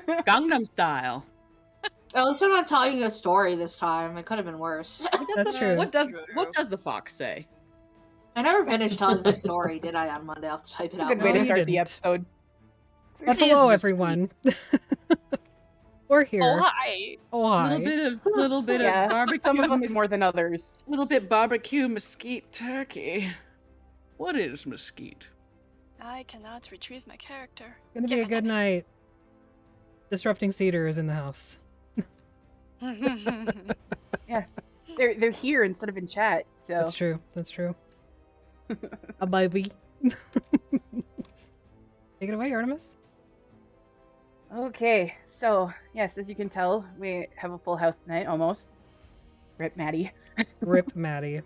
Gangnam Style. At least I'm not telling you a story this time. It could have been worse. That's true. What does the fox say? I never finished telling my story, did I, on Monday? I'll have to type it That's a out. good way No, to you start the didn't. episode. But It is hello, mesquite. everyone. We're here. Oh, hi. Oh, hi. Little bit Yeah, of barbecue. some of us more than others. Little bit barbecue mesquite turkey. What is mesquite? I cannot retrieve my character. Gonna be a good night. Disrupting Cedar is in the house. They're here instead of in chat. So That's true. That's true. A baby. Take it away, Artemis. okay, so yes, as you can tell, we have a full house tonight almost. Rip Maddie. Rip Maddie.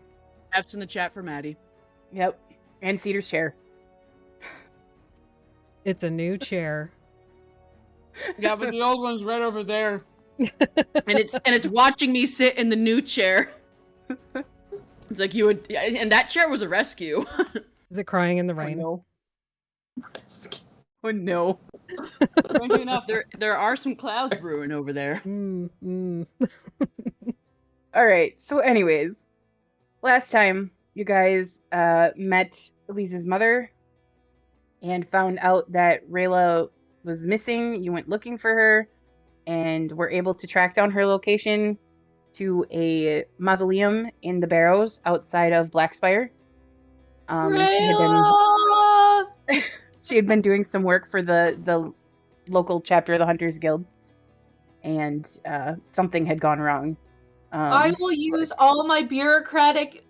F's in the chat for Maddie. Yep, and Cedar's chair. It's a new chair. Yeah, but the old one's right over there. and it's watching me sit in the new chair. It's like you would, and that chair was a rescue. Is it crying in the Oh rain? no! Oh no! Strangely enough, there are some clouds brewing over there. All right. So, anyways, last time you guys met Elise's mother and found out that Rayla was missing. You went looking for her and were able to track down her location to a mausoleum in the Barrows outside of Blackspire. She had been doing some work for the local chapter of the Hunters Guild, and something had gone wrong. I will use all my bureaucratic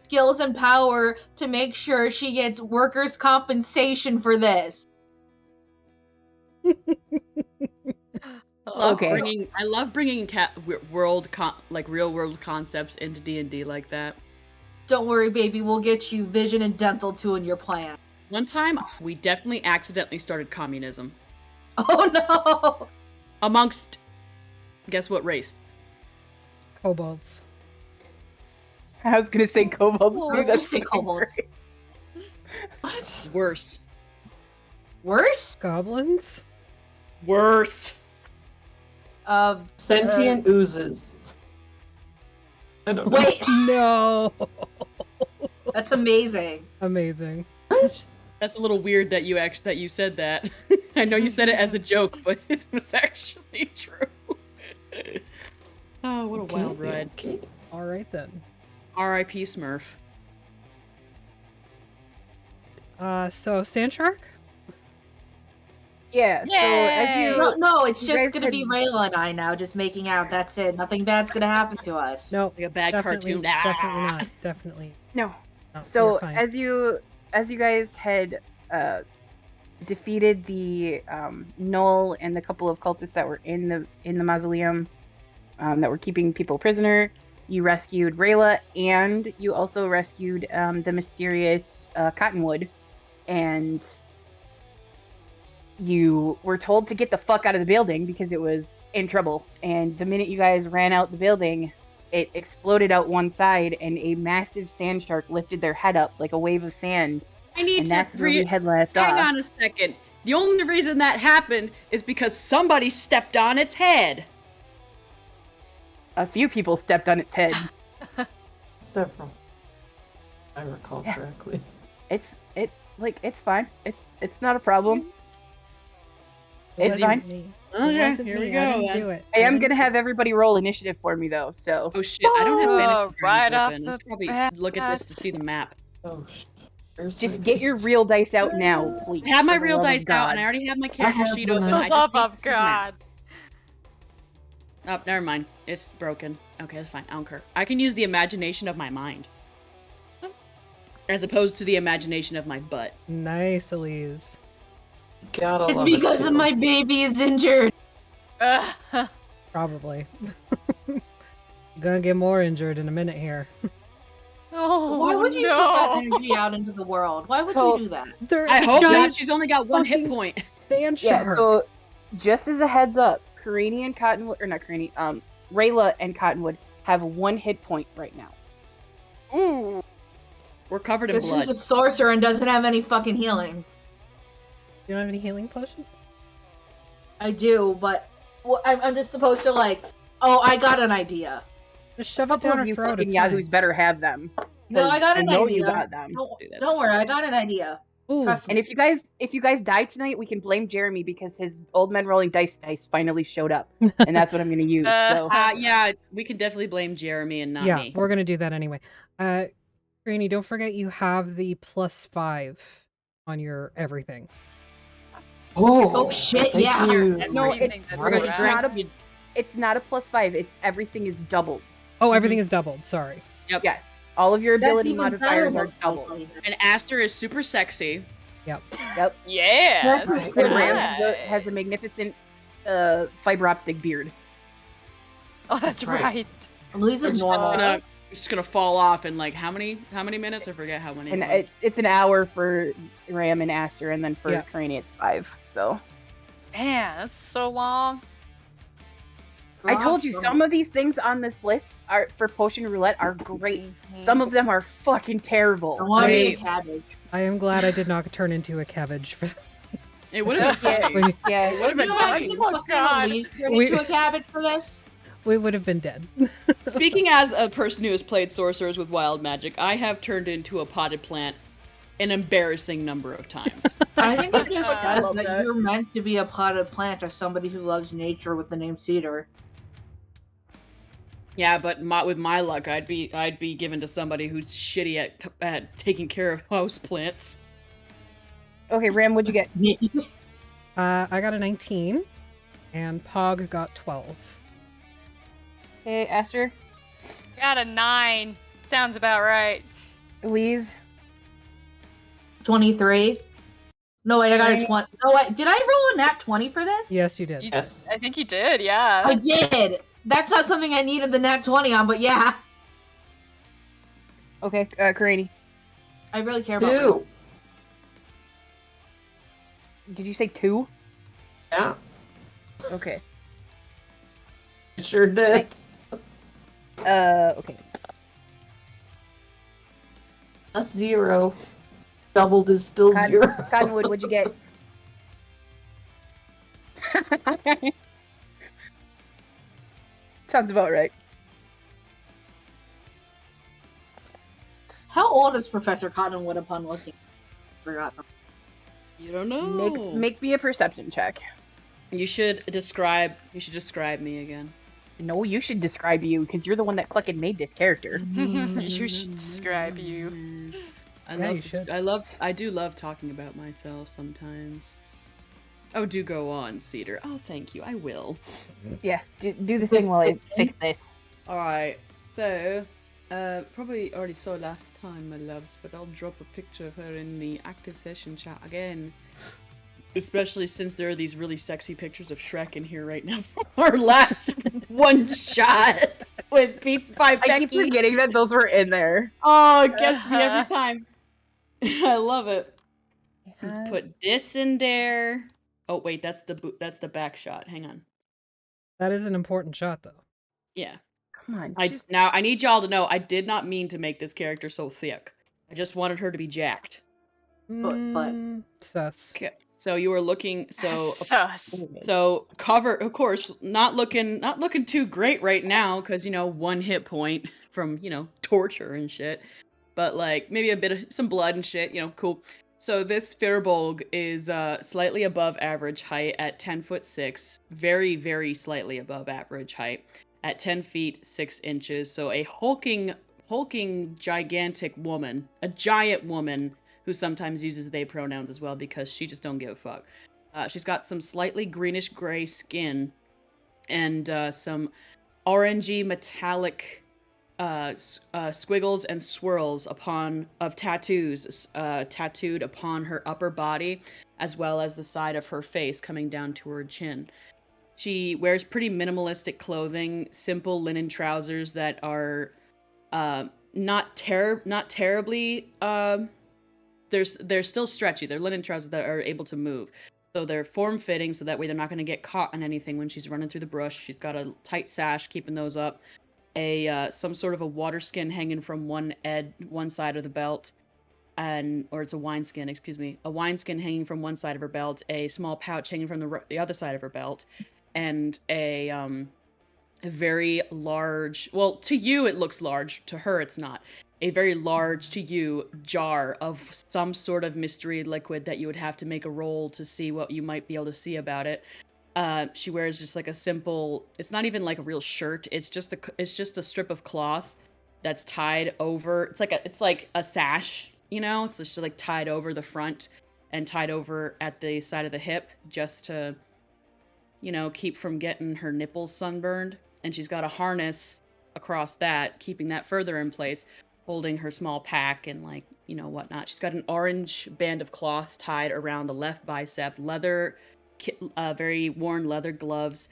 skills and power to make sure she gets workers' compensation for this. Okay. I love bringing real world concepts into D&D like that. Don't worry, baby. We'll get you vision and dental too in your plan. One time, we definitely accidentally started communism. Oh no! Amongst, guess what race? Kobolds. I was gonna say kobolds. I too, was gonna that's say fucking kobolds. great. What? Worse. Worse? Goblins? Worse. Sentient oozes. I don't know. Wait, No. that's amazing. Amazing. What? That's a little weird that you said that. I know you said it as a joke, but it was actually true. Oh, what a wild ride. Okay. All right then. R.I.P. Smurf. So Sand Shark? Yeah. So as you No, it's you just guys gonna be had- Rayla and I now, just making out. That's it. Nothing bad's gonna happen to us. No. Like a bad Definitely, cartoon. definitely not. Definitely. no. not. So You're fine. as you guys had defeated the Null and the couple of cultists that were in the mausoleum that were keeping people prisoner, you rescued Rayla, and you also rescued the mysterious Cottonwood, and you were told to get the fuck out of the building because it was in trouble. And the minute you guys ran out the building, it exploded out one side, and a massive sand shark lifted their head up like a wave of sand. I need And to that's where we had left Hang off. on a second. The only reason that happened is because somebody stepped on its head. A few people stepped on its head. Several. If I recall Yeah. correctly. It's fine. It's not a problem. It's Wasn't fine. me. It Okay, wasn't here me. we I go. didn't then. do it. I am didn't gonna do have it. everybody roll initiative for me though. So Oh shit! I don't have Oh, fantasy right Grounds off open. I the should probably bat. look at this to see the map. Oh, where's just my get your real dice out now, please. I have my for the real love of dice out, and I God. already have my character have sheet one. open. I For just the love need of to see the map. God. Oh, never mind. It's broken. Okay, that's fine. I don't care. I can use the imagination of my mind. As opposed to the imagination of my butt. Nice, Elise. Gotta It's love it, because too. of my baby is injured. Probably. Gonna get more injured in a minute here. Oh, Why would you no. put that energy out into the world? Why would So- you do that? There's I a hope giant not. She's only got one hit fucking- point. sand Yeah. shark. So just as a heads up, Karini and Cottonwood, or not Karini, Rayla and Cottonwood have 1 hit point right now. Ooh. We're covered in Because blood. she's a sorcerer and doesn't have any fucking healing. You don't have any healing potions? I do, but I'm just supposed to like, oh, I got an idea. Just shove A it couple down of her you throat. fucking It's yahoos fine. better have them. No, 'cause I got an know idea. you got them. Don't worry, I got an idea. Ooh, Trust me. And if you guys die tonight, we can blame Jeremy because his old men rolling dice finally showed up, and that's what I'm gonna use. So Yeah, we can definitely blame Jeremy and not yeah, me. we're gonna do that anyway. Granny, don't forget you have the +5 on your everything. Oh, shit, thank yeah. you. no, Everything it's that We're gonna we're it's drink. not a it's not a +5. It's everything is doubled. Oh, everything is doubled. Sorry. Yep. Yes, all of your That's ability even modifiers better, are most doubled. likely. And Aster is super sexy. Yep. Yeah. That's Right. just And good. Ram Right. has a magnificent fiber optic beard. Oh, that's right. right. Lisa's It's normal. just gonna fall off in like how many minutes? I forget how many. And like- it's an hour for Ram and Aster, and then for Yeah. Crane it's 5. So Man, that's so long. I told you some of these things on this list are for potion roulette are great. Mhm. Some of them are fucking I terrible. want to be a Wait. cabbage. I am glad I did not turn into a cabbage for It would have been funny. we, Yeah, It would have been You know what? funny. You Oh, fucking God. Elise turned We- into a cabbage for this? we would have been dead. Speaking as a person who has played sorcerers with wild magic, I have turned into a potted plant an embarrassing number of times. I think it just I says love that, that. you're meant to be a potted plant as somebody who loves nature with the name Cedar. Yeah, but with my luck, I'd be given to somebody who's shitty at taking care of house plants. Okay, Ram, what'd you get? I got a 19, and Pog got 12. Hey, Aster, Got a 9. Sounds about right. Elise, 23. No, wait, I got a Right. 20. No, wait, did I roll a nat 20 for this? Yes, you did. Yes. I think you did, yeah. I did. That's not something I needed the nat 20 on, but yeah. okay, Karani, I really care about 2. did you say 2? Yeah, Okay. sure did. Okay. That's 0. Doubled is still 0. Cottonwood, what'd you get? Sounds about right. How old is Professor Cottonwood upon looking? Forgot. You don't know. Make me a perception check. You should describe me again. No, you should describe you because you're the one that fucking made this character. You should describe you. Yeah, you should. I do love talking about myself sometimes. Oh, do go on, Cedar. Oh, thank you. I will. Yeah, do the thing while I fix this. All right. So, probably already saw last time, my loves, but I'll drop a picture of her in the active session chat again. Especially since there are these really sexy pictures of Shrek in here right now from our last one shot with Beats by Becky. I keep forgetting that those were in there. Oh, it gets me every time. I love it. Let's put this in there. Oh wait, that's the back shot. Hang on. That is an important shot, though. Yeah. Come on. Now I need y'all to know I did not mean to make this character so thick. I just wanted her to be jacked. But- Sus. Okay. So you were looking Sus. so cover, of course, not looking too great right now because 1 hit point from torture and shit, but like maybe a bit of some blood and shit, cool. So this Firbolg is slightly above average height at 10'6", very very slightly above average height at 10 feet 6 inches. So a hulking gigantic woman, a giant woman who sometimes uses they pronouns as well because she just don't give a fuck. She's got some slightly greenish gray skin and some orangey metallic squiggles and swirls of tattoos tattooed upon her upper body, as well as the side of her face coming down to her chin. She wears pretty minimalistic clothing, simple linen trousers that are not terribly they're still stretchy. They're linen trousers that are able to move. So they're form-fitting, so that way they're not going to get caught on anything when she's running through the brush. She's got a tight sash keeping those up. Some sort of a water skin hanging from one side of the belt. or it's a wineskin, excuse me, a wineskin hanging from one side of her belt, a small pouch hanging from the other side of her belt, and a very large, well, to you it looks large, to her it's not, a very large, to you, jar of some sort of mystery liquid that you would have to make a roll to see what you might be able to see about it. She wears just like a simple, it's not even like a real shirt, it's just a strip of cloth that's tied over, it's like a sash, you know, it's just like tied over the front and tied over at the side of the hip just to, you know, keep from getting her nipples sunburned. And she's got a harness across that, keeping that further in place, holding her small pack and, like, you know, whatnot. She's got an orange band of cloth tied around the left bicep, very worn leather gloves,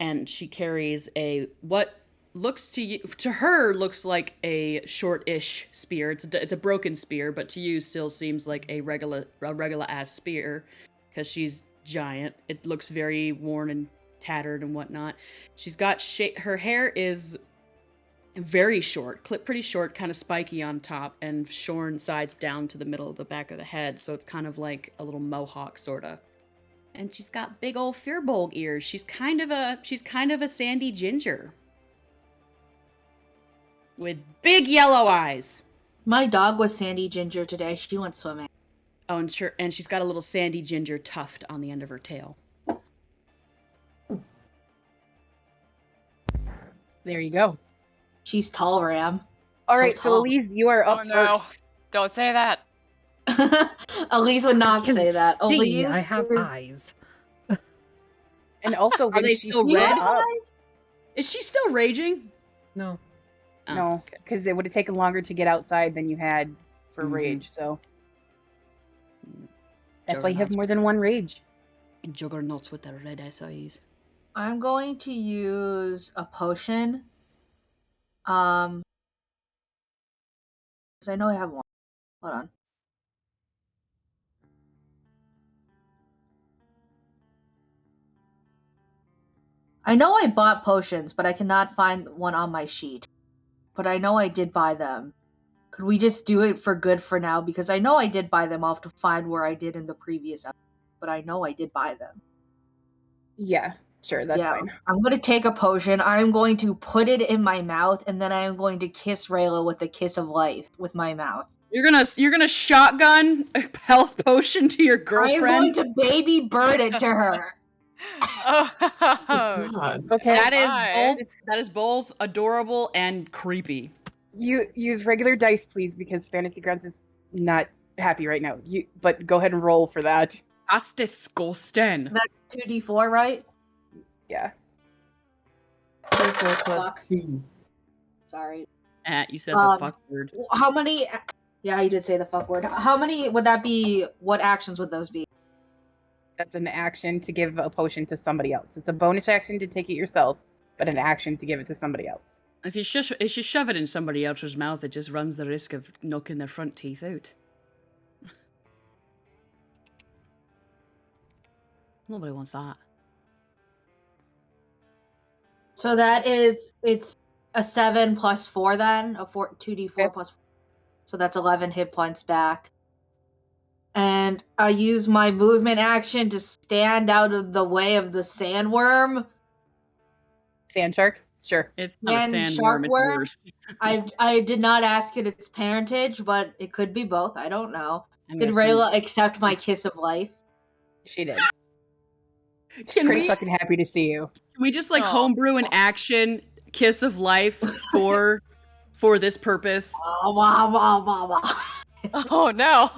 and she carries what looks to her looks like a short-ish spear. It's a broken spear, but to you still seems like a regular ass spear because she's giant. It looks very worn and tattered and whatnot. She's got her hair is very short, clipped pretty short, kind of spiky on top, and shorn sides down to the middle of the back of the head, so it's kind of like a little mohawk sorta. And she's got big old Firbolg ears. She's kind of a sandy ginger with big yellow eyes. My dog was sandy ginger today. She went swimming. Oh, and she's got a little sandy ginger tuft on the end of her tail. There you go. She's tall, Ram. All right, tall. so Elise, you are up first. Don't say that. Elise would not I can say that. see, Elise I have is... eyes. And also, when they she still stood red? up, Is she still raging? No. Oh, no, okay. because it would have taken longer to get outside than you had for Mhm. rage. So that's why you have Juggernauts more than one rage. Juggernauts with their red ass eyes. I'm going to use a potion. Because I know I have one. Hold on. I know I bought potions, but I cannot find one on my sheet. But I know I did buy them. Could we just do it for good for now? Because I know I did buy them. I'll have to find where I did in the previous episode. But I know I did buy them. Yeah, sure, that's fine. I'm going to take a potion. I'm going to put it in my mouth, and then I'm going to kiss Rayla with the kiss of life with my mouth. You're gonna shotgun a health potion to your I'm girlfriend? going to baby bird it to her. Oh, God. Okay, That is both adorable and creepy. you use regular dice, please, because Fantasy Grounds is not happy right now. But go ahead and roll for that. That's disgusting. That's 2d4, right? Yeah. 4 plus Fuck. 2. Sorry. You said the fuck word. How many... Yeah, you did say the fuck word. How many would that be? What actions would those be? That's an action to give a potion to somebody else. It's a bonus action to take it yourself, but an action to give it to somebody else. If you shove it in somebody else's mouth, it just runs the risk of knocking their front teeth out. Nobody wants that. So that is... It's a 7 plus 4 then? 2d4 Yep. plus 4. So that's 11 hit points back. And I use my movement action to stand out of the way of the sandworm. Sand shark? Sure. It's not a And sandworm, it's sharkworm? worse. I did not ask it its parentage, but it could be both. I don't know. I'm Did gonna send- Rayla accept my kiss of life? She did. She's Can pretty we- fucking happy to see you. Can we just like Aw. homebrew an action kiss of life for this purpose? oh no.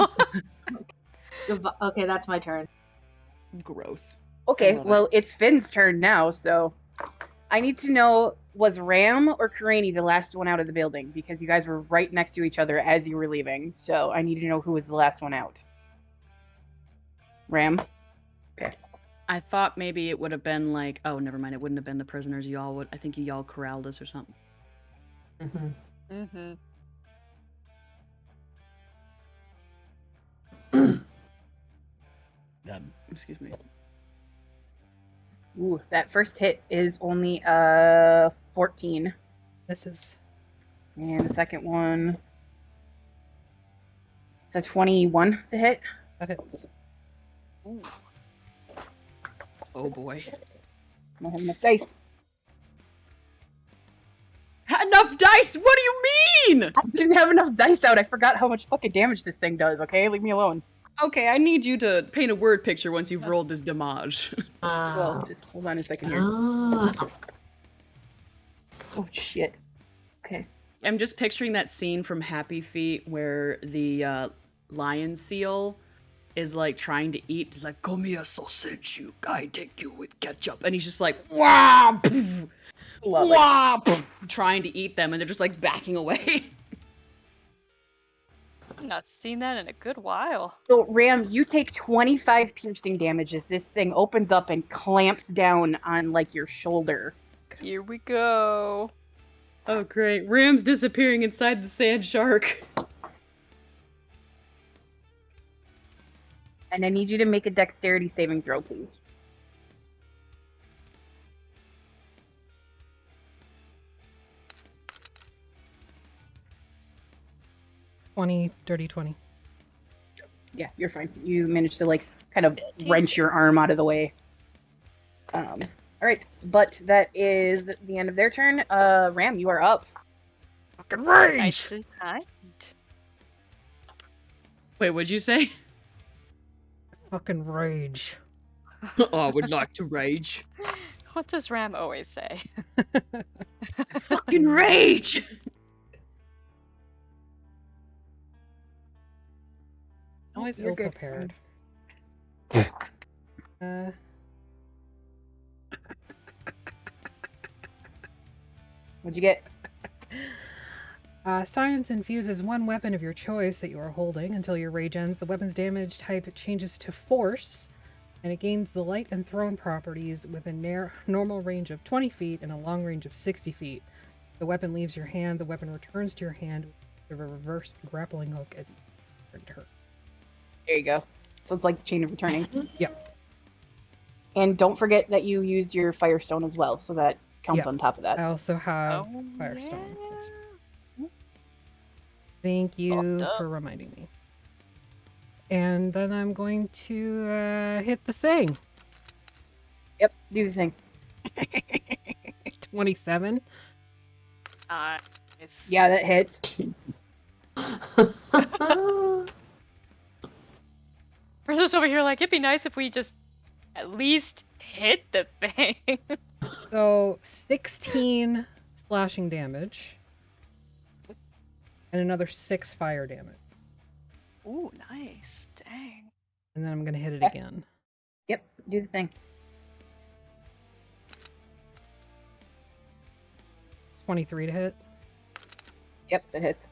Okay, that's my turn. Gross. Okay, love well, it's Finn's turn now, so I need to know, was Ram or Karani the last one out of the building? Because you guys were right next to each other as you were leaving, so I need to know who was the last one out. Ram? Okay. I thought maybe it would have been like, oh, never mind. It wouldn't have been the prisoners. I think y'all corralled us or something. Mm-hmm. Excuse me. Ooh, that first hit is only 14. This is And the second one It's a 21 to hit. That hits. Ooh. Oh boy. I don't have enough dice. Enough dice? What do you mean? I didn't have enough dice out. I forgot how much fucking damage this thing does, okay? Leave me alone. Okay, I need you to paint a word picture once you've rolled this damage. Well, just hold on a second here. Oh, shit. Okay. I'm just picturing that scene from Happy Feet where the lion seal is like trying to eat. He's like, "Come here, sausage, you. I take you with ketchup," and he's just like, "Wah, poof, wah," poof, trying to eat them, and they're just like backing away. I've not seen that in a good while. So, Ram, you take 25 piercing damage as this thing opens up and clamps down on, like, your shoulder. Here we go. Oh great, Ram's disappearing inside the sand shark. And I need you to make a dexterity saving throw, please. Dirty 20. Yeah, you're fine. You managed to, like, kind of wrench your arm out of the way. All right, but that is the end of their turn. Ram, you are up. Fucking rage! Nice as kind. Wait, what'd you say? Fucking rage. Oh, I would like to rage. What does Ram always say? Fucking rage! Always You're good. ill-prepared. What'd you get? Science infuses one weapon of your choice that you are holding. Until your rage ends, the weapon's damage type changes to force, and it gains the light and thrown properties with a normal range of 20 feet and a long range of 60 feet. The weapon leaves your hand. The weapon returns to your hand with a reverse grappling hook at your turn. There you go. So it's like Chain of Returning. Yep. And don't forget that you used your Firestone as well, so that counts Yep. on top of that. I also have Oh, Firestone. yeah. That's- Thank you Fucked up. for reminding me. And then I'm going to hit the thing. Yep, do the thing. 27. Nice. Yeah, that hits. We're just over here like, it'd be nice if we just at least hit the thing. So 16 slashing damage. And another 6 fire damage. Ooh, nice. Dang. And then I'm going to hit it Okay. again. Yep, do the thing. 23 to hit. Yep, that hits.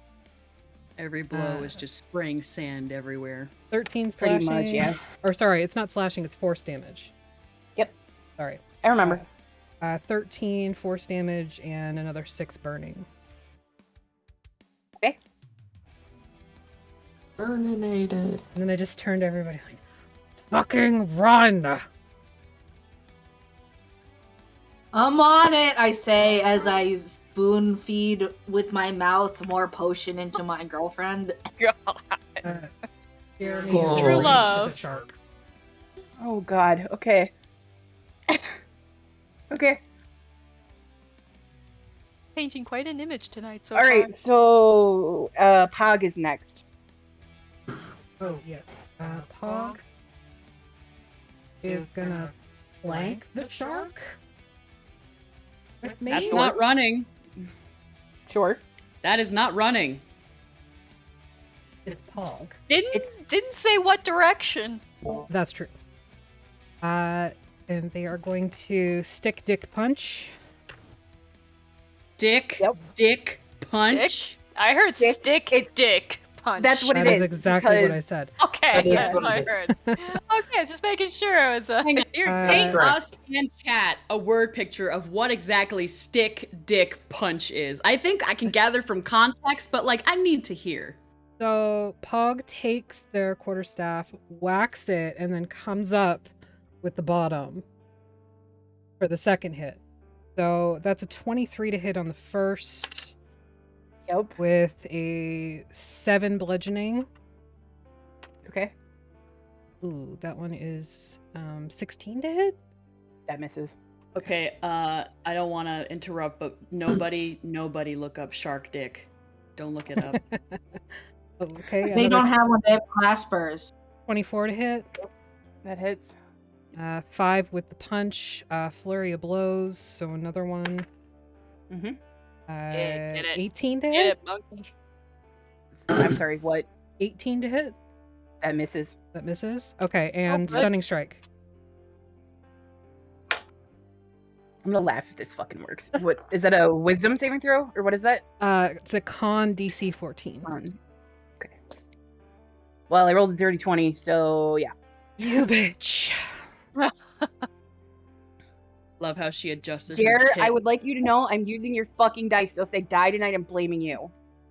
Every blow is just spraying sand everywhere. 13 Pretty slashing. much, yeah. Or sorry, it's not slashing, it's force damage. Yep. Sorry. I remember. 13 force damage and another 6 burning. Okay. Burninated. And then I just turned to everybody like, fucking run! I'm on it, I say as I spoon feed with my mouth more potion into my girlfriend. God. Jeremy True is raged love. at the shark. Oh god, okay. Okay. Painting quite an image tonight so Alright, far. so Pog is next. Oh, yes. Pog is gonna flank the shark with me. That's not running. Sure. That is not running. It's Pog. Didn't say what direction. That's true. And they are going to stick dick punch. Dick, Yep. dick, punch. I heard stick dick punch. That's what That it is is. exactly what I because- said. Okay, That is that's what what I it is. heard. Okay, just making sure I was. Hang on. Paint correct. us and chat a word picture of what exactly stick, dick, punch is. I think I can gather from context, but like I need to hear. So Pog takes their quarterstaff, whacks it, and then comes up with the bottom for the second hit. So that's a 23 to hit on the first Yep. with a 7 bludgeoning Okay, Ooh, that one is 16 to hit. that misses. Okay, I don't want to interrupt, but nobody look up shark dick. Don't look it up. Okay, They another don't have one. They have claspers. 24 to hit. That hits. 5 with the punch. Flurry of blows. So another one. Mm-hmm. Get it. 18 to Get hit. it, monkey. I'm sorry, what? 18 to hit. That misses. That misses. Okay, and good. stunning strike. I'm gonna laugh if this fucking works. What is that? A wisdom saving throw, or what is that? It's a con DC 14. Okay. Well, I rolled a dirty 20, so yeah. You bitch. Love how she adjusted her Jer, tit. I would like you to know I'm using your fucking dice, so if they die tonight, I'm blaming you.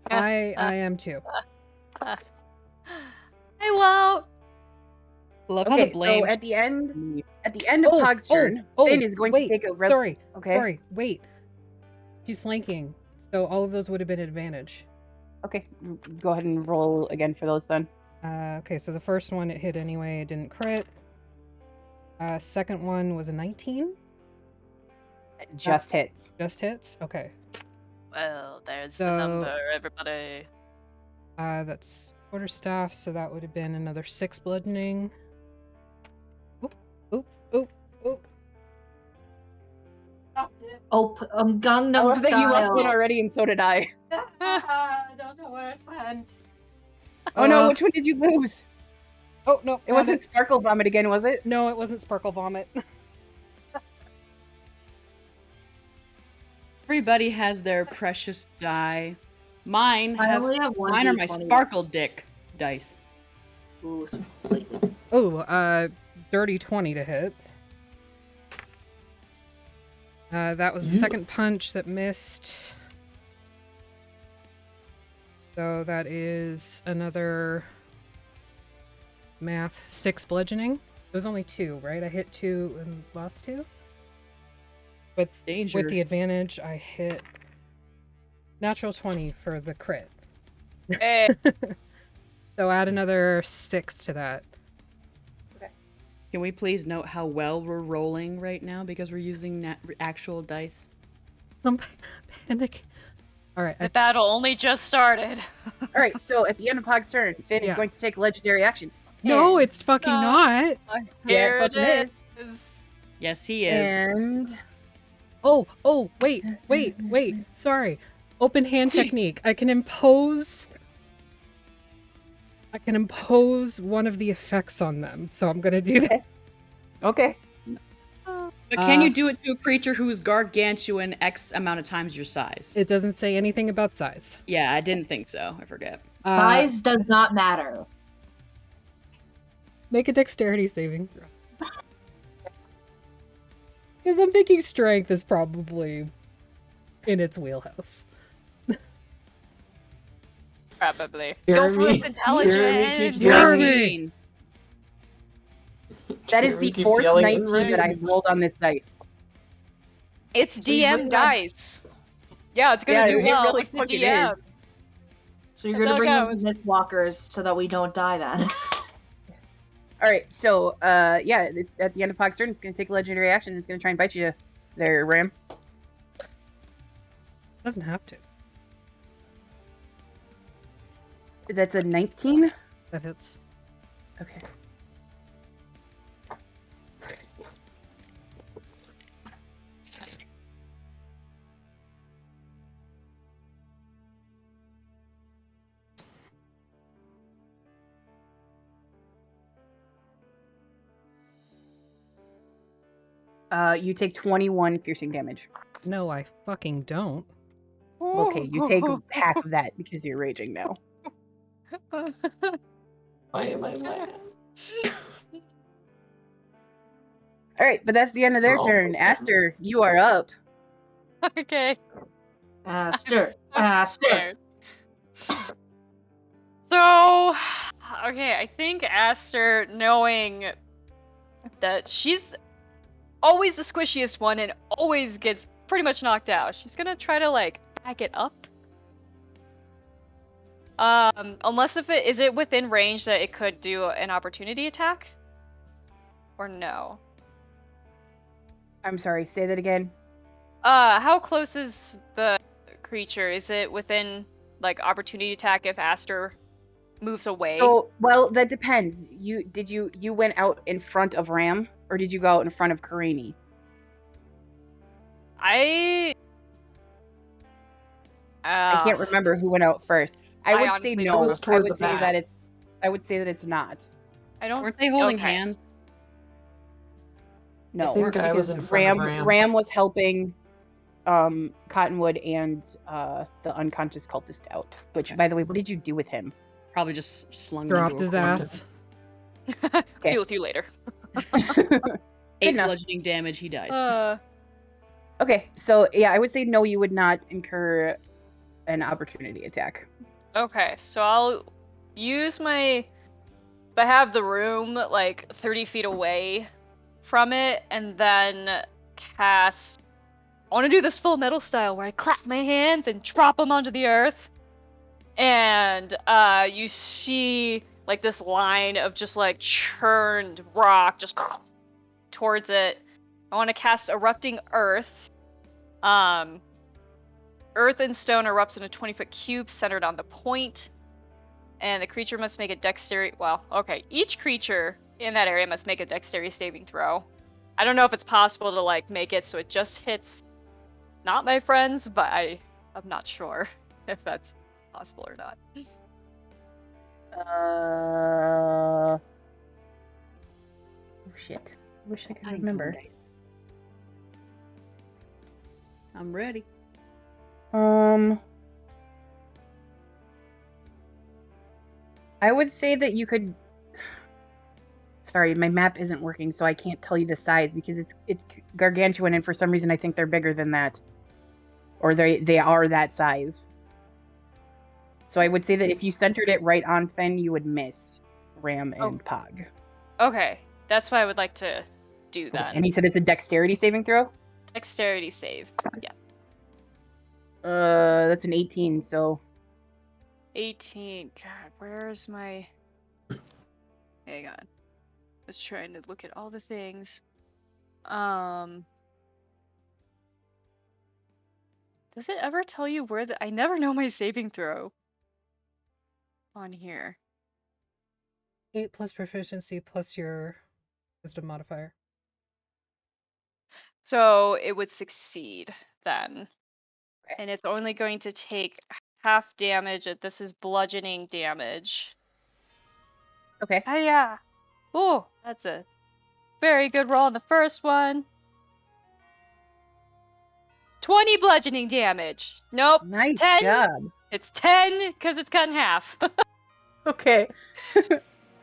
I am too. I won't. Love how Okay, the blame. so at the end of Pog's turn, Finn is going wait, to take a Sorry. Okay. Sorry. Wait. She's flanking, so all of those would have been advantage. Okay, go ahead and roll again for those then. Okay, so the first one it hit anyway, it didn't crit. Second one was a 19. Just hits. Just hits. Okay. Well, there's So- the number, everybody. That's quarterstaff, so that would have been another 6 bludgeoning. Oop, oop, oop, oop. Oh, I Gangnam love that you left Style. one already, and so did I. I don't know where it went. Oh no, which one did you lose? Oh, no. It wasn't Sparkle Vomit again, was it? No, it wasn't Sparkle Vomit. Everybody has their precious die. Mine I have only have one mine are my D20. sparkle dick dice. Ooh, slightly. Oh, dirty 20 to hit. That was the second punch that missed. So that is another math 6 bludgeoning. It was only 2, right? I hit 2 and lost 2. But Danger. with the advantage, I hit natural 20 for the crit. Hey, So add another 6 to that. Can we please note how well we're rolling right now because we're using actual dice? Panic. All right. the battle only just started. All right, so at the end of Pog's turn, Finn Yeah. is going to take legendary action. No, it's fucking No. not. Here fucking it is. is. Yes, he is. And Oh, wait. Sorry. Open hand technique. I can impose one of the effects on them. So I'm going to do that. okay. But can you do it to a creature who's gargantuan X amount of times your size? It doesn't say anything about size. Yeah, I didn't think so. I forget. Size does not matter. Make a dexterity saving throw. Because I'm thinking strength is probably in its wheelhouse. Probably. Jeremy- Go for its Jeremy intelligence. keeps yelling. 19. That is Jeremy the keeps fourth yelling, 19 that I've "Enraged." rolled on this dice. It's So you bring DM that- dice. Yeah, it's gonna Yeah, do it well really with the fucking DM. So you're gonna Look bring out. in Mist Walkers so that we don't die then. All right, so yeah, at the end of Pog's turn, it's going to take a legendary action. And it's going to try and bite you there, Ram. Doesn't have to. That's a 19. That hits. Okay. You take 21 piercing damage. No, I fucking don't. Okay, you take half of that because you're raging now. Why am I mad? All right, but that's the end of their We're turn. almost done. Aster, you are up. Okay. Aster. Scared. So, okay, I think Aster, knowing that she's always the squishiest one and always gets pretty much knocked out, she's gonna try to, like, back it up. Unless if is it within range that it could do an opportunity attack? Or no? I'm sorry, say that again. How close is the creature? Is it within, like, opportunity attack if Aster moves away? So, well, that depends. You went out in front of Ram, or did you go out in front of Karini? I can't remember who went out first. I would say honestly no. don't. It was I toward would the say back. that it's. I would say that it's not. I don't. Weren't they holding okay. hands? No, I think I was because in front of Ram. Ram was helping Cottonwood and the unconscious cultist out. Which, by the way, what did you do with him? Probably just slung him Dropped into his a corner. ass. Okay. Deal with you later. 8 enough. bludgeoning damage, he dies. Okay, so yeah, I would say no, you would not incur an opportunity attack. Okay, so I'll use my. If I have the room like 30 feet away from it, and then cast. I want to do this full metal style where I clap my hands and drop them onto the earth, and you see like this line of just like churned rock just towards it. I want to cast Erupting Earth. Earth and stone erupts in a 20-foot cube centered on the point, and the creature must make a dexterity. Well, okay, each creature in that area must make a dexterity saving throw. I don't know if it's possible to like make it so it just hits not my friends, but I'm not sure if that's possible or not. Oh shit! Wish I could I ain't remember. going dice. I'm ready. I would say that you could. Sorry, my map isn't working, so I can't tell you the size because it's gargantuan, and for some reason I think they're bigger than that, or they are that size. So I would say that if you centered it right on Fen, you would miss Ram and Pog. Okay, that's what I would like to do then. And you said it's a dexterity saving throw? Dexterity save. Yeah. That's an 18, so 18. God, where's my... Hang on. I was trying to look at all the things. Does it ever tell you where the... I never know my saving throw on here. 8 plus proficiency plus your wisdom modifier. So it would succeed then. Okay. And it's only going to take half damage. This is bludgeoning damage. okay. Oh yeah. Oh, that's a very good roll on the first one. 20 bludgeoning damage. Nope. Nice 10. job. It's 10 because it's cut in half. Okay.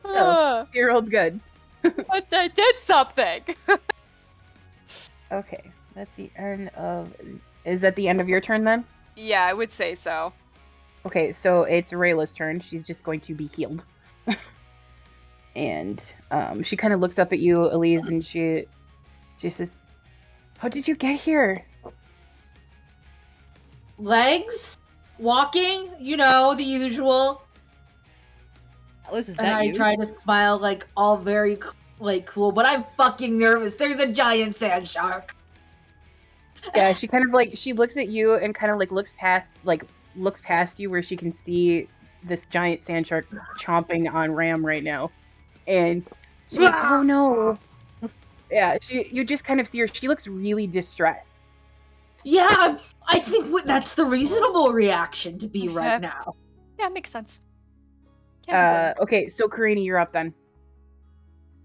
Oh, you rolled good. But I did something. Okay, that's the end of... Is that the end of your turn then? Yeah, I would say so. Okay, so it's Rayla's turn. She's just going to be healed. And she kind of looks up at you, Elise, and she says, "How did you get here?" Legs, walking, you know, the usual. Alice, is And that I you? try to smile like all very like cool, but I'm fucking nervous. There's a giant sand shark. Yeah, she kind of like, she looks at you and kind of like looks past you where she can see this giant sand shark chomping on Ram right now. And she's like, "Oh no." Yeah, you just kind of see her. She looks really distressed. Yeah, I think that's the reasonable reaction to be right now. Yeah, makes sense. Can't Okay, so Karini, you're up then.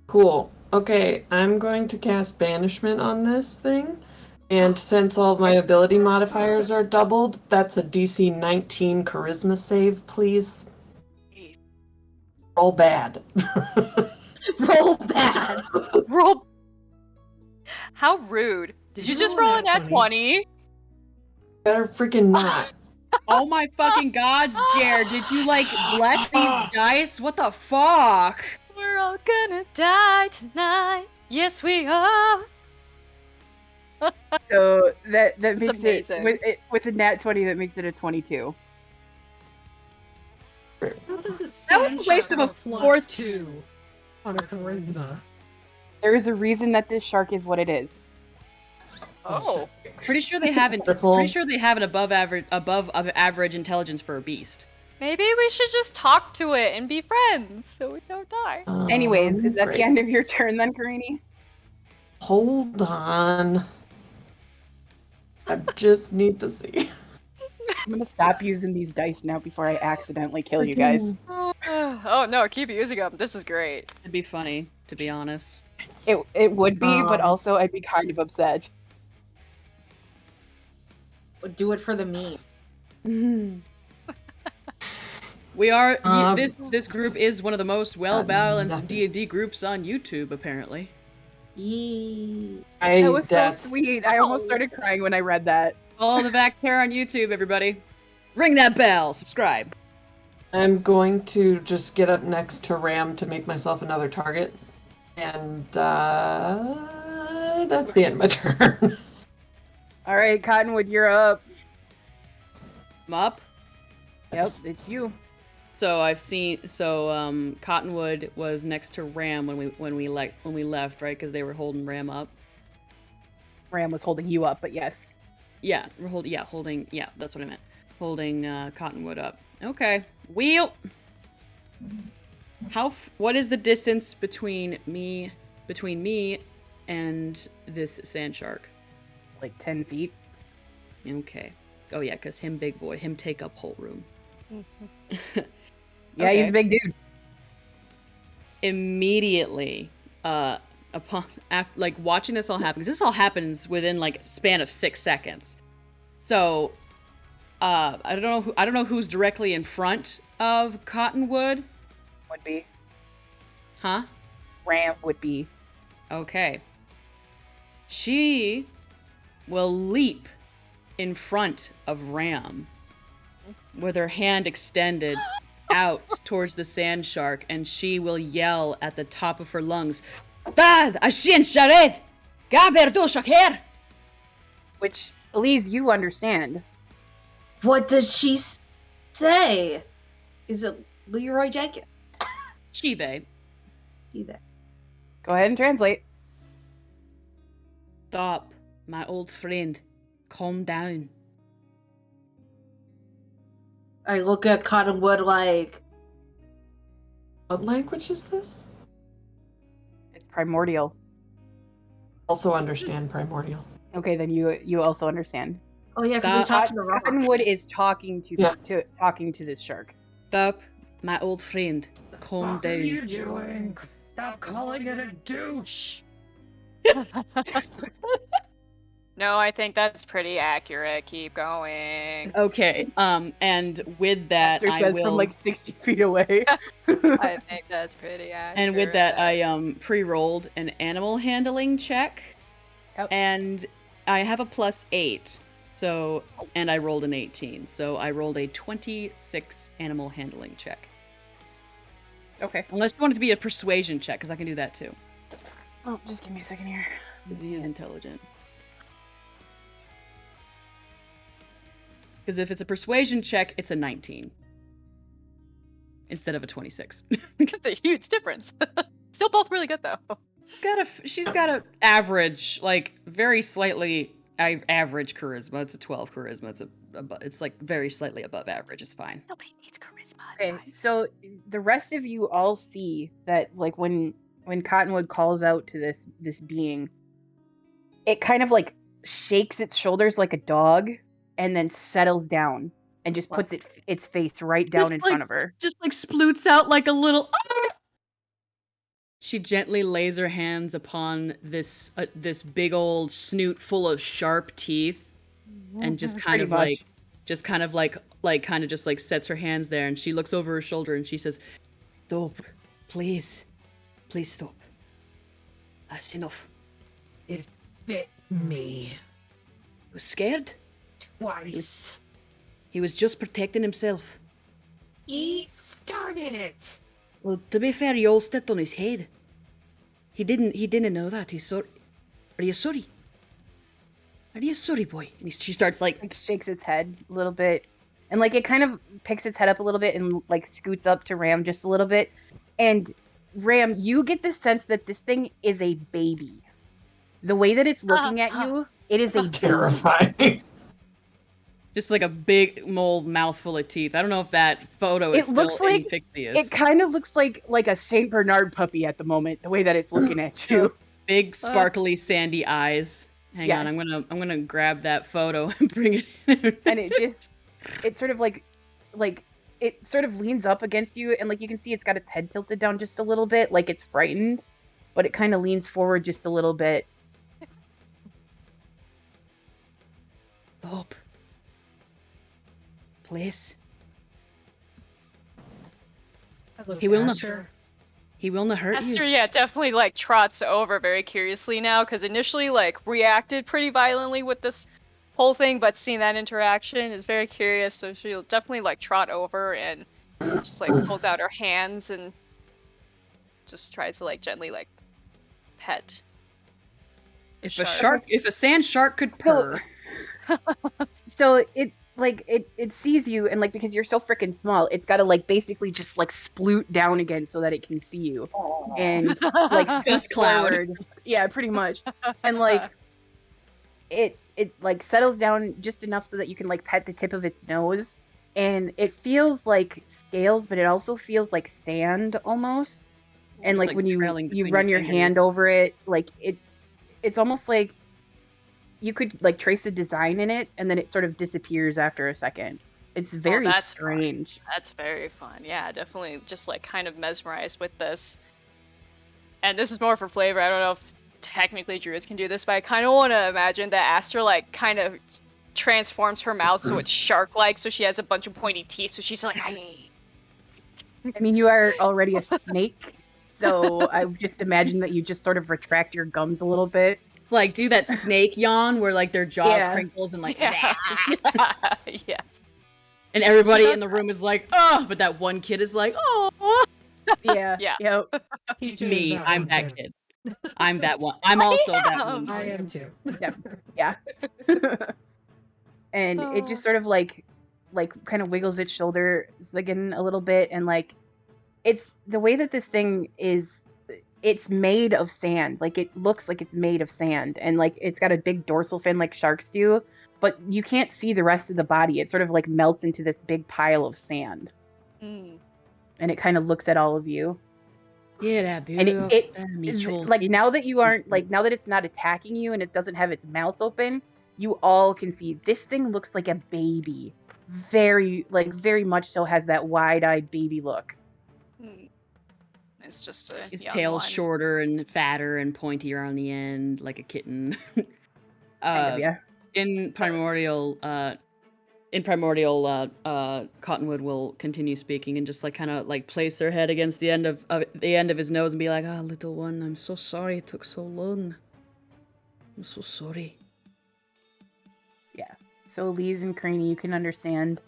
Cool. Okay, I'm going to cast Banishment on this thing. And since all of my ability modifiers are doubled, that's a DC 19 Charisma save, please. Roll bad. Roll bad. Roll. How rude. Did you just roll a nat 20? Better freaking not. Oh my fucking gods, Jared, did you like bless these dice? What the fuck? We're all gonna die tonight. Yes, we are. So that makes amazing. it with a nat 20, that makes it a 22. How does it That was sand a waste of shark a have plus fourth- 2 on a charisma? There is a reason that this shark is what it is. Oh. Pretty sure they haven't. Wonderful. Pretty sure they have an above average intelligence for a beast. Maybe we should just talk to it and be friends so we don't die. Anyways, is that Great. the end of your turn then, Karini? Hold on. I just need to see. I'm gonna stop using these dice now before I accidentally kill you guys. Oh no, keep using them. This is great. It'd be funny, to be honest. It would be, but Um, also I'd be kind of upset. Do it for the meme. We are Um, this group is one of the most well balanced D&D groups on YouTube, apparently. Yee. That was so that's sweet. I almost started crying when I read that. Follow the back pair on YouTube, everybody. Ring that bell, subscribe. I'm going to just get up next to Ram to make myself another target. And that's the end of my turn. All right, Cottonwood, you're up. I'm up. Yep, it's you. So Cottonwood was next to Ram when we left, right? Because they were holding Ram up. Ram was holding you up, but yes. Yeah, holding. Yeah, that's what I meant. Holding Cottonwood up. Okay. Wheel. What is the distance between me and this sand shark? Like 10 feet. Okay. Oh yeah, cause him big boy, him take up whole room. Yeah, he's Okay. a big dude. Immediately, watching this all happen, because this all happens within like a span of 6 seconds. So, I don't know who's directly in front of Cottonwood. Would be. Huh? Ram would be. Okay. She will leap in front of Ram with her hand extended out towards the sand shark, and she will yell at the top of her lungs, Dad, Ashin Shared! Gaber du Shakir! Which, Elise, you understand. What does she say? Is it Leroy Jenkins? Shive. Either. Go ahead and translate. Stop, my old friend. Calm down. I look at Cottonwood like, What language is this? It's primordial. Also understand primordial. Okay, then you also understand. oh yeah, because we talked to the rock. Cottonwood is talking to Yeah. talking to this shark. Stop, my old friend. Calm What are you down. doing? Stop calling it a douche. No, I think that's pretty accurate. Keep going. Okay, and with that, Master I says will... from like 60 feet away. I think that's pretty accurate. And with that, I pre-rolled an animal handling check, Yep. and I have a +8. So, and I rolled an 18, so I rolled a 26 animal handling check. Okay. Unless you want it to be a persuasion check, because I can do that too. Oh, just give me a second here. Because he is intelligent. Because if it's a persuasion check, it's a 19 instead of a 26. That's a huge difference. Still both really good though. She's got a average, like very slightly average charisma. It's a 12 charisma. It's like very slightly above average. It's fine. Nobody needs charisma. Okay, so the rest of you all see that like when Cottonwood calls out to this being, it kind of like shakes its shoulders like a dog and then settles down and just puts its face right down in front of her. Just like sploots out like a little. She gently lays her hands upon this big old snoot full of sharp teeth, and just kind of Pretty like sets her hands there, and she looks over her shoulder and she says, "Stop, please stop. That's enough." It bit me He was scared. twice. He was just protecting himself. He started it. Well, to be fair, you all stepped on his head. He didn't know that. He's sorry. Are you sorry? Are you sorry, boy? And she starts like, Like shakes its head a little bit. And like it kind of picks its head up a little bit and like scoots up to Ram just a little bit. And Ram, you get the sense that this thing is a baby. The way that it's looking at you, it is a baby. Terrifying. Just like a big mold mouthful of teeth. I don't know if that photo is still in Phixius. It kind of looks like a Saint Bernard puppy at the moment, the way that it's looking at you. Big sparkly sandy eyes. Hang on, I'm gonna grab that photo and bring it in. And it sort of like it sort of leans up against you, and like you can see it's got its head tilted down just a little bit, like it's frightened, but it kind of leans forward just a little bit. Stop. Please. He will not hurt Esther, you. yeah, definitely like trots over very curiously now, because initially like reacted pretty violently with this whole thing, but seeing that interaction is very curious, so she'll definitely like trot over and just like pulls out her hands and just tries to like gently like pet. If a sand shark could purr. So it sees you, and like because you're so freaking small, it's got to like basically just like sploot down again so that it can see you. And like Dust cloud. forward. Yeah, pretty much. And like it like settles down just enough so that you can like pet the tip of its nose, and it feels like scales, but it also feels like sand almost. And like when you run your hand over it, like it's almost like you could like trace a design in it, and then it sort of disappears after a second. It's very strange. Fun. That's very fun. Yeah, definitely just like kind of mesmerized with this. And this is more for flavor. I don't know if technically druids can do this, but I kind of want to imagine that Astra like kind of transforms her mouth so it's shark-like, so she has a bunch of pointy teeth, so she's like, I mean, you are already a snake, so I just imagine that you just sort of retract your gums a little bit. It's like do that snake yawn where like their jaw crinkles and like yeah. And everybody in the room is like, oh, but that one kid is like, oh. Yeah. Yep. Me, I'm that kid. I'm that one. I'm also that one. I am too. Yeah. And it just sort of like kind of wiggles its shoulders again a little bit, and like it's the way that this thing is, it's made of sand. Like it looks like it's made of sand, and like it's got a big dorsal fin like sharks do, but you can't see the rest of the body. It sort of like melts into this big pile of sand. And it kind of looks at all of you. Yeah, and it like now that you aren't like, now that it's not attacking you and it doesn't have its mouth open, you all can see this thing looks like a baby. Very much so has that wide-eyed baby look. It's just his tail's shorter and fatter and pointier on the end, like a kitten. In primordial, Cottonwood will continue speaking and just like kind of like place her head against the end of his nose and be like, "Ah, little one, I'm so sorry it took so long. I'm so sorry." Yeah. So Lise and Craney, you can understand.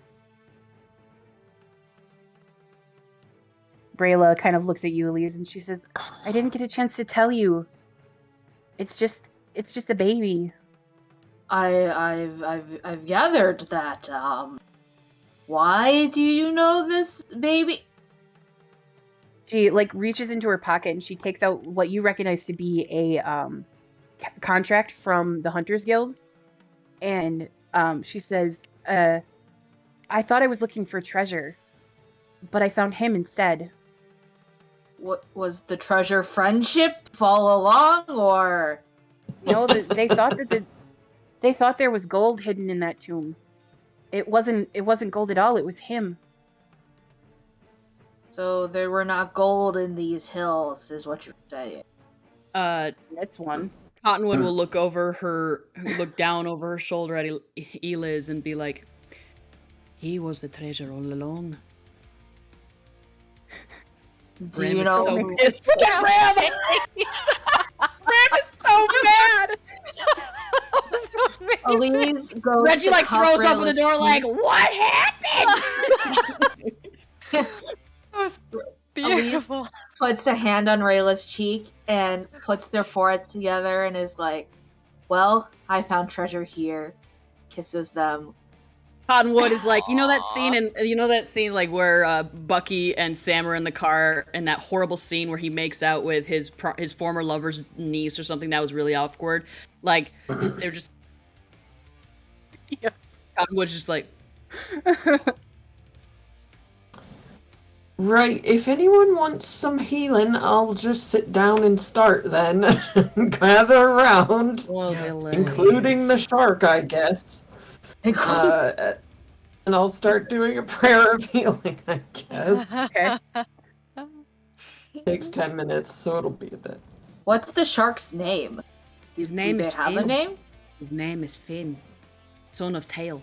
Brayla kind of looks at you, Elise, and she says, "I didn't get a chance to tell you. It's just a baby." I've gathered that. Why do you know this baby? She like reaches into her pocket and she takes out what you recognize to be a contract from the Hunters Guild, and she says, "I thought I was looking for treasure, but I found him instead." What was the treasure? Friendship all along, or no? They thought there was gold hidden in that tomb. It wasn't gold at all. It was him. So there were not gold in these hills, is what you're saying. That's one. Cottonwood will look down over her shoulder at Eliz and be like, "He was the treasure all along." Do Ram you is know? so pissed. Look at Ram! Ram is so mad! Elise goes Reggie to like throws open the door teeth. like, "What happened?" That was beautiful. Puts a hand on Rayla's cheek and puts their foreheads together and is like, "Well, I found treasure here." Kisses them. Cottonwood is like, you know that scene like where Bucky and Sam are in the car, and that horrible scene where he makes out with his former lover's niece or something that was really awkward. Like they're just Yeah. Cottonwood's just like, Right, if anyone wants some healing, I'll just sit down and start then. Gather around. Including the shark, I guess. And I'll start doing a prayer of healing, I guess. Okay. Takes 10 minutes, so it'll be a bit. What's the shark's name? his name Do is they have a Finn. name? His name is Finn, son of Tail.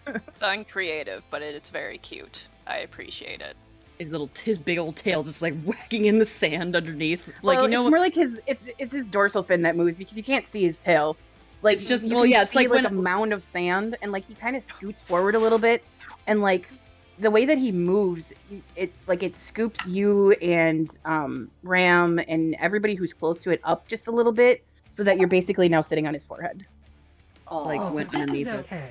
It's uncreative, but it's very cute. I appreciate it. His big old tail just like whacking in the sand underneath. Like, Well, you know, it's more like it's his dorsal fin that moves because you can't see his tail. Like It's just- you well, can yeah, it's see, like when- a mound of sand, and like he kind of scoots forward a little bit, and like the way that he moves, it scoops you and Ram and everybody who's close to it up just a little bit, so that you're basically now sitting on his forehead. It's like went underneath it. Okay.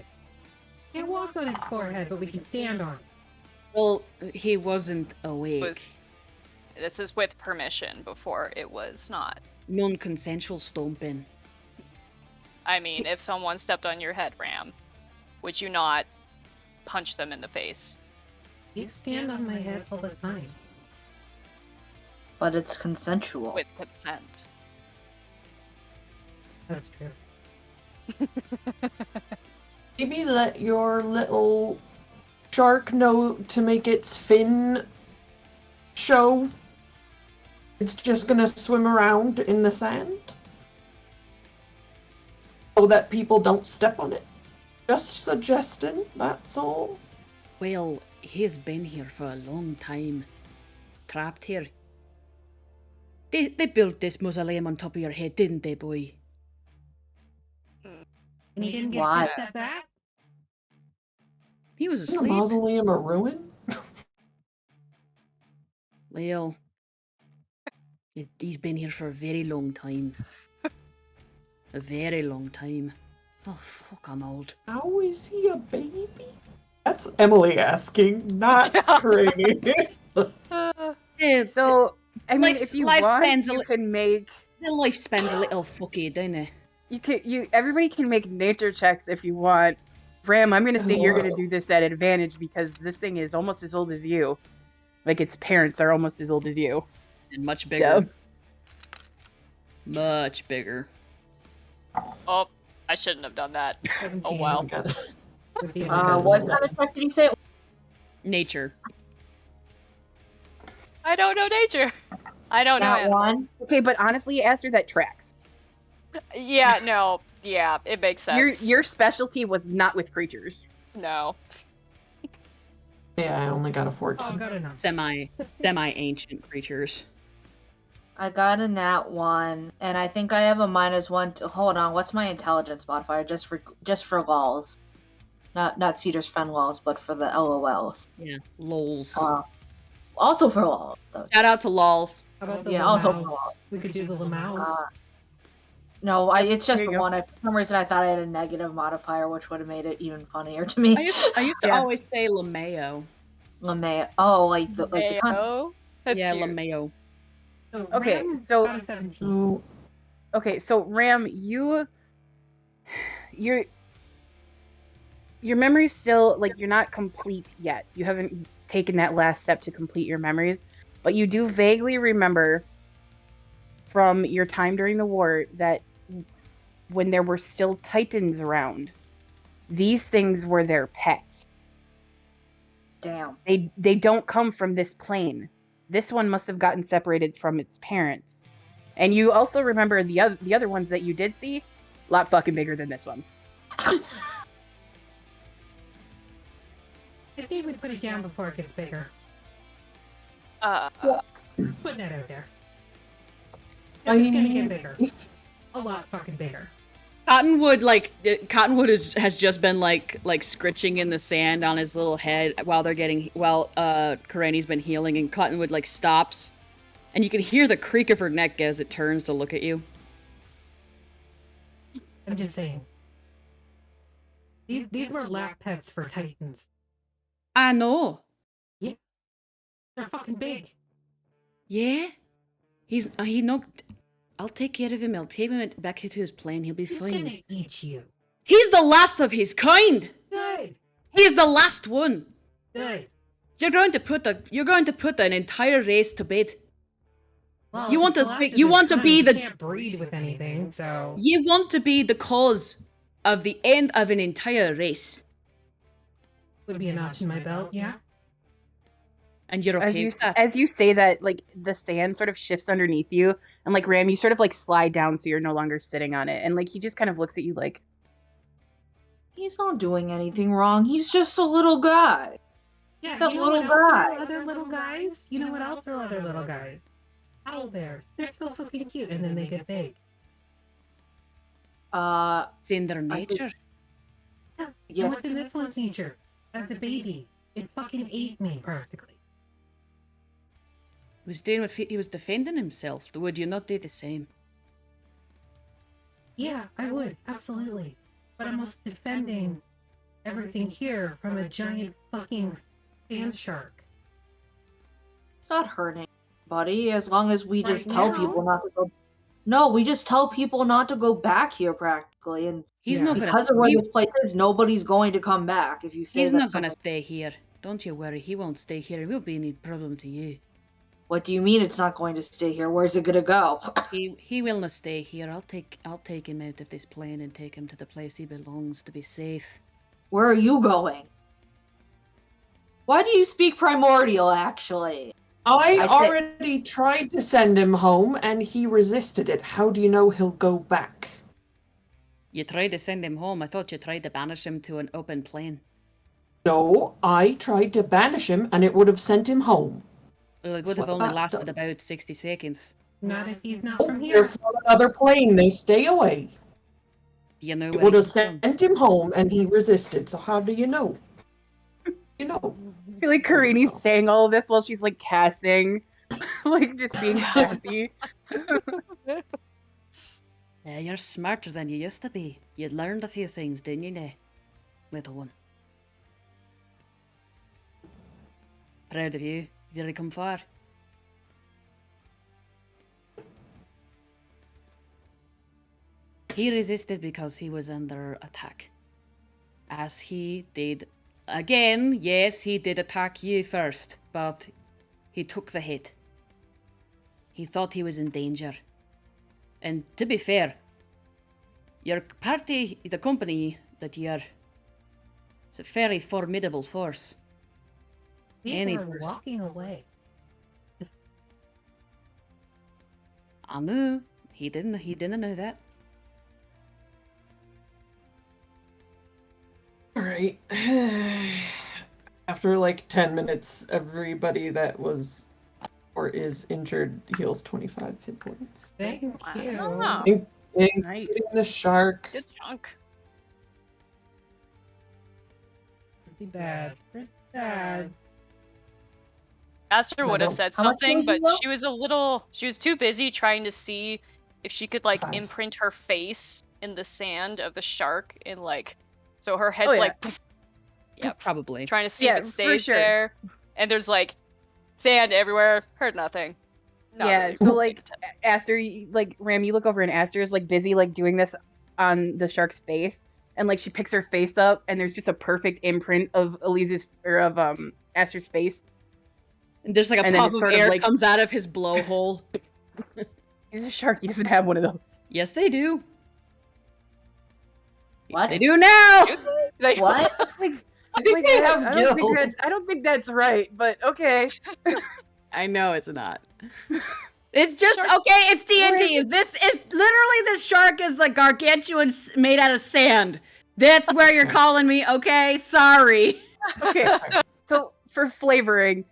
Can't walk on his forehead, but we can stand on it. Well, he wasn't awake. This is with permission. Before it was not. Non-consensual stomping. I mean, if someone stepped on your head, Ram, would you not punch them in the face? You stand on my head all the time. But it's consensual. With consent. That's true. Maybe let your little shark know to make its fin show. It's just gonna swim around in the sand. So that people don't step on it. Just suggesting, that's all. Well, he's been here for a long time. Trapped here. They built this mausoleum on top of your head, didn't they, boy? And he didn't get Why? pissed at that? He was Is the asleep. mausoleum a ruin? Well, he's been here for a very long time. A very long time. Oh, fuck, I'm old. How is he a baby? That's Emily asking, not Craig. So I mean, Life's- if you lifespan's want, a you li- can make Their lifespan's a little fucky, don't it? everybody can make nature checks if you want. Ram, I'm gonna say you're gonna do this at advantage because this thing is almost as old as you. Like its parents are almost as old as you. And much bigger. So, Much bigger. Oh, I shouldn't have done that. 17 Oh well. would be What kind of check did you say? Nature. I don't know nature. I don't know. That animals. one? okay, but honestly, Aster, that tracks. Yeah, no. Yeah, it makes sense. Your specialty was not with creatures. No. Yeah, I only got a Oh, 14. good enough. Semi-ancient creatures. I got a nat 1, and I think I have a -1 to. Hold on, what's my intelligence modifier? Just for lols. Not Cedar's friend lols, but for the LOLs. Yeah, lols. Also for lols, though. Shout out to lols. How about the Yeah, also Lamaus? We could do the Lamaus. No, it's just There you the go. one. For some reason, I thought I had a negative modifier, which would have made it even funnier to me. I used to Yeah. always say LeMayo. LeMay. Oh, like the con- Ayo. That's Yeah, cute. LeMayo. So Okay, Ram so- got a 17. So, Okay, so Ram, your memory's still like you're not complete yet. You haven't taken that last step to complete your memories, but you do vaguely remember from your time during the war that when there were still Titans around, these things were their pets. Damn. They don't come from this plane. This one must have gotten separated from its parents. And you also remember the other ones that you did see, a lot fucking bigger than this one. I say we put it down before it gets bigger. Put that out there. I It's gonna mean, get bigger. if A lot fucking bigger. Cottonwood has just been like scritching in the sand on his little head while Karani's been healing, and Cottonwood like stops, and you can hear the creak of her neck as it turns to look at you. I'm just saying. These were lap pets for titans. I know. Yeah. They're fucking big. Yeah? He knocked... I'll take care of him. I'll take him back to his plane. He'll be He's fine. gonna eat you. He's the last of his kind! Good. He's the last one! Good. You're going to put an entire race to bed. Well, You want it's to the be- last of you its want to kind. be You the- can't breed with anything, so You want to be the cause of the end of an entire race. would be a notch in my belt, yeah. And you're okay with that. As you say that, like the sand sort of shifts underneath you, and like Ram, you sort of like slide down so you're no longer sitting on it, and like he just kind of looks at you like, He's not doing anything wrong. He's just a little guy. Yeah, That you know little what else guy. are other little guys? You know what else are other little guys? Owl bears. They're so fucking cute, and then they get big. It's in their nature. Yeah. And what's in this one's nature? As a baby, it fucking ate me practically. He was doing what he was defending himself. Would you not do the same? Yeah, I would, absolutely. But I'm also defending everything here from a giant fucking sand shark. It's not hurting anybody as long as we just Right tell now? people not to go. No, we just tell people not to go back here practically, and He's Yeah. not because gonna. of where this place is, nobody's going to come back. If you say He's that not gonna someone- stay here. Don't you worry. He won't stay here. It won't be any problem to you. What do you mean it's not going to stay here? Where's it gonna go? He will not stay here. I'll take him out of this plane and take him to the place he belongs to be safe. Where are you going? Why do you speak primordial, actually? I I said- already tried to send him home and he resisted it. How do you know he'll go back? You tried to send him home. I thought you tried to banish him to an open plane. No, I tried to banish him and it would have sent him home. Well, it That's would have what only that lasted does. about 60 seconds. Not if he's not Oh, from they're here. from another plane. They stay away. Do you know It where would have he's from? sent him home and he resisted. So how do you know? You know. I feel like Karini's saying all of this while she's like casting, like just being sassy. You're smarter than you used to be. You learned a few things, didn't you, little one? Proud of you. You've really come far. He resisted because he was under attack. As he did again, yes, he did attack you first, but he took the hit. He thought he was in danger. And to be fair, your party, the company that you're, it's a very formidable force. People Any are person. walking away. I knew. He didn't know that. Alright. After like 10 minutes, everybody that was or is injured heals 25 hit points. Thank you. Wow. Including Nice. the shark. Good chunk. Pretty bad. Pretty bad. Aster would have said How much something, was but he, though? she was too busy trying to see if she could like 5. imprint her face in the sand of the shark and like, so her head's Oh, yeah. like, poof, yep, Probably. trying to see Yeah, if it for stays sure. there. And there's like sand everywhere. Heard nothing. Not Yeah, really so paying like attention. Aster, like Ram, you look over and Aster is like busy like doing this on the shark's face, and like she picks her face up, and there's just a perfect imprint of Elise's or of Aster's face. And there's like a And then puff it's of sort of air like- comes out of his blowhole. He's a shark. He doesn't have one of those. Yes, they do. What? They do now. Like, What? I think they have I don't think gills. I don't think that's right, but okay. I know it's not. It's just Shark- okay. It's TNT. Is literally this shark is like gargantuan made out of sand. That's where you're calling me. Okay, sorry. Okay. So for flavoring,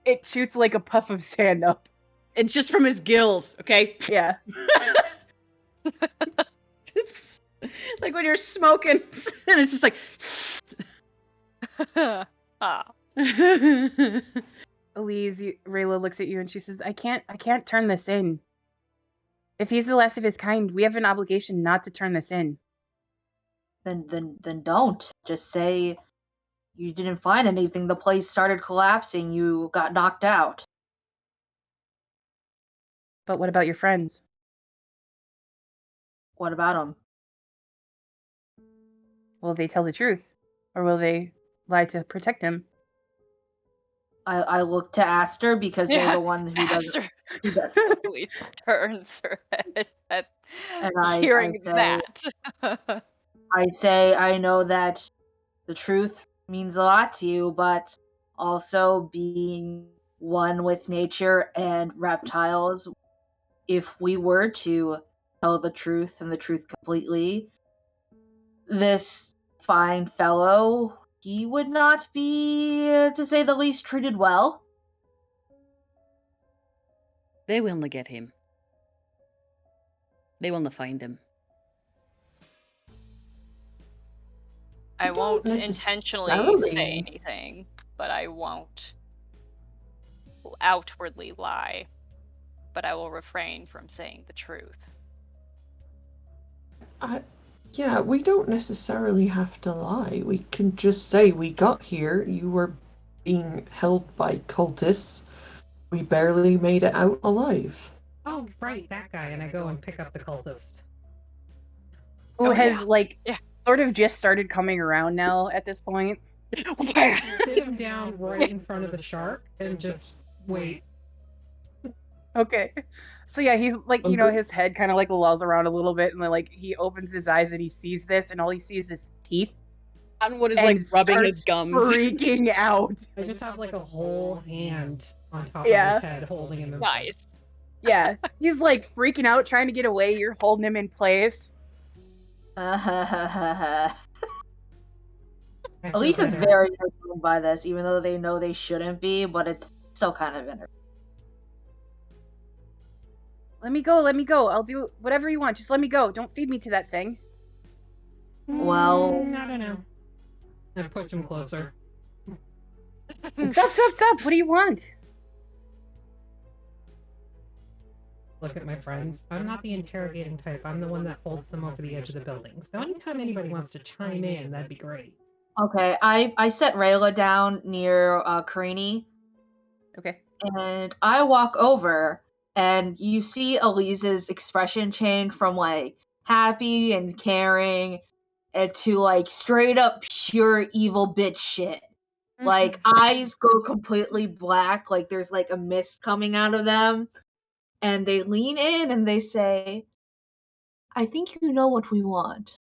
it shoots like a puff of sand up. It's just from his gills. Okay. Yeah. It's like when you're smoking, and it's just like. ah. Elise, Rayla looks at you and she says, I can't turn this in. If he's the last of his kind, we have an obligation not to turn this in. then don't. Just say you didn't find anything. The place started collapsing. You got knocked out. But what about your friends? What about them? Will they tell the truth? Or will they lie to protect him? I look to Aster because they're Yeah, the one who does. Aster Who does. totally turns her head at And I hearing say, that. I say I know that the truth means a lot to you, but also being one with nature and reptiles, if we were to tell the truth and the truth completely, this fine fellow, he would not be, to say the least, treated well. They will not get him. They will not find him. I won't Don't intentionally necessarily. say anything, but I won't outwardly lie. But I will refrain from saying the truth. Yeah, we don't necessarily have to lie. We can just say we got here, you were being held by cultists, we barely made it out alive. Oh, right, that guy, and I go and pick up the cultist. Who Oh, has, yeah. sort of just started coming around now at this point. Sit him down right in front of the shark and just wait. Okay. So yeah, he's his head kind of lolls around a little bit, and then he opens his eyes and he sees this, and all he sees is teeth. Cottonwood is and rubbing his starts gums. freaking out. I just have a whole hand on top of Yeah. his head holding him in place. Nice. Yeah, he's freaking out, trying to get away. You're holding him in place. Elise is very entertained by this, even though they know they shouldn't be, but it's still kind of entertaining. Let me go. I'll do whatever you want. Just let me go. Don't feed me to that thing. Well- I don't know. I push him closer. Stop. What do you want? Look at my friends. I'm not the interrogating type. I'm the one that holds them over the edge of the building. So anytime anybody wants to chime in, that'd be great. Okay, I set Rayla down near Karini, Okay. and I walk over, and you see Elise's expression change from happy and caring to straight up pure evil bitch shit. Eyes go completely black, there's a mist coming out of them, and they lean in and they say, I think you know what we want.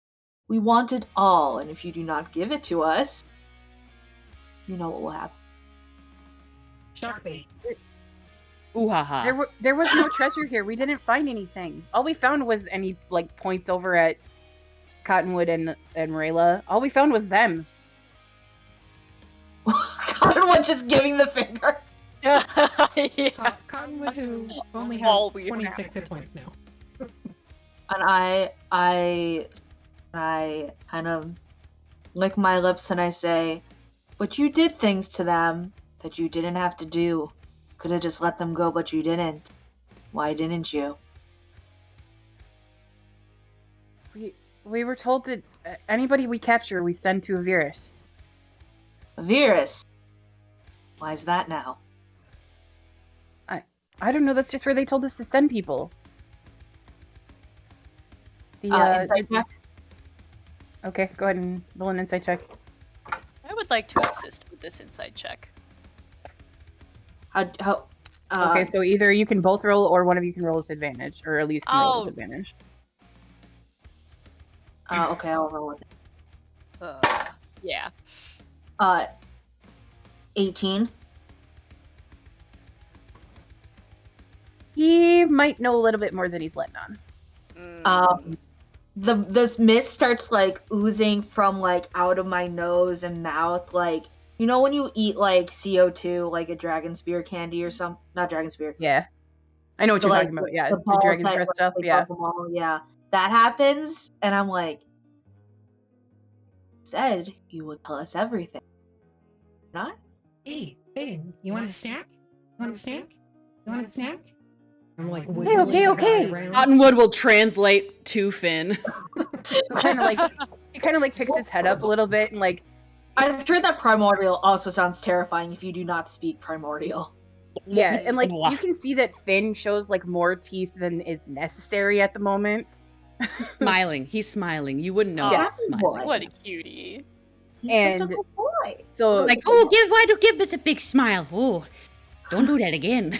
We want it all, and if you do not give it to us, you know what will happen. Shark bait. Ooh ha ha. There was no treasure here. We didn't find anything. All we found was any points over at Cottonwood and Rayla. All we found was them. Cottonwood just giving the finger. Yeah. Cottonwood, who only All has we 26 hit points now. And I kind of lick my lips and I say, but you did things to them that you didn't have to do. Could have just let them go, but you didn't. Why didn't you? We were told that anybody we capture, we send to Avirus. Virus. Why is that now? I don't know. That's just where they told us to send people. Insight check? Okay, go ahead and roll an insight check. I would like to assist with this insight check. Okay, so either you can both roll, or one of you can roll with advantage, or at least can roll with advantage. Okay, I'll roll with it. Yeah. 18. He might know a little bit more than he's letting on. This mist starts oozing from out of my nose and mouth, you know when you eat CO2, a dragon spear candy or something? Not dragon spear. Yeah. I know what you're talking about. Yeah, the dragon's breath stuff. Yeah. Yeah. That happens, and I'm said you would tell us everything. Not? Hey, Finn, you want a snack? You want a snack? You want a snack? I'm Okay. wiggling the guy around. Cottonwood will translate to Finn. Kind of he kind of like picks his head up a little bit and like. I'm sure that primordial also sounds terrifying if you do not speak primordial. Yeah, and like you can see that Finn shows like more teeth than is necessary at the moment. He's smiling. He's smiling. You wouldn't know. Yeah. He's smiling. What a cutie. He's And- such a good boy. So Like, why do give us a big smile? Oh, don't do that again.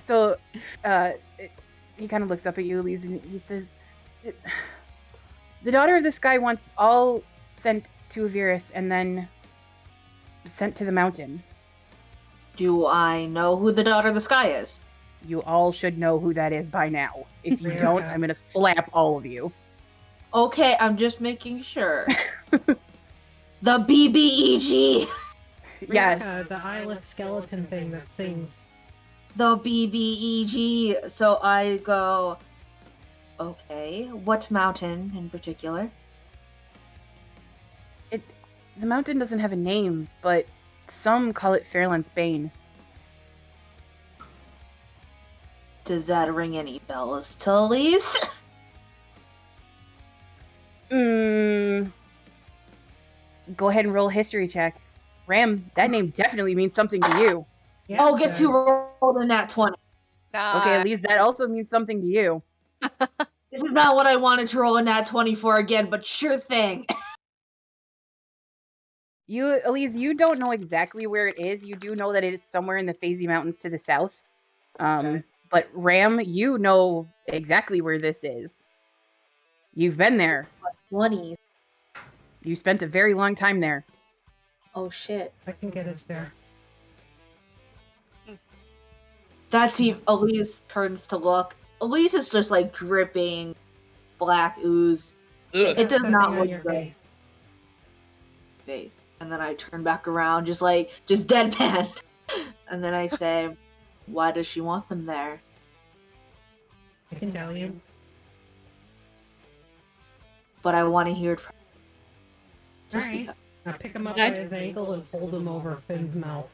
So, he kind of looks up at you, Elise, and he says, "The daughter of the sky wants all sent to Avirus and then sent to the mountain. Do I know who the daughter of the sky is? You all should know who that is by now. If you Yeah. don't, I'm gonna slap all of you." Okay, I'm just making sure. The BBEG! Yes. The eyeless skeleton thing that sings. The BBEG! So I go, okay, what mountain in particular? The mountain doesn't have a name, but some call it Fairland's Bane. Does that ring any bells to Elise? Go ahead and roll a history check. Ram, that name definitely means something to you. Yeah, Oh, guess who rolled in that 20? Okay, at least that also means something to you. This is not what I wanted to roll in that 20 for again, but sure thing. Elise, you don't know exactly where it is. You do know that it is somewhere in the Phasey Mountains to the south. But Ram, you know exactly where this is. You've been there. 20. You spent a very long time there. Oh shit. I can get us there. That's Elise turns to look. Elise is just like dripping black ooze. It does Something not on look your good. face. Face. And then I turn back around, just deadpan. And then I say, why does she want them there? I can tell you. But I want to hear it from just Alright. because. I pick him up by his ankle and hold him over Finn's mouth.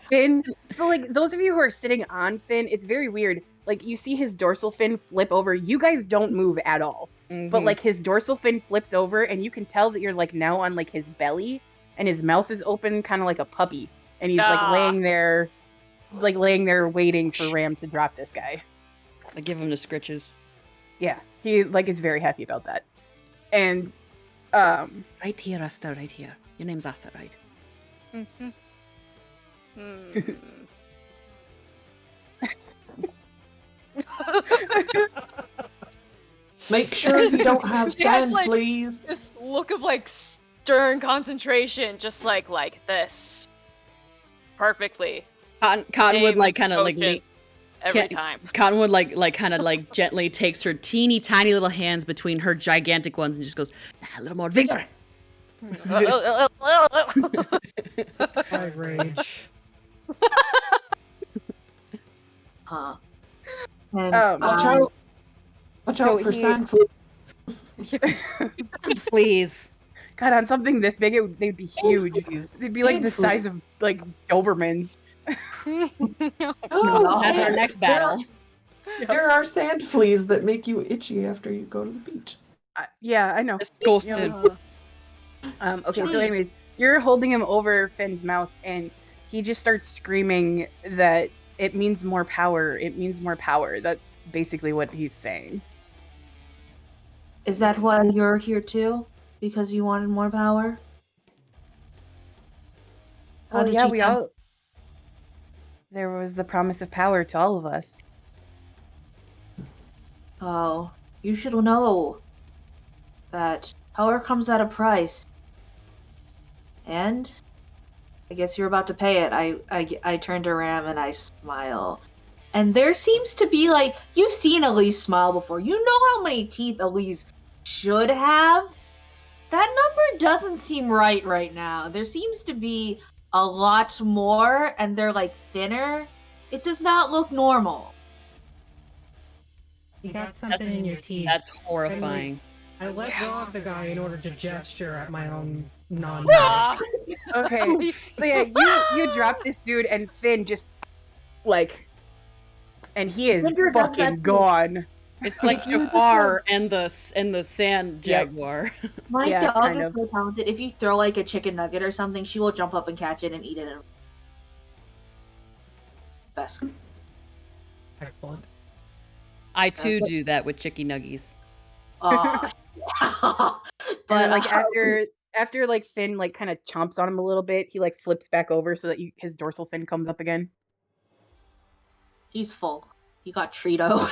Finn, so like those of you who are sitting on Finn, it's very weird. Like you see his dorsal fin flip over. You guys don't move at all. But like his dorsal fin flips over and you can tell that you're like now on like his belly and his mouth is open kind of like a puppy. And he's like laying there. He's like laying there waiting for Ram to drop this guy. I give him the scritches. Yeah, he like is very happy about that. And Right here, Asta, right here. Your name's Asta, right? Mm-hmm. Make sure you don't have She has, sand like, fleas. This look of like stern concentration, just like this. Perfectly. Cottonwood Same like kind of like motion every can't- time. Cottonwood like kind of like gently takes her teeny tiny little hands between her gigantic ones and just goes, a little more vigor. I rage. Huh. And, Watch out! Watch so out for he- sand fleas. Please. God, on something this big, they'd be huge. Fleas. They'd be like the Sand size of like Dobermans. Oh, That's our sand- next battle. There are sand fleas that make you itchy after you go to the beach. Yeah, I know. It's ghosted. Okay, so anyways, you're holding him over Finn's mouth, and he just starts screaming that it means more power. It means more power. That's basically what he's saying. is that why you're here too? Because you wanted more power? How Well, did yeah, you we come- all. There was the promise of power to all of us. Oh, you should know that power comes at a price. And I guess you're about to pay it. I turn to Ram and I smile. And there seems to be like, you've seen Elise smile before. You know how many teeth Elise should have? That number doesn't seem right now. There seems to be a lot more and they're like thinner. It does not look normal. You got something in your teeth. That's horrifying. I let go of the guy in order to gesture at my own non. Okay, so yeah, you drop this dude, and Finn just like And he is Ginger does that fucking too. gone. It's like If you just Jafar and the sand Yep. jaguar. My Yeah, dog kind is of. so talented. If you throw like a chicken nugget or something, she will jump up and catch it and eat it. Best. Excellent. I too do that with chicky nuggies. But And then, like after like Finn like kind of chomps on him a little bit, he like flips back over so that his dorsal fin comes up again. he's full. He got Trito.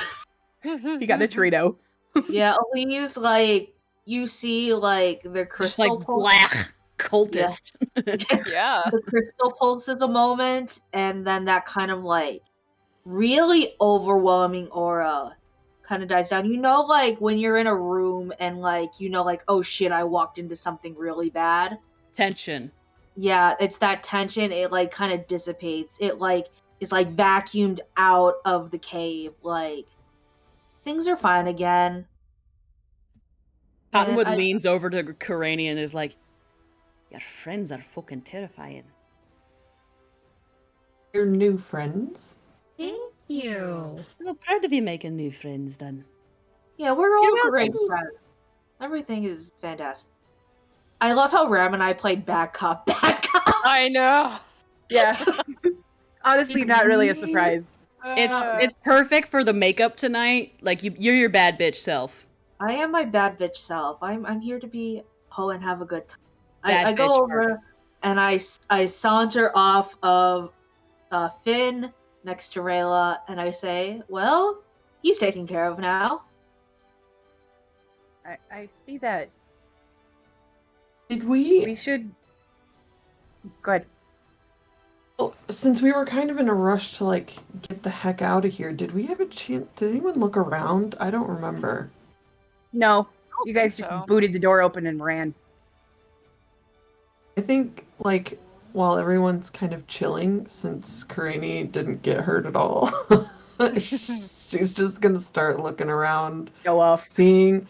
He got a Trito. Yeah, Elise, like you see, like the Just crystal like pulse. black cultist. Yeah. The crystal pulses a moment, and then that kind of like really overwhelming aura kind of dies down. You know, like when you're in a room and like you know, like oh shit, I walked into something really bad. Tension. Yeah, it's that tension. It like kind of dissipates. It like is like vacuumed out of the cave. Like things are fine again. Cottonwood And I- leans over to Karani and is like, "Your friends are fucking terrifying." Your new friends? Thank you. I'm well, proud of you making new friends then. Yeah, we're all You're great welcome. friends. Everything is fantastic. I love how Ram and I played bad cop, bad cop. I know. Yeah. Honestly, not really a surprise. It's perfect for the makeup tonight. Like you're your bad bitch self. I am my bad bitch self. I'm here to be Poe and have a good time. Bad I go bitch over party. and I saunter off of Finn next to Rayla and I say, well, he's taken care of now. I see that. Did We we? should. Go ahead. Well, since we were kind of in a rush to like get the heck out of here, did we have a chance? Did anyone look around? I don't remember. No, don't you guys think just so. booted the door open and ran. I think like while everyone's kind of chilling, since Karani didn't get hurt at all, she's just gonna start looking around, Go off. see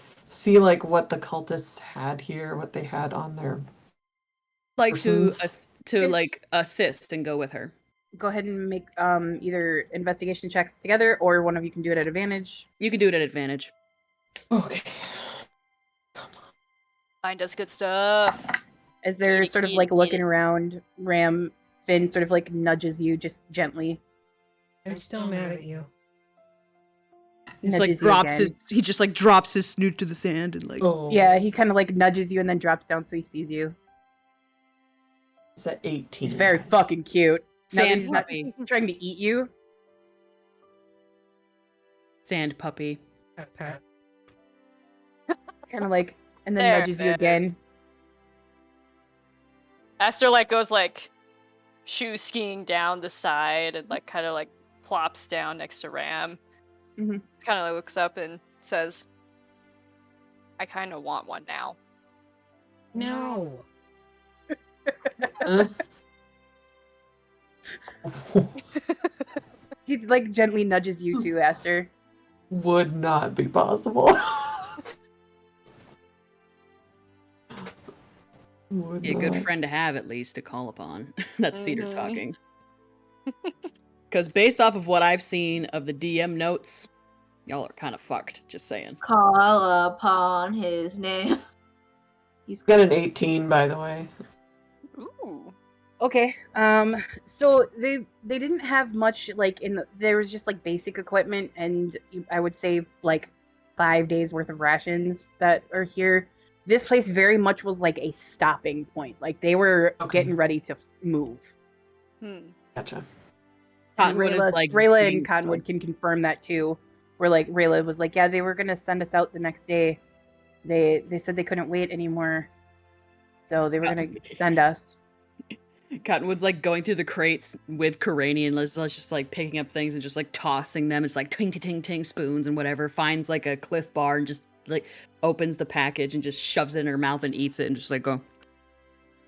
like what the cultists had here, what they had on their Like persons. to like assist and go with her. Go ahead and make either investigation checks together, or one of you can do it at advantage. You can do it at advantage. Okay. Mine does good stuff. As they're Get it, sort of get like it, get looking it. around, Finn sort of like nudges you just gently. I'm still mad at you. He's like Nudges you drops again. his he just like drops his snoot to the sand and like Oh. Yeah, he kind of like nudges you and then drops down so he sees you. It's at 18. He's very fucking cute. Now that sand he's not puppy. trying to eat you. Sand puppy. Pat, pat. Kind of like, and then There, nudges you there. again. Esther like goes like shoe skiing down the side and like kind of like plops down next to Ram. Mhm. Kind of looks up and says, "I kind of want one now." No. Uh. He like gently nudges you too, Aster. Would not be possible. Would Be a good not. friend to have at least to call upon. That's Cedar Mhm. talking. Because based off of what I've seen of the DM notes, y'all are kind of fucked. Just saying. Call upon his name. He's Got an 18, by the way. Ooh. Okay. So they didn't have much like there was just like basic equipment and I would say like 5 days worth of rations that are here. This place very much was like a stopping point. Like they were Okay. getting ready to move. Gotcha. And Cottonwood is like Rayla being- and Cottonwood can confirm that too. Where like Rayla was like, yeah, they were gonna send us out the next day. They said they couldn't wait anymore, so they were gonna send us. Cottonwood's like going through the crates with Karani and Liz just like picking up things and just like tossing them. It's like ting ting ting ting spoons and whatever. Finds like a Cliff Bar and just like opens the package and just shoves it in her mouth and eats it and just like go.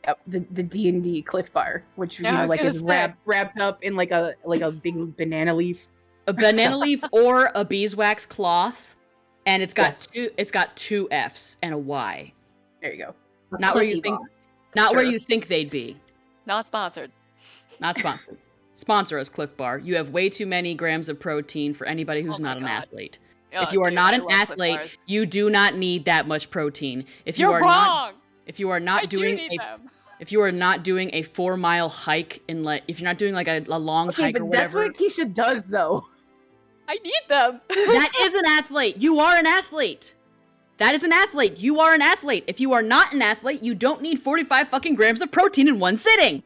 Yep, the D&D Cliff Bar, which Yeah, I was like gonna is say. wrapped up in like a big banana leaf. A banana leaf or a beeswax cloth, and it's got Yes. two F's and a Y. There you go. Not where you Cliffy think bar. not where Sure. you think they'd be. Not sponsored. Not sponsored. sponsor us, Cliff Bar. You have way too many grams of protein for anybody who's Oh my not an God. athlete. Oh, If you are dude, not I an love Clif athlete, Bars. you do not need that much protein. If you You're are wrong. not, if you are I not do doing need a, them. if you are not doing a 4-mile hike in like, if you're not doing like a long Okay, hike or but that's whatever, what Keisha does, though. I need them. that is an athlete. You are an athlete. That is an athlete. You are an athlete. If you are not an athlete, you don't need 45 fucking grams of protein in one sitting.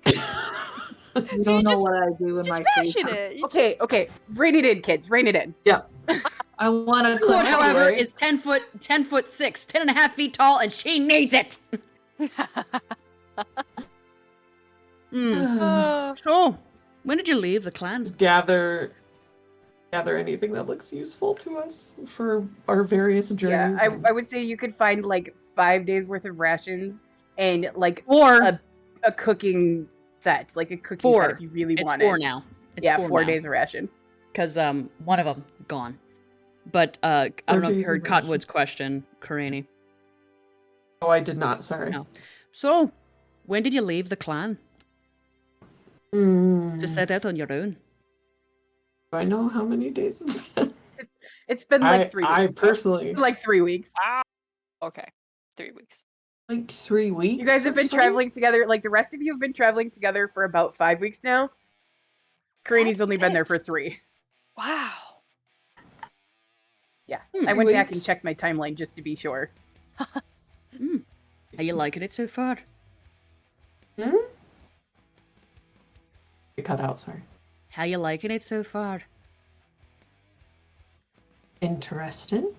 You don't know what I do in my free Ration time. it. You Okay. Rein it in, kids. Rein it in. I want to Claude, climb. however, Anyway. is 10 foot 6, 10 and a half feet tall, and she needs it. So, when did you leave the clan? Just gather anything that looks useful to us for our various Yeah, journeys. I would say you could find like 5 days worth of rations and like Or a cooking set, like a cooking 4. set if you really It's want 4 it. now. It's Yeah, 4 4 now. days of ration. Because one of them gone. But I don't know if you days heard of ration. Cottonwood's question, Karani. Oh, I did not. Sorry. No. So, when did you leave the clan to set out on your own? Do I know how many days it's been? It's been like 3 weeks. I personally Like 3 weeks. Okay, 3 weeks. like 3 weeks. You guys have or been so? traveling together. Like the rest of you have been traveling together for about 5 weeks now. Karini's only been there for 3. Wow. Yeah, Hmm. I went back and Weeks. checked my timeline just to be sure. Are you liking it so far? It cut out. Sorry. How you liking it so far? Interesting.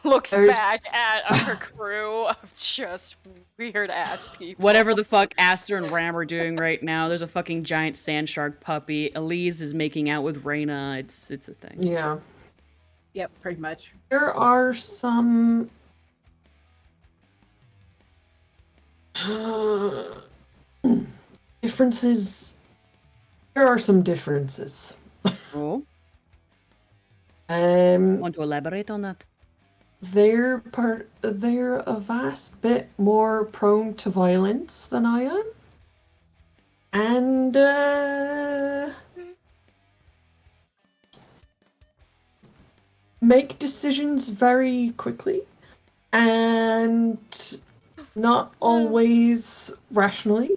Looks There's- back at our crew of just weird ass people. Whatever the fuck Aster and Ram are doing right now, there's a fucking giant sand shark puppy. Elise is making out with Reyna. It's a thing. Yeah. Yep, pretty much. There are some differences. There are some differences. Oh, Um, want to elaborate on that? they're a vast bit more prone to violence than I am. And make decisions very quickly and not always rationally.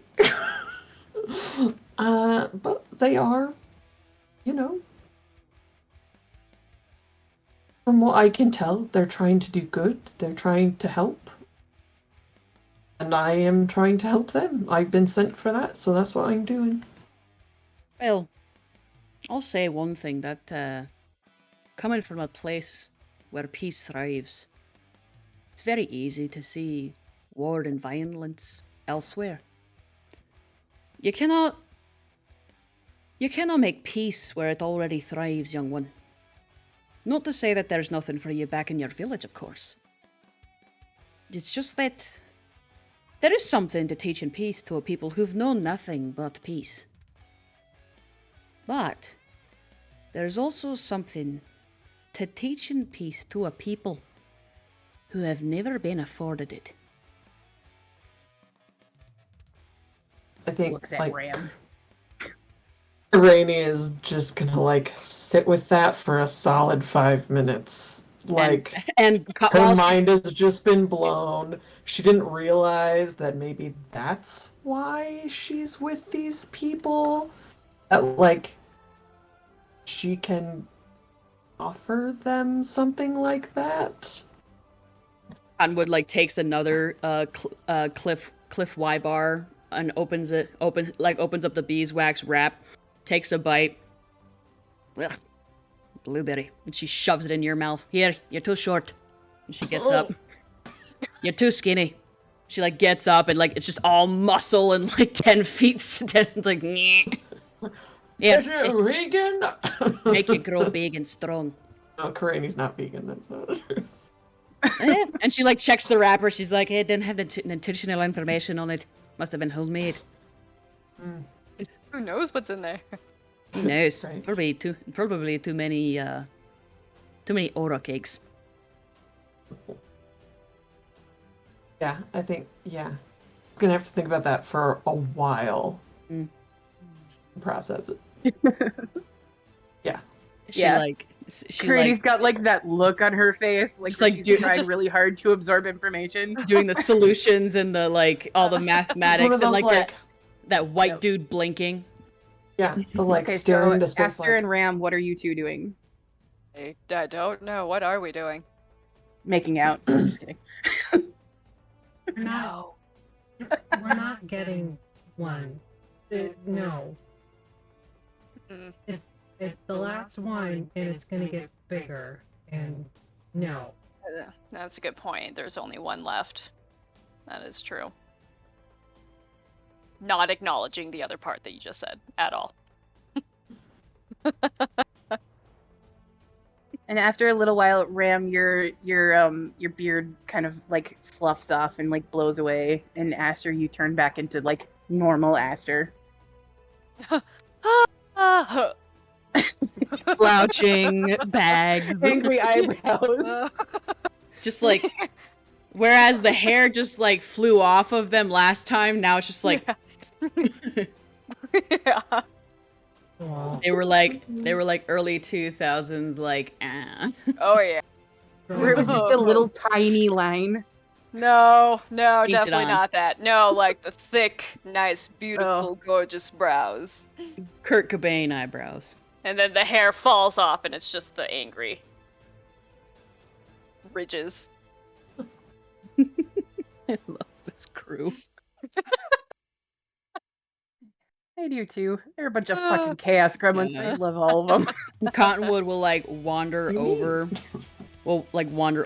But they are, from what I can tell, they're trying to do good. They're trying to help. And I am trying to help them. I've been sent for that, so that's what I'm doing. Well, I'll say one thing that coming from a place where peace thrives, it's very easy to see war and violence elsewhere. You cannot make peace where it already thrives, young one. Not to say that there's nothing for you back in your village, of course. It's just that there is something to teaching peace to a people who've known nothing but peace. But there's also something to teaching peace to a people who have never been afforded it. I think Looks at Ram. Rainy is just gonna sit with that for a solid 5 minutes. And Her while mind has just been blown. She didn't realize that maybe that's why she's with these people. That she can offer them something like that. Cottonwood takes another Cliff Y bar and opens up the beeswax wrap, takes a bite. Ugh, blueberry, and she shoves it in your mouth. Here, you're too short. And she gets up. You're too skinny. She gets up and it's just all muscle and 10 feet. It's like, nyeh. Yeah, Is it vegan? make you grow big and strong. No, Karani's not vegan. That's not true. And she checks the wrapper. She's like, hey, it didn't have the nutritional information on it. Must have been homemade. Who knows what's in there? Who knows? Right. Probably too many aura cakes. Yeah, I think, yeah. I'm gonna have to think about that for a while. process it. She Yeah. she Caridy's like got like that look on her face, like Just, where like, she's do- trying just- really hard to absorb information. doing the solutions and the like all the It's one mathematics of and those like that white Yep. dude blinking. yeah, the like Okay, staring so into space. Aster Like, and Ram, what are you two doing? I don't know. What are we doing? Making out. Just kidding. We're not, we're not getting one. No. Mm. It's the last one, and it's gonna get bigger. And no. That's a good point. There's only one left. That is true. Not acknowledging the other part that you just said at all. And after a little while, Ram, your beard kind of like sloughs off and like blows away, and Aster, you turn back into like normal Aster. Slouching bags. Angry eyebrows. Just like whereas the hair just like flew off of them last time, now it's just like Yeah. Aw. they were like early 2000s like Oh yeah. Where it was just a little tiny line. No, Painted definitely on. not that. No, like the thick, nice, beautiful, gorgeous brows. Kurt Cobain eyebrows. And then the hair falls off and it's just the angry ridges. I love this crew. I do too. They're a bunch of fucking chaos gremlins. Yeah. I love all of them. Cottonwood will like wander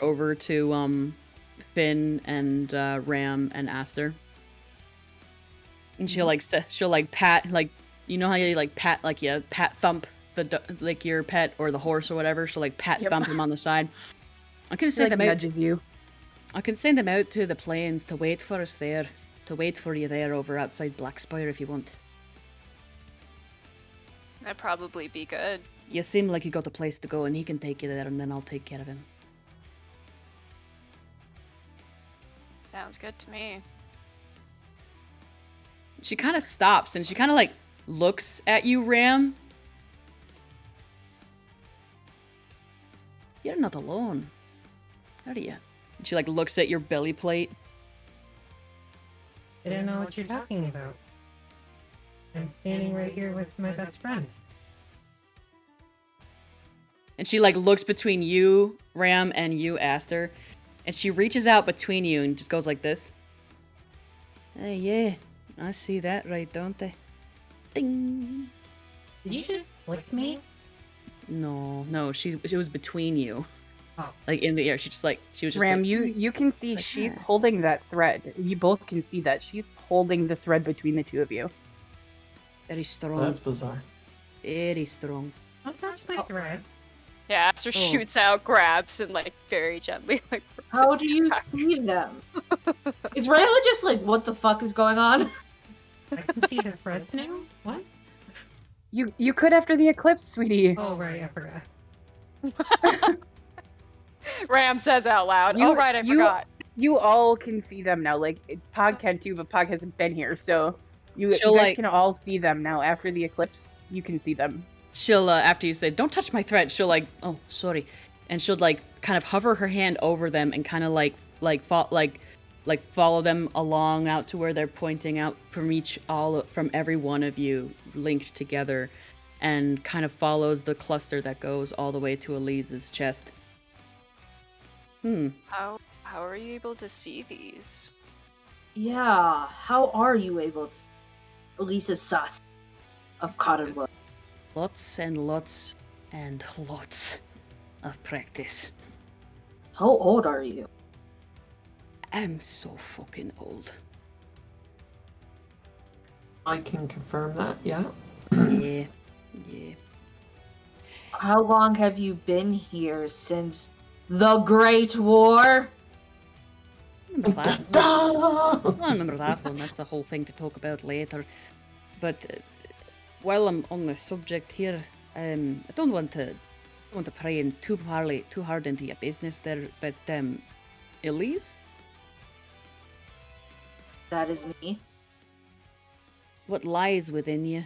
over to Finn and Ram and Aster. And she'll like pat, like, you know how you like pat, like you pat thump like your pet or the horse or whatever. She'll like pat Yep. thump him on the side. I can She send like them out. nudges you. I can send them out to the plains to wait for us there, to wait for you there over outside Blackspire if you want. That'd probably be good. You seem like you got a place to go, and he can take you there, and then I'll take care of him. Sounds good to me. She kind of stops, and she kind of like looks at you, Ram. You're not alone, are you? And she like looks at your belly plate. I don't know what you're talking about. I'm standing right here with my best friend. And she like looks between you, Ram, and you, Aster. And she reaches out between you and just goes like this. Hey, yeah, I see that right, don't I? Ding. Did you just flick me? No, she was between you. Oh. Like in the air. She was just Ram, like, you can see like she's that. holding that thread. You both can see that. She's holding the thread between the two of you. very strong. that's bizarre. Very strong. Don't touch my thread. Yeah, Aster shoots out, grabs, and like very gently like. How do you see them? Is Rayla just like, what the fuck is going on? I can see the threads now? What? You could after the eclipse, sweetie. Oh, right, I forgot. Ram says out loud. You- Oh right, I you- forgot. You all can see them now. Like Pog can too, but Pog hasn't been here, so you She'll, guys like- can all see them now. After the eclipse, you can see them. She'll after you say, "Don't touch my thread," she'll like, "Oh, sorry," and she'll like kind of hover her hand over them and kind of like follow them along out to where they're pointing out from every one of you linked together, and kind of follows the cluster that goes all the way to Elise's chest. How are you able to see these? Yeah, how are you able to? Elisa's sus of Cottonwood. Lots and lots and lots of practice. How old are you? I'm so fucking old. I can confirm that, yeah. Yeah. How long have you been here since the Great War? Remember that? Dun-dun! I remember that one. That's a whole thing to talk about later. But while I'm on the subject here, I don't want to pry in too hard into your business there. But Elise, That is me. what lies within you?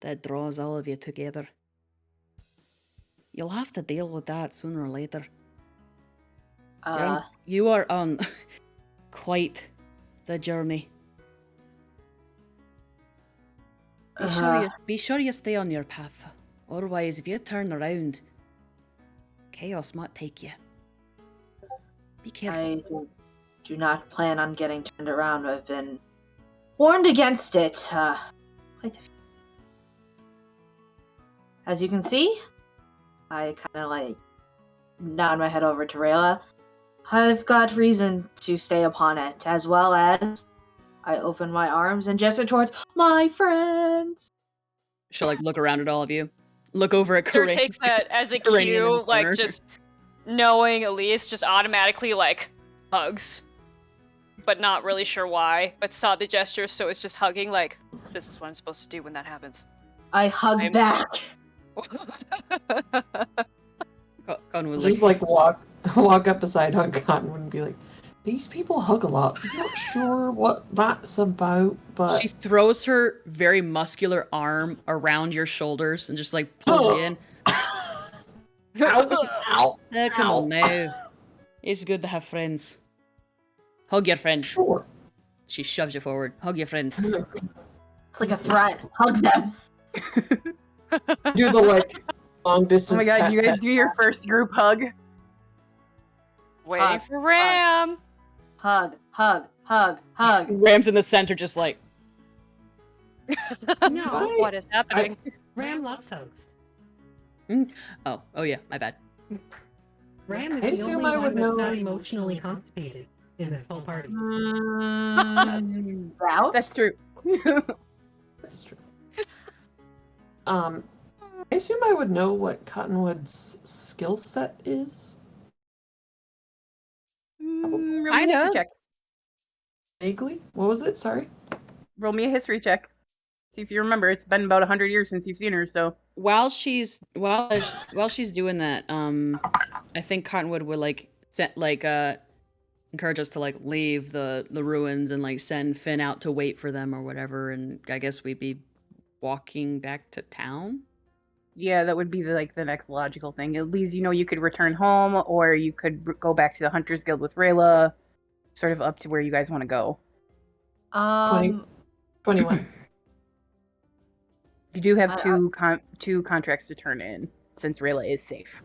that draws all of you together. You'll have to deal with that sooner or later. You are on quite the journey. Be sure you stay on your path. Otherwise, if you turn around, chaos might take you. Be careful. I do not plan on getting turned around. I've been warned against it. As you can see, I kind of like nod my head over to Rayla. I've got reason to stay upon it, as well as I open my arms and gesture towards my friends. She'll like look around at all of you. Look over at Sir Corinne. takes that as a Corinne in the cue, like corner. just knowing Elise just automatically like hugs. But not really sure why, but saw the gesture, so it's just hugging like, this is what I'm supposed to do when that happens. I hug back. Cottonwood Just like walk up beside Cottonwood and be like, these people hug a lot. I'm not sure what that's about, but she throws her very muscular arm around your shoulders and just like pulls you in. ow. Come on now. It's good to have friends. Hug your friends. Sure. She shoves you forward. Hug your friends. It's like a threat. Hug them. Do the like long Oh distance. my god, pat, you guys pat. do your first group hug? Waiting for Ram. Hug, hug, hug, hug. Ram's in the center just like, No, What is happening? Ram loves hugs. oh yeah, my bad. Ram is I the assume only I one would that's know. not emotionally constipated in this whole party. Route? That's true. That's true. I assume I would know what Cottonwood's skill set is. Roll me a Kinda. history check. Vaguely. What was it? Sorry. Roll me a history check. See if you remember. It's been about 100 years since you've seen her, so. While she's doing that, I think Cottonwood would encourage us to like leave the ruins and like send Finn out to wait for them or whatever, and I guess we'd be walking back to town. Yeah, that would be the next logical thing. At least you could return home, or you could go back to the Hunters Guild with Rayla. Sort of up to where you guys want to go. 21. You do have two contracts to turn in, since Rayla is safe.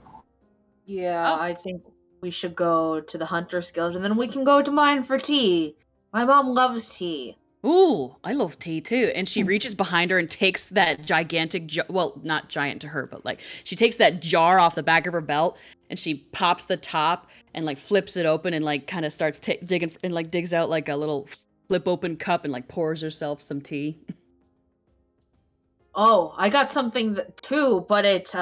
Yeah, I think we should go to the Hunter's Guild, and then we can go to mine for tea. My mom loves tea. Ooh, I love tea too. And she reaches behind her and takes that gigantic, well, not giant to her, but like she takes that jar off the back of her belt and she pops the top and like flips it open and like kind of starts digging and like digs out like a little flip open cup and like pours herself some tea. Oh, I got something too, but it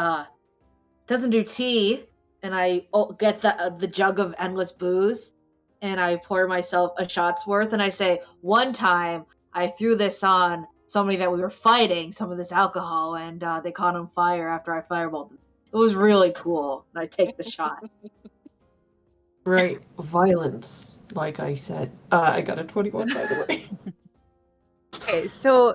doesn't do tea. And I get the jug of endless booze, and I pour myself a shot's worth, and I say, one time I threw this on somebody that we were fighting, some of this alcohol, and they caught on fire after I fireballed them. It was really cool. And I take the shot. Right. Violence, like I said. I got a 21, by the way. Okay, so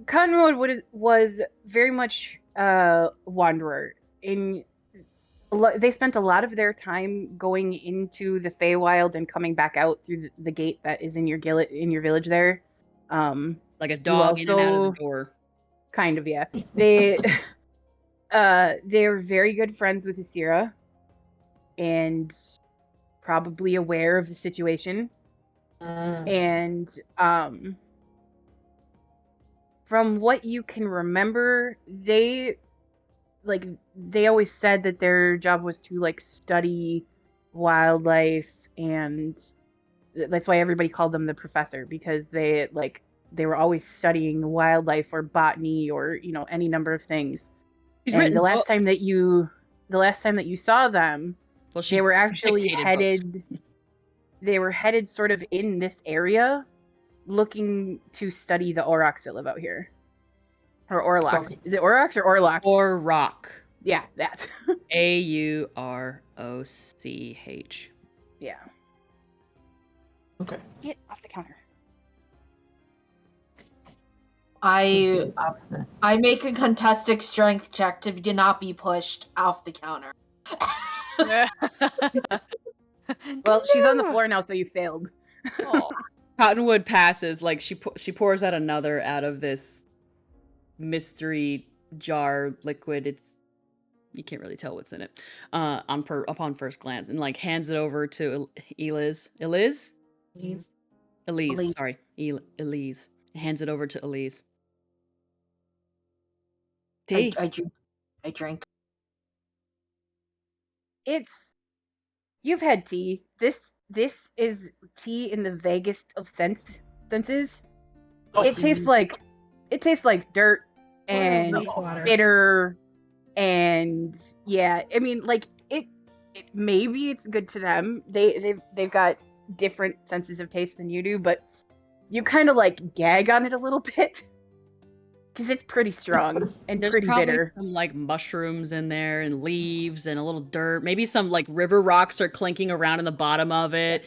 Cottonwood was very much a wanderer. They spent a lot of their time going into the Feywild and coming back out through the gate that is in your village there. Like a dog in and out of the door. Kind of, yeah. They're very good friends with Isira and probably aware of the situation. And from what you can remember, they always said that their job was to like study wildlife, and that's why everybody called them the professor, because they were always studying wildlife or botany or any number of things. And the last time that you saw them, they were actually headed sort of in this area looking to study the aurochs that live out here. Or Orlocks. Okay. Is it Aurochs or Orlocks? Auroch. Yeah, that. Auroch. Yeah. Okay. Get off the counter. This is I being obstinate. I make a contested strength check to do not be pushed off the counter. Well, she's on the floor now, so you failed. Oh. Cottonwood passes. Like she pours out another out of this mystery jar liquid. It's you can't really tell what's in it upon first glance, and like hands it over to Elise. Elise. Elise. Sorry, Elise. Hands it over to Elise. Tea. I drink. You've had tea. This is tea in the vaguest of senses. It tastes like dirt and Water. bitter, and yeah, I mean, like it maybe it's good to them. They've got different senses of taste than you do, but you kind of like gag on it a little bit because it's pretty strong and There's pretty probably bitter. some like mushrooms in there and leaves and a little dirt. Maybe some like river rocks are clinking around in the bottom of it.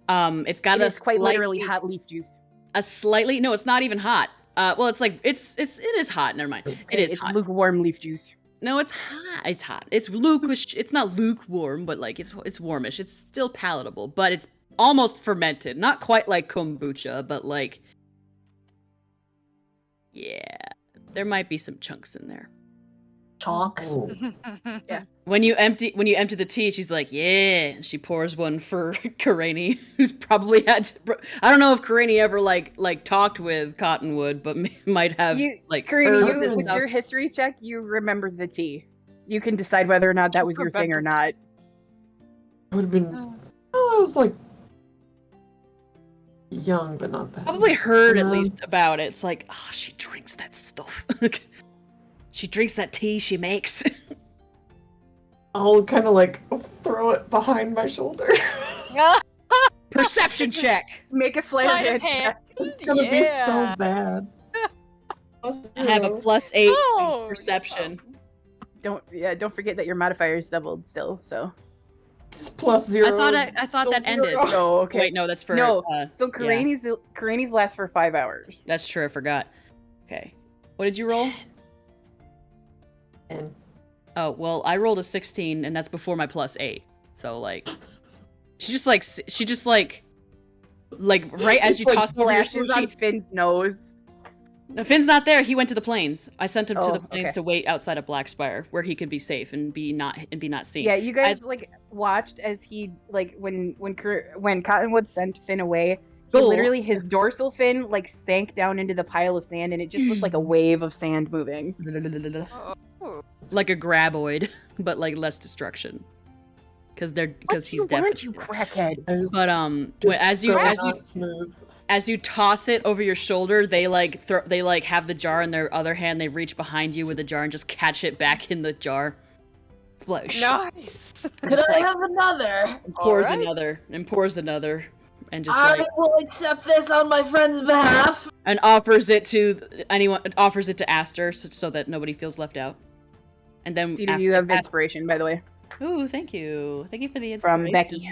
It's got It's quite literally hot leaf juice. no, it's not even hot. Well, it's like it is hot. Never mind. It's hot. Lukewarm leaf juice. No, it's hot. It's hot. It's It's not lukewarm, but like it's warmish. It's still palatable, but it's almost fermented. Not quite like kombucha, but like yeah, there might be some chunks in there. Chonks. Oh. Yeah. When you empty the tea, she's like, yeah. And she pours one for Karani, who's probably had to, I don't know if Karani ever like talked with Cottonwood, but might have like Karina, heard this with stuff. your history check, you remember the tea. You can decide whether or not that was your thing or not. I would have been. Oh, I was like young, but not that. Probably heard at Um, least about it. It's like, oh, she drinks that stuff. She drinks that tea she makes. I'll kind of like throw it behind my shoulder. Perception check. Make a sleight of Sleight of hand check. It's gonna be so Yeah. bad. I have a +8 Oh, perception. Don't forget that your modifier is doubled still. So. It's +0. I thought that ended. Oh, okay. Wait, no, that's for No, So yeah. Karani's last for 5 hours. That's true. I forgot. Okay, what did you roll? And Oh, well, I rolled a 16, and that's before my +8. So, like, she just like, right as you Like, toss over your flashes shoulder, on Finn's nose. no, Finn's not there. He went to the plains. I sent him to Oh, the plains okay. to wait outside of Blackspire, where he could be safe and be not seen. Yeah, you guys As- like watched as he like when Cottonwood sent Finn away. He Cool. literally his dorsal fin like sank down into the pile of sand, and it just looked like a wave of sand moving. like a graboid, but like less destruction. Because he's dead. Aren't you crackhead? I just, But smooth. as you toss it over your shoulder, they have the jar in their other hand. They reach behind you with the jar and just catch it back in the jar. Splash. Nice. Could Just I like have another? and pours Alright. another and pours another and just I like will accept this on my friend's behalf. and offers it to Aster so that nobody feels left out. And then Cedar, you have inspiration, by the way, Ooh, thank you for the inspiration. from Becky.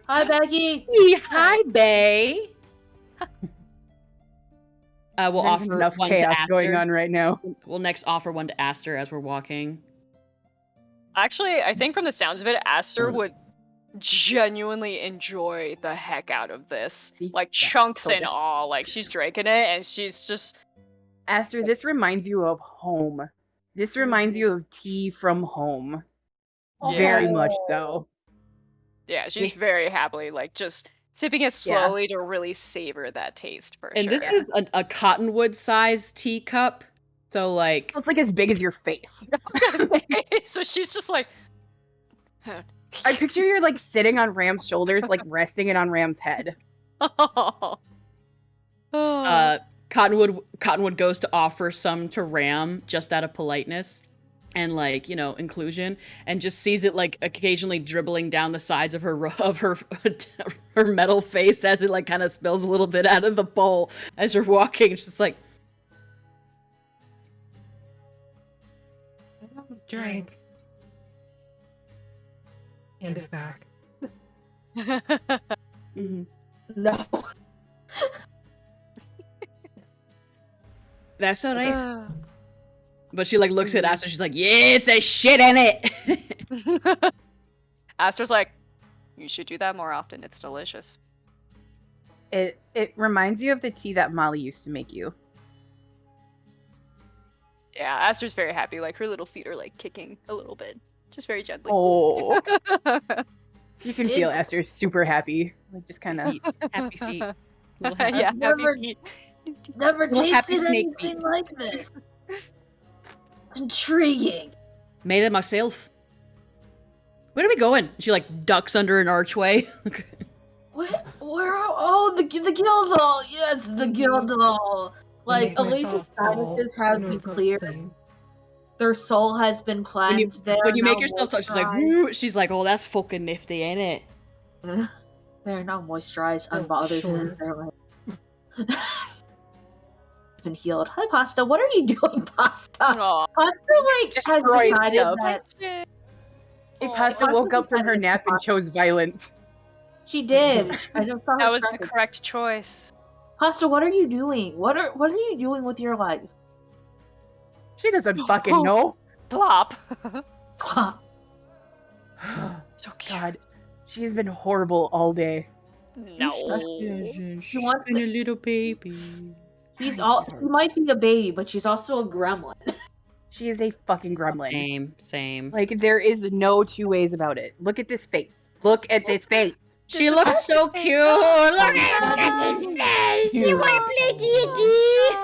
Hi, Becky. Hi, Bay. We'll There's offer enough one to chaos Aster. going on right now. We'll next offer one to Aster as we're walking. Actually, I think from the sounds of it, Aster would genuinely enjoy the heck out of this. See? Like, Yeah, chunks totally. and all. Like, she's drinking it, and she's just... Aster, this reminds you of home. This reminds you of tea from home. Yeah. Very much so. Yeah, she's very happily, like, just sipping it slowly to really savor that taste, for And sure. this is a cottonwood sized teacup. So like It's like as big as your face. So she's just like... I picture you're like sitting on Ram's shoulders, like resting it on Ram's head. Cottonwood goes to offer some to Ram just out of politeness and like, you know, inclusion, and just sees it like occasionally dribbling down the sides of her her metal face as it like kind of spills a little bit out of the bowl as you're walking. It's just like Drink. Hand it back. No. That's alright. But she like looks at Aster, she's like, yeah, it's a shit in it. Aster's like, you should do that more often. It's delicious. It reminds you of the tea that Molly used to make you. Yeah, Aster's very happy. Like her little feet are like kicking a little bit, just very gently. Oh, you can feel Aster's super happy, like just kind of Happy feet. Yeah, happy feet. Never Little happy tasted snake anything feet. like this. It's intriguing. Made it myself. Where are we going? She like ducks under an archway. What? Where? Oh, the Guildhall. Yes, the Guildhall. Like, at least scientists have been clear. Their soul has been cleansed. When you make yourself touch, she's like, woo. She's like, oh, that's fucking nifty, ain't it? They're not moisturized, unbothered, and they're like been healed. Hi, Pasta. What are you doing, Pasta? Aw. Pasta like has Destroyed decided stuff. that Hey, Pasta woke up from her nap and chose violence. she did. I just saw her That was the second. correct choice. Pasta, what are you doing? What are you doing with your life? She doesn't fucking know. Plop. Huh. So cute. God, she has been horrible all day. No. She wants a little baby. She might be a baby, but she's also a gremlin. She is a fucking gremlin. Same. Like, there is no two ways about it. Look at this face. Look at this face. She looks so cute. Look at this face. You want to play D&D?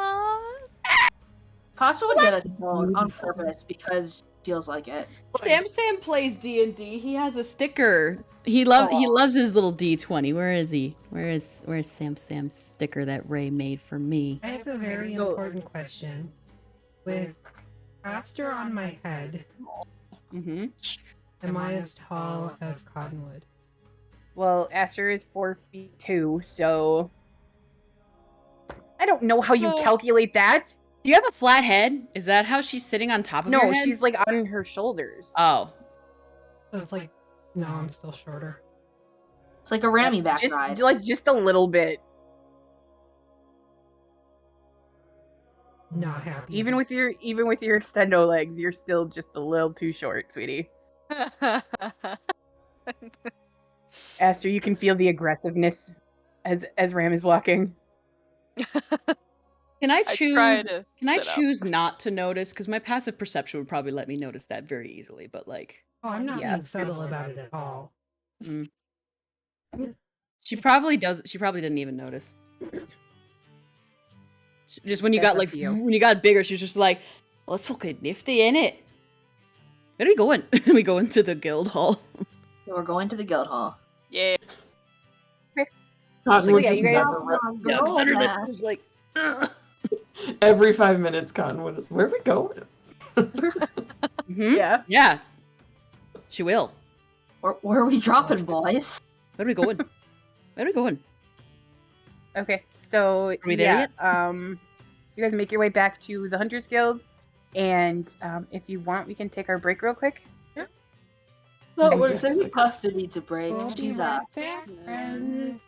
Pasta would get us on purpose because it feels like it. Sam plays D&D. He has a sticker. He loves his little D20. Where is he? Where's Sam's sticker that Ray made for me? I have a very important question. With Aster on my head, am I as tall as Cottonwood? Well, Aster is 4'2", so I don't know how you calculate that. Do you have a flat head? Is that how she's sitting on top of your No, head? she's like on her shoulders. Oh. So it's like, no, I'm still shorter. It's like a Rammy backside. Just a little bit. Not happy. Even with your extendo legs, you're still just a little too short, sweetie. Aster, you can feel the aggressiveness as Ram is walking. Can I choose? Can I sit up. choose not to notice? Because my passive perception would probably let me notice that very easily. But like, Oh, I'm not being subtle about it at all. she probably does. She probably didn't even notice. Just when you got like when you got bigger, she was just like, well, that's fucking nifty, ain't it? Where are we going? We go into the guild hall. So we're going to the Guildhall. Yeah. Cottonwood yeah, just you guys- never like. Every 5 minutes, Cottonwood is, where are we going? Yeah. Yeah. She will. Where are we dropping, boys? Where are we going? Where are we going? Okay, so Are we there yet? You guys make your way back to the Hunters Guild, and if you want, we can take our break real quick. No, Thank we're you. saying Pasta needs a break. We'll be She's right up. back, friends.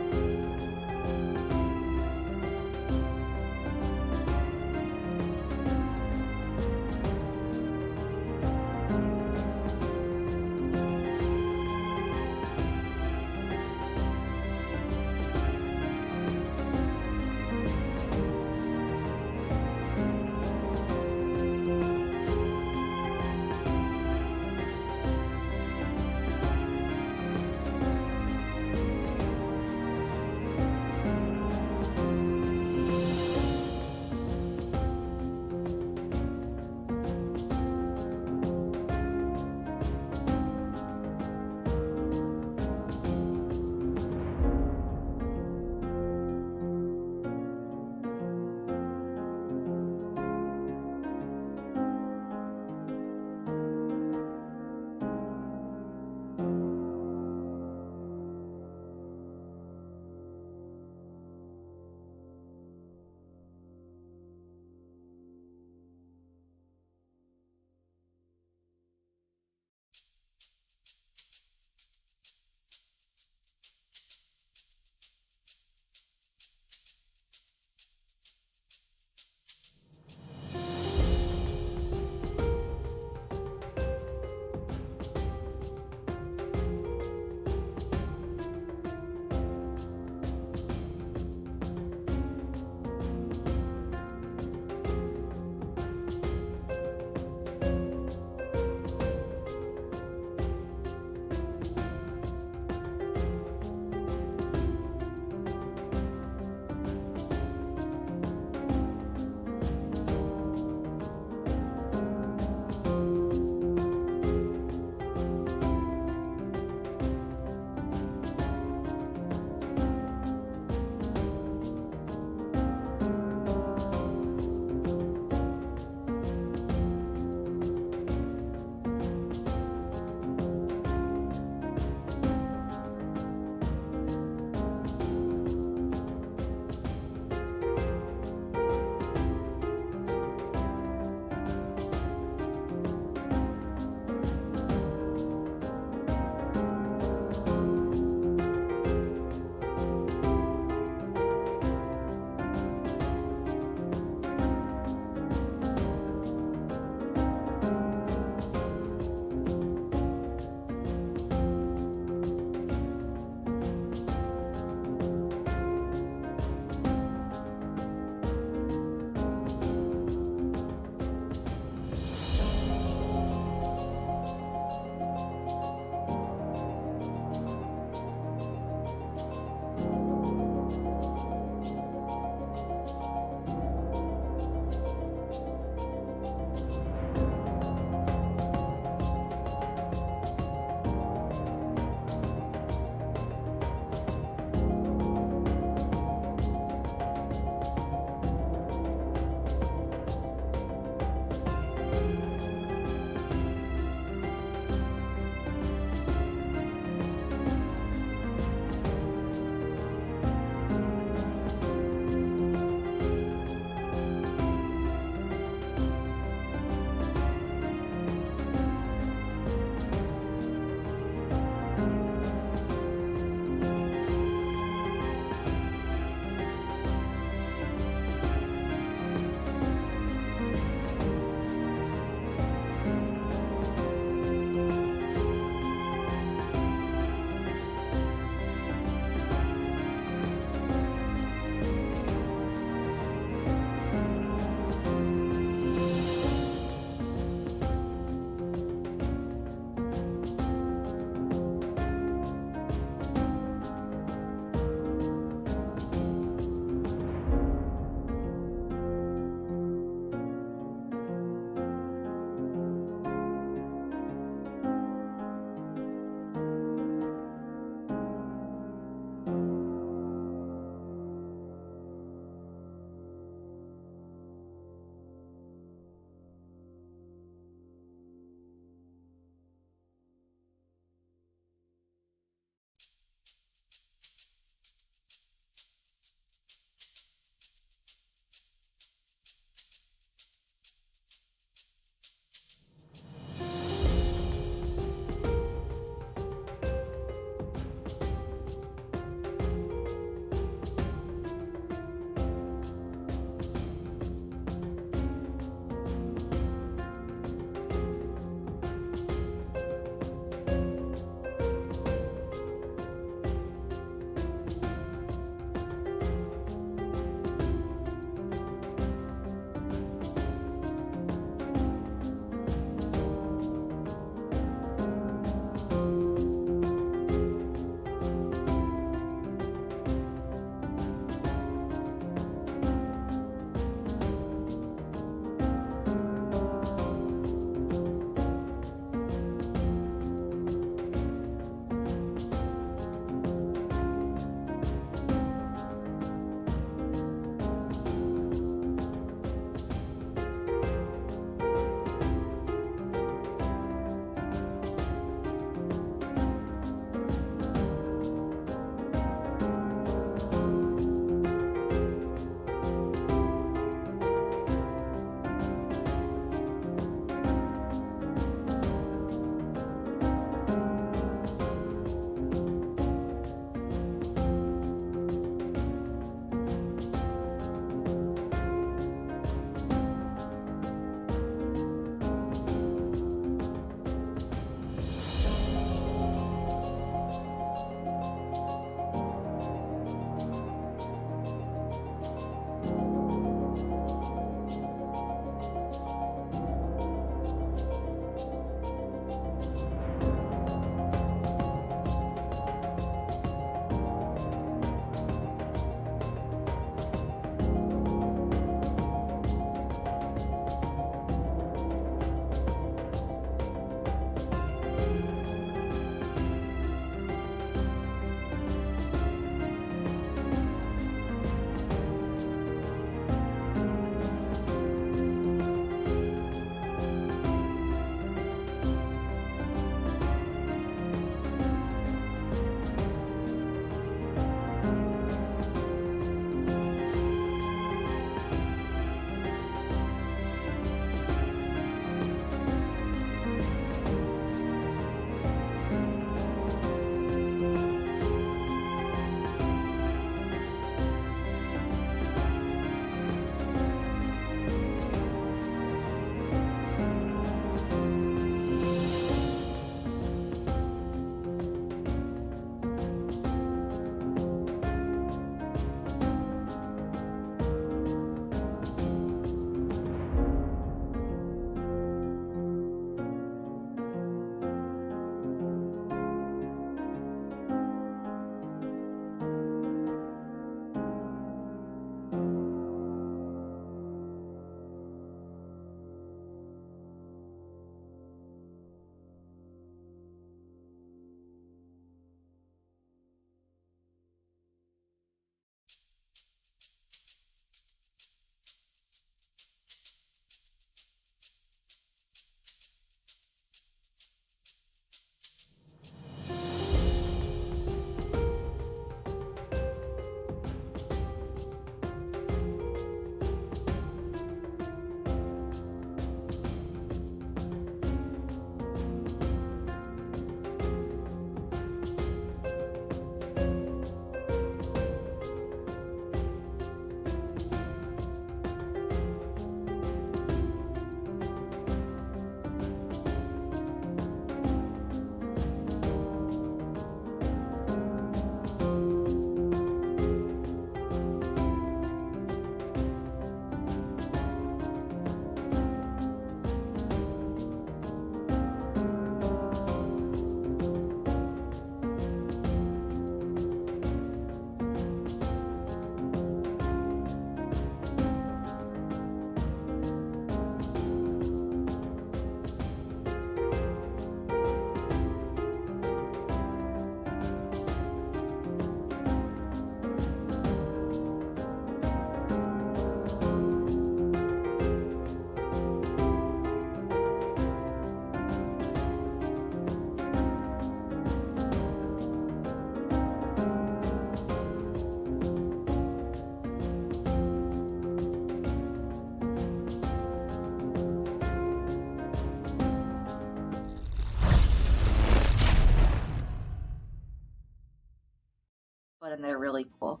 really cool.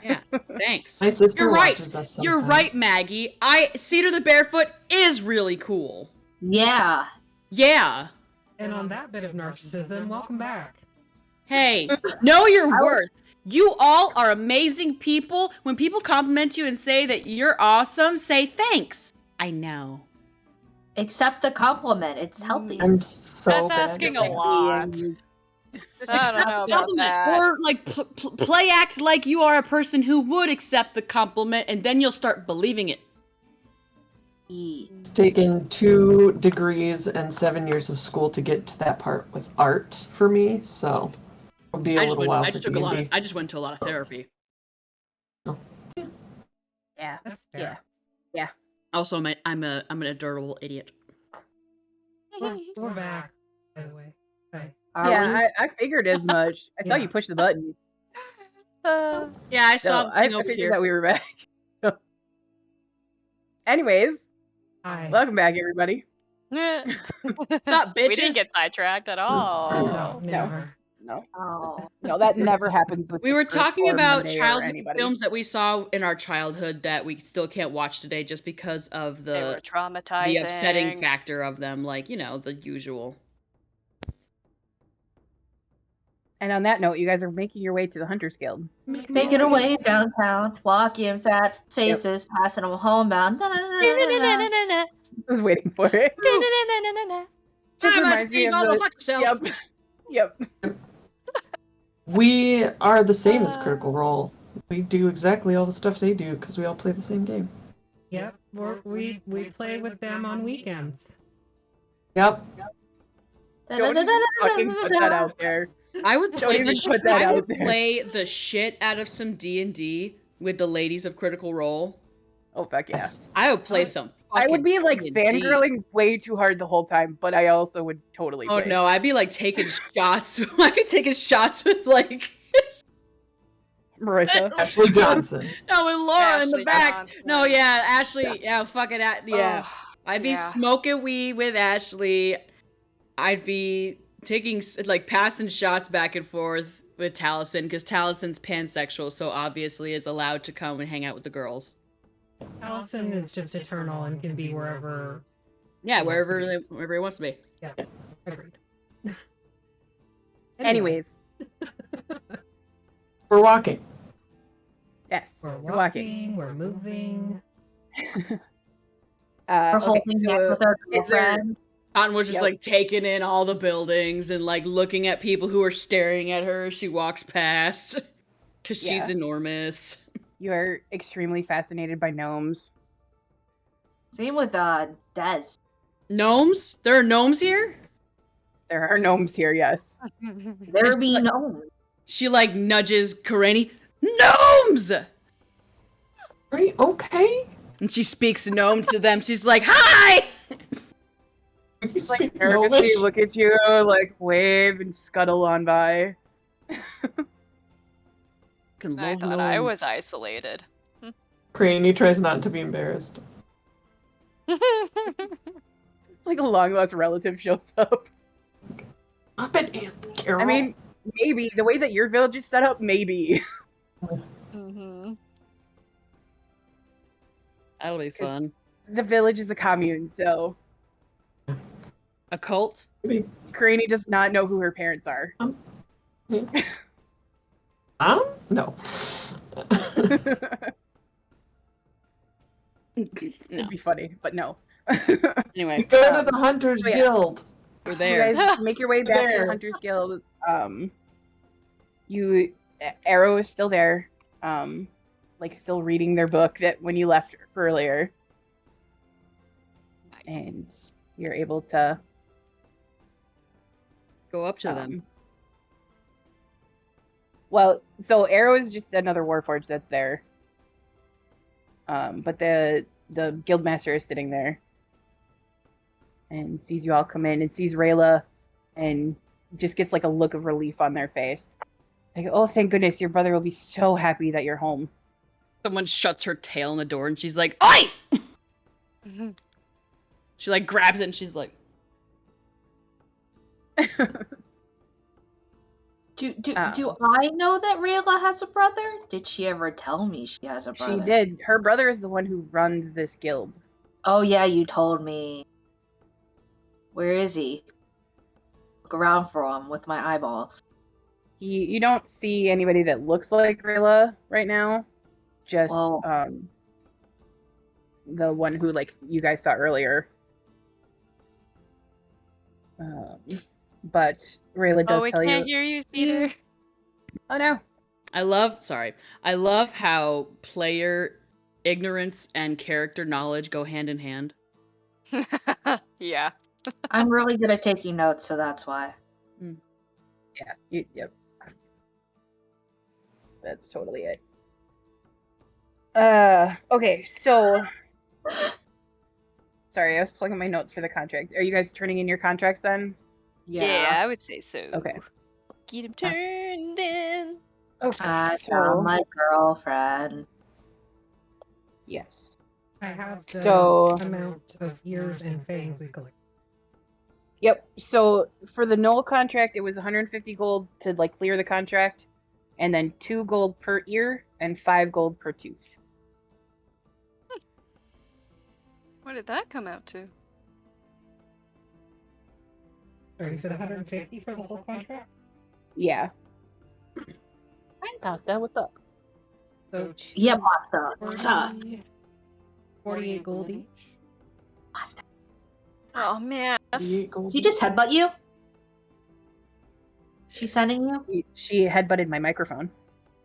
Yeah, thanks. My sister You're right. watches us You're right, sometimes. Maggie. Cedar the Barefoot is really cool. Yeah. Yeah. And on that bit of narcissism, welcome back. Hey, know your worth. You all are amazing people. When people compliment you and say that you're awesome, say thanks. I know. Accept the compliment. It's healthy. I'm so That's bad asking at a that. lot. Just I accept don't know the about compliment. that. Or like play act like you are a person who would accept the compliment, and then you'll start believing it. It's taken 2 degrees and 7 years of school to get to that part with art for me, so it'll be a little while for D&D. I just went to a lot of therapy. Yeah. That's fair. Yeah. Also, I'm an adorable idiot. We're back, by the way. Hey. Are Yeah, we? I figured as much. I saw Yeah. you push the button. Yeah, I saw So the I thing over figured here. that we were back. Anyways, Hi. welcome back, everybody. Stop, We bitches. didn't get sidetracked at all. No, never. Oh. No, that never happens with We this were group talking or about Monday or childhood anybody. films that we saw in our childhood that we still can't watch today just because of They were the traumatizing. upsetting factor of them, like, the usual. And on that note, you guys are making your way to the Hunters Guild. Making our way downtown, walking fat faces, passing them homebound. I was waiting for it. Just I'm a reminds me of seagull, the. fuck yourself. Yep. We are the same as Critical Role. We do exactly all the stuff they do because we all play the same game. Yep, we play with them on weekends. Yep. Don't even fucking put that out there. I would Don't play even the put that I out would there. play the shit out of some D&D with the ladies of Critical Role. Oh fuck yeah! Yes. I would play some. I would be like D&D. fangirling way too hard the whole time, but I also would totally. Oh play. no, I'd be like taking shots. I'd be taking shots with like Marissa. Ashley Johnson. no, with Laura in the Ashley back. Johnson. No, yeah, Ashley. Yeah, fucking yeah. Ugh, I'd be yeah. smoking weed with Ashley. I'd be taking like passing shots back and forth with Taliesin because Talison's pansexual, so obviously is allowed to come and hang out with the girls. Allison is just eternal and can be wherever. Yeah, He wants wherever he wants to be. Yeah, agreed. Anyways, We're walking. yes, we're you're walking, we're moving. We're okay, holding hands so with our is there- girlfriend. Cottonwood's just Yep. like taking in all the buildings and like looking at people who are staring at her as she walks past because she's Yeah. enormous. you are extremely fascinated by gnomes. Same with Des. Gnomes? There are gnomes here? There are gnomes here, yes. There be known. She like nudges Karani. Gnomes! Right? Okay. And she speaks gnome to them. She's like, "Hi!" You Just like speak nervously Gnomish? look at you, like wave and scuttle on by. Can I love thought I gnomes. was isolated. Craney tries not to be embarrassed. It's like a long lost relative shows up. Up and Aunt Carol. I mean, maybe the way that your village is set up, maybe. Mhm. That'll be fun. The village is a commune, so A cult? Craney does not know who her parents are. No. No. It'd be funny, but no. Anyway, Go to the Hunters yeah. Guild. we're You there. guys make your way back to the There. Hunters Guild. Arrow is still there. Like still reading their book that when you left for earlier. And you're able to Go up to them. Well, so Arrow is just another Warforged that's there. But the Guildmaster is sitting there and sees you all come in and sees Rayla and just gets like a look of relief on their face. Like, oh, thank goodness, your brother will be so happy that you're home. Someone shuts her tail in the door and she's like, "Oi!" She like grabs it and she's like, Do I know that Rayla has a brother? Did she ever tell me she has a brother? She did. Her brother is the one who runs this guild. Oh yeah, you told me. Where is he? Look around for him with my eyeballs. You don't see anybody that looks like Rayla right now. Just Well, the one who like you guys saw earlier. But Rayla does we tell can't you. hear you, Cedar. Oh no. I love how player ignorance and character knowledge go hand in hand. Yeah. I'm really good at taking notes, so that's why. Yeah. Yep. That's totally it. Okay, so sorry, I was pulling up my notes for the contract. Are you guys turning in your contracts then? Yeah, I would say so. Okay. Get him turned in. Okay. I So found my girlfriend. yes. I have the So- amount of ears and fangs we collect. Yep. So for the Knoll contract, it was 150 gold to like clear the contract, and then 2 gold per ear and 5 gold per tooth. What did that come out to? Or you said 150 for the whole contract? Yeah. Hi, Pasta. What's up? So Yeah, pasta. Suck. 48 gold each. Pasta. Oh man. 48 gold. Did she just headbutt you? She's sending you? She headbutted my microphone.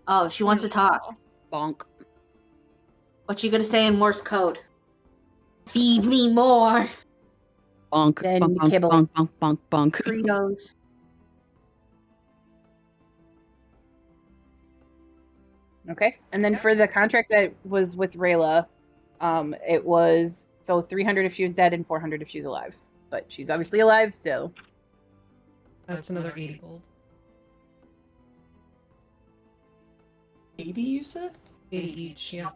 Oh, she wants to talk. Bonk. What you gonna say in Morse code? Feed me more. Bonk. Then bonk, bonk, kibble. bonk, bonk, bonk, bonk. Fritos. Okay. And then for the contract that was with Rayla, it was so 300 if she was dead and 400 if she's alive. But she's obviously alive, so That's another 80 gold. 80, you said? 80 each, yeah.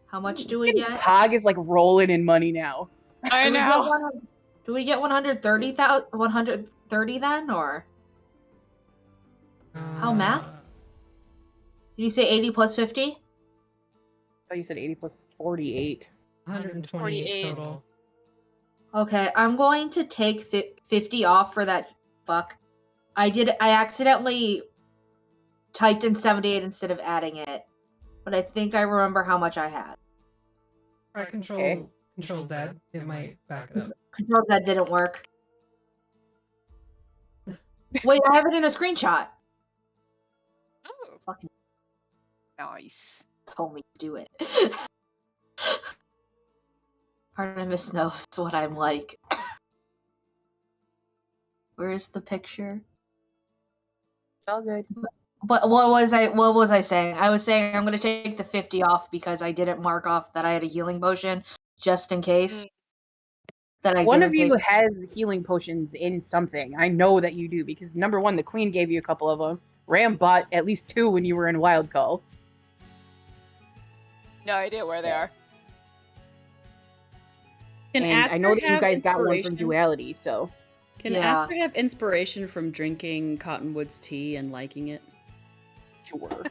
How much do we get? Pog is like rolling in money now. I know. Do we get 130,000? 130 then, or How math? did you say 80 plus 50? Oh, you said 80 plus 48. 128 48. total. Okay, I'm going to take 50 off for that. Fuck. I accidentally typed in 78 instead of adding it, but I think I remember how much I had. Alright, Okay. control that. It might back it up. Control that didn't work. Wait, I have it in a screenshot. Oh, Fucking nice. told me to do it. Artemis knows what I'm like. Where's the picture? It's all good. But what was I saying? I was saying I'm gonna take the 50 off because I didn't mark off that I had a healing potion just in case. That I One didn't of you take- has healing potions in something. I know that you do because number one, the queen gave you a couple of them. Ram bought at least 2 when you were in Wild Call. No idea where they are. Can And Aster I know that you have guys got one from inspiration? Duality, so Can Yeah. Aster have inspiration from drinking Cottonwood's tea and liking it? sure.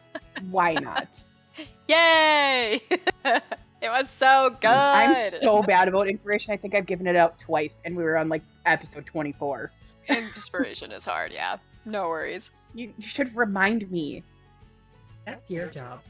Why not? Yay! It was so good. I'm so bad about inspiration. I think I've given it out twice, and we were on like episode 24. Inspiration is hard, yeah. No worries. You should remind me. That's your job.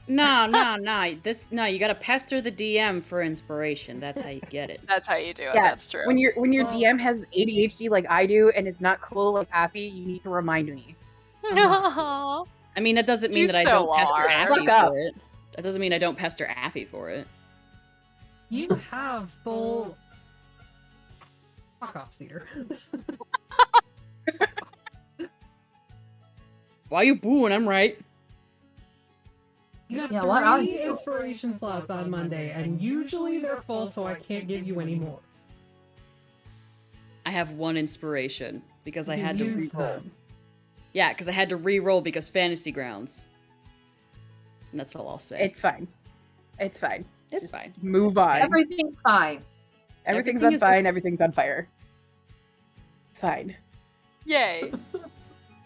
No. You gotta pester the DM for inspiration. That's how you get it. That's how you do it. Yeah, That's true. When your Well- DM has ADHD like I do and is not cool like Happy, you need to remind me. Aw. I mean, that doesn't mean You that I still don't pester are. Affy Fuck up. for it. That doesn't mean I don't pester Affy for it. You have full. Fuck off, Cedar. Why you booing? I'm right. You have Yeah, what are 3 you? inspiration slots on Monday, and usually they're full, so I can't give you any more. I have 1 inspiration because I had to use re-roll. them. Yeah, because I had to re-roll because Fantasy Grounds. And that's all I'll say. It's fine. It's fine. It's fine. Move on. Everything's fine. Everything's everything on is fine. Everything's on fire. It's fine. Yay.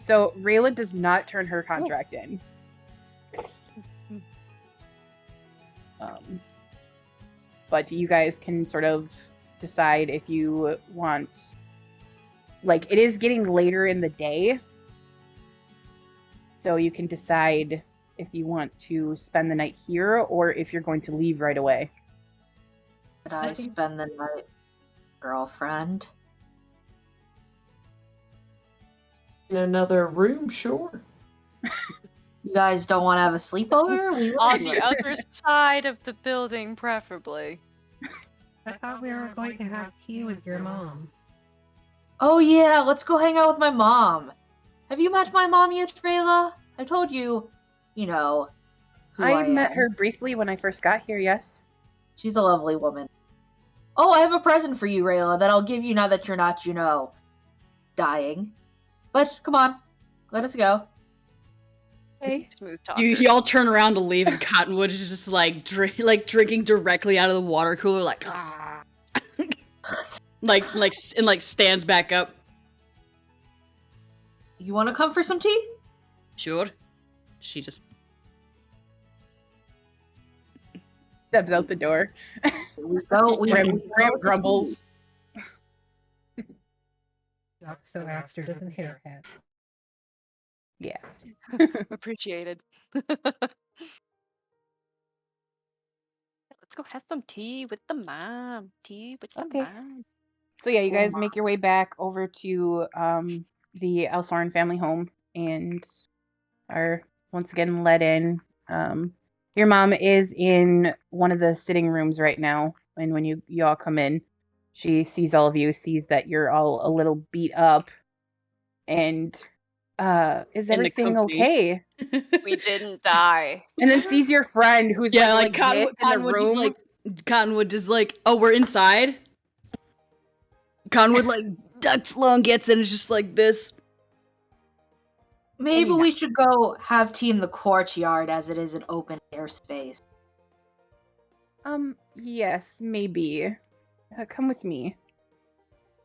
So Rayla does not turn her contract in. But you guys can sort of decide if you want. Like, it is getting later in the day, so you can decide if you want to spend the night here or if you're going to leave right away. Could I spend the night, girlfriend? In another room, sure. You guys don't want to have a sleepover? We On will. the other side of the building, preferably. I thought we were going to have tea with your mom. Oh yeah, let's go hang out with my mom. Have you met my mom yet, Rayla? I told you, you know, who I met am. her briefly when I first got here, yes. She's a lovely woman. Oh, I have a present for you, Rayla, that I'll give you now that you're not, you know, dying. But come on, let us go. Hey. Smooth talker. Y'all turn around to leave, and Cottonwood is just like drinking directly out of the water cooler, like, ah. like stands back up. You want to come for some tea? Sure. She just Steps out the door. We go. Ram grumbles. So Aster doesn't haircut. Yeah. Appreciated. Let's go have some tea with the mom. Tea with the Okay. mom. So yeah, you guys make your way back over to the Alsoran family home and are once again let in. Your mom is in one of the sitting rooms right now, and when you all come in, she sees all of you, sees that you're all a little beat up, and is everything okay? We didn't die. And then sees your friend who's like this in the room. Cottonwood just like, oh, we're inside. Cottonwood like ducks low and gets in, and it's just like this. Maybe we should go have tea in the courtyard, as it is an open air space. Yes, maybe. Come with me.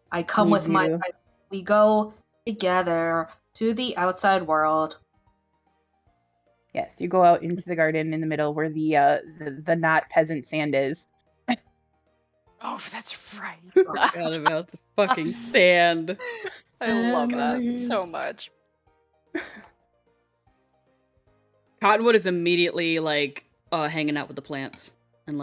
I come with my. We go together to the outside world. Yes, you go out into the garden in the middle where the not peasant sand is. Oh, that's right. Forgot about the fucking sand. I love that so much. Cottonwood is immediately like hanging out with the plants and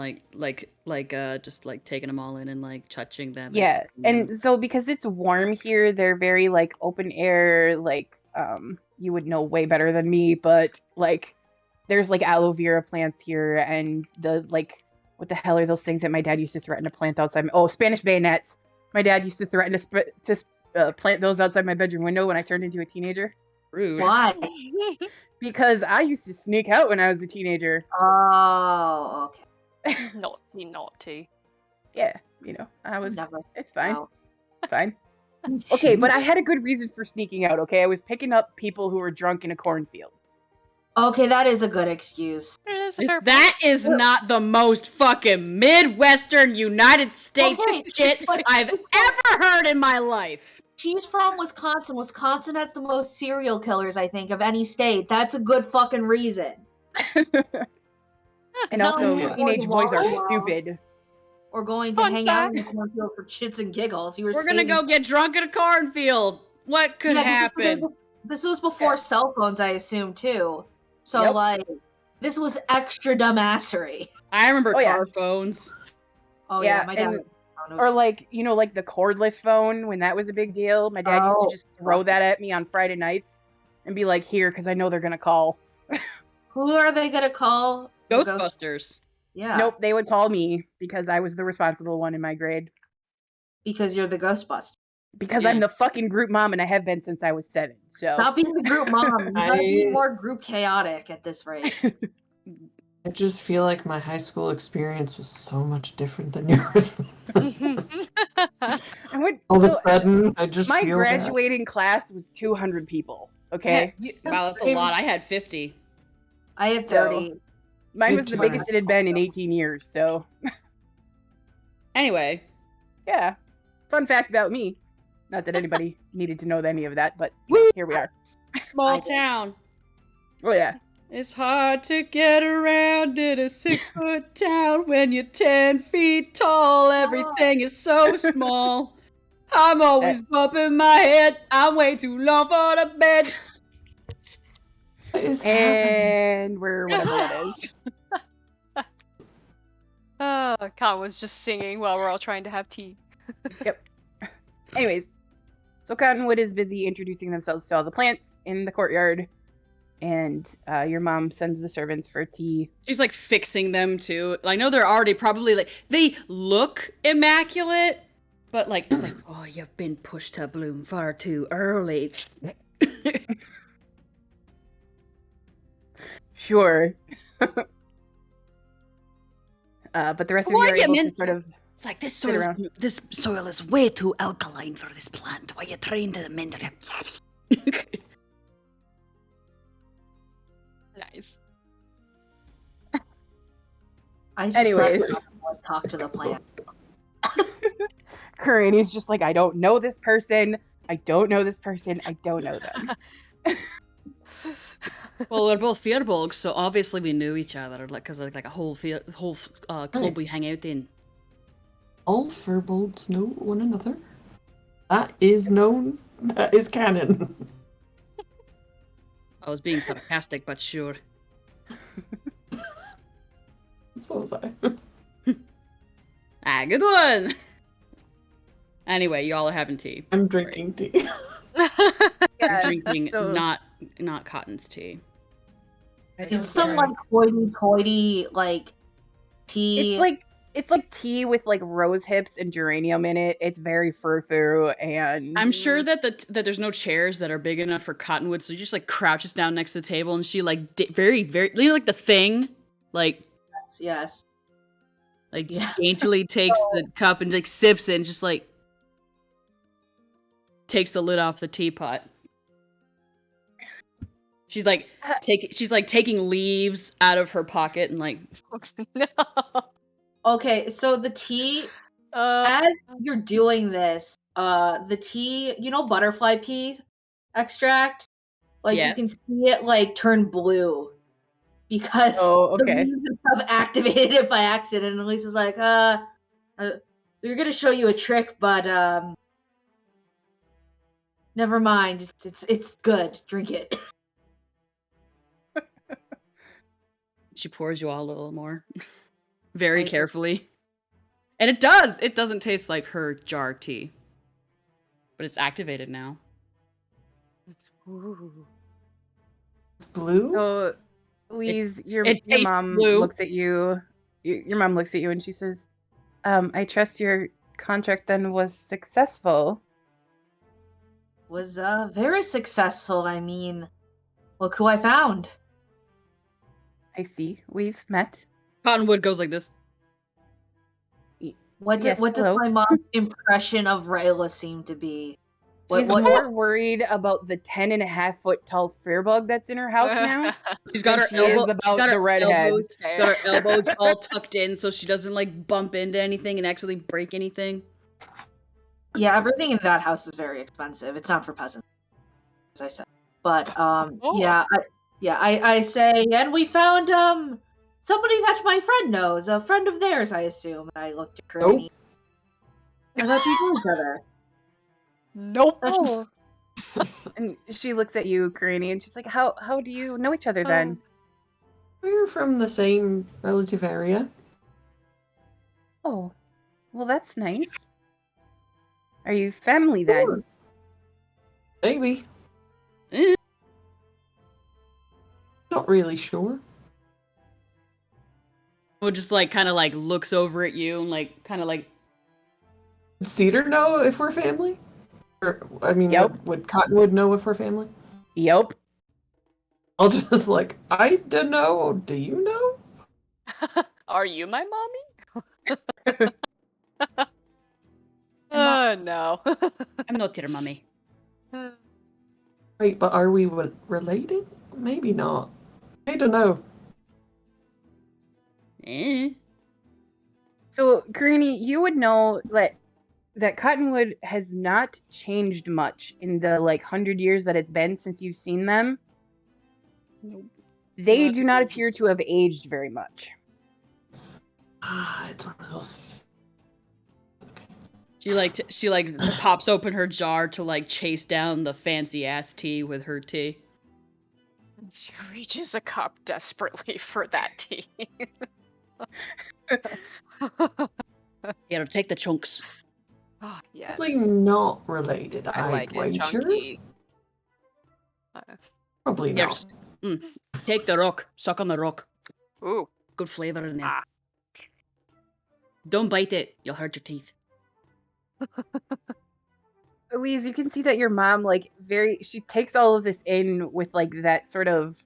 just like taking them all in and like touching them. Yeah, and so because it's warm here, they're very like open air. Like you would know way better than me, but like there's like aloe vera plants here, and the like what the hell are those things that my dad used to threaten to plant outside? Oh, Spanish bayonets. My dad used to threaten to plant those outside my bedroom window when I turned into a teenager. Rude. Why? Because I used to sneak out when I was a teenager. Oh, okay. Naughty. Yeah, you know, I was. Never. It's fine. No. It's fine. Okay, but I had a good reason for sneaking out. Okay, I was picking up people who were drunk in a cornfield. Okay, that is a good excuse. That is not the most fucking Midwestern United States shit I've ever heard in my life. She's from Wisconsin. Wisconsin has the most serial killers, I think, of any state. That's a good fucking reason. And also, teenage boys are stupid. Or going to hang out in the cornfield for shits and giggles. We're gonna go get drunk in a cornfield. What could happen? This was before cell phones, I assume, too. So, like, this was extra dumbassery. I remember car phones. Oh, yeah, my dad. Or, like, you know, like the cordless phone, when that was a big deal. My dad used to just throw that at me on Friday nights and be like, here, because I know they're going to call. Who are they going to call? Ghostbusters. Yeah. Nope, they would call me because I was the responsible one in my grade. Because you're the Ghostbuster. Because I'm the fucking group mom and I have been since I was 7. So stop being the group mom. You gotta be more group chaotic at this rate. I just feel like my high school experience was so much different than yours. All of a sudden, I just my feel graduating class was 200 people. Okay, wow, that's a lot. I had 50. I had 30. So, mine was the biggest it had been in 18 years. So anyway, yeah, fun fact about me. Not that anybody needed to know any of that, but here we are. small town. Oh yeah. It's hard to get around in a 6-foot town when you're 10 feet tall. Everything is so small. I'm always bumping my head. I'm way too long for the bed. What is happening? And we're whatever that is. Con was just singing while we're all trying to have tea. Yep. Anyways, so Cottonwood is busy introducing themselves to all the plants in the courtyard, and your mom sends the servants for tea. She's like fixing them too. I know they're already probably like, they look immaculate, but like, it's like, oh, you've been pushed to bloom far too early. Sure. But the rest of you Why are you able to mean- sort of. It's like, this Sit around. soil is way too alkaline for this plant. Why you trying to mend it? Nice. I just Anyways. talk to the plant. Karani's just like, I don't know this person. I don't know this person. I don't know them. Well, we're both Firbolgs, so obviously we knew each other, like, cause like a whole club we hang out in. All furbolgs know one another. That is known. That is canon. I was being sarcastic, but sure. So was I. Good one. Anyway, y'all are having tea. I'm drinking tea. I'm drinking so- not Cotton's tea. It's some like hoity-toity like tea. It's like tea with like rose hips and geranium in it. It's very frou-frou, and I'm sure that that there's no chairs that are big enough for Cottonwood, so he just like crouches down next to the table, and she like very like the thing, like yes. Yeah. daintily takes the cup and like sips it, and just like takes the lid off the teapot. She's like taking leaves out of her pocket and like. No. Okay, so the tea, as you're doing this, the tea, you know, butterfly pea extract, like Yes. you can see it like turn blue because Oh, okay. the leaves and stuff activated it by accident. And Lisa's like, we're gonna show you a trick, but never mind. It's good. Drink it. She pours you all a little more, very Thank you. carefully, and it doesn't taste like her jar tea, but it's activated now. Ooh. It's blue? So, Louise, your it tastes mom blue. looks at you. Your mom looks at you and she says, "I trust your contract then was successful." Was very successful. I mean, look who I found. I see. We've met. Cottonwood goes like this. What Yes, does hello. my mom's impression of Rayla seem to be? She's more worried about the 10.5-foot tall fearbug that's in her house now. She's got than her she is elbow. about She's got the her redhead. elbows. She's got her elbows all tucked in, so she doesn't like bump into anything and actually break anything. Yeah, everything in that house is very expensive. It's not for peasants, as I said. But I say, and we found somebody that my friend knows, a friend of theirs, I assume. And I looked at Cranny. I thought you knew each other. Nope. Oh. And she looks at you, Karani, and she's like, How do you know each other then? We're from the same relative area. Oh, well, that's nice. Are you family then? Sure. Maybe. Eh. Not really sure. Would just like kind of like looks over at you and like kind of like. Would Cedar know if we're family? Or, I mean, Yep. would Cottonwood know if we're family? Yep. I'll just like, I don't know. Do you know? Are you my mommy? No. I'm not your mummy. Wait, but are we related? Maybe not. I don't know. Eh. So, Karani, you would know that that Cottonwood has not changed much in the 100 years that it's been since you've seen them. Nope. They Not do not good. appear to have aged very much. It's one of those. She pops open her jar to chase down the fancy ass tea with her tea. And she reaches a cup desperately for that tea. Yeah, take the chunks. Oh, yes. Probably not related, I I'd like it wager. chunky. Probably Here, not. take the rock. Suck on the rock. Ooh. Good flavor in there. Ah. Don't bite it. You'll hurt your teeth. Elise, you can see that your mom, she takes all of this in with, that sort of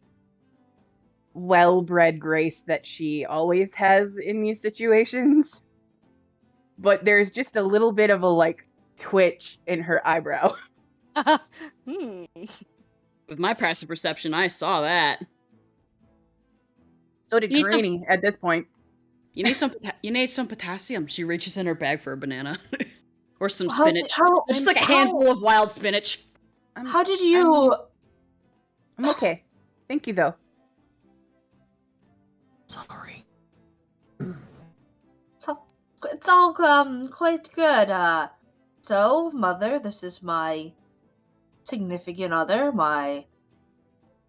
well-bred grace that she always has in these situations. But there's just a little bit of a, twitch in her eyebrow. With my passive perception, I saw that. So did You need some- Granny at this point. You need some potassium. She reaches in her bag for a banana. Or some How did- spinach. how- Just a how- handful of wild spinach. How did you? I'm okay. Thank you, though. Sorry. It's all quite good. So, mother, this is my significant other, my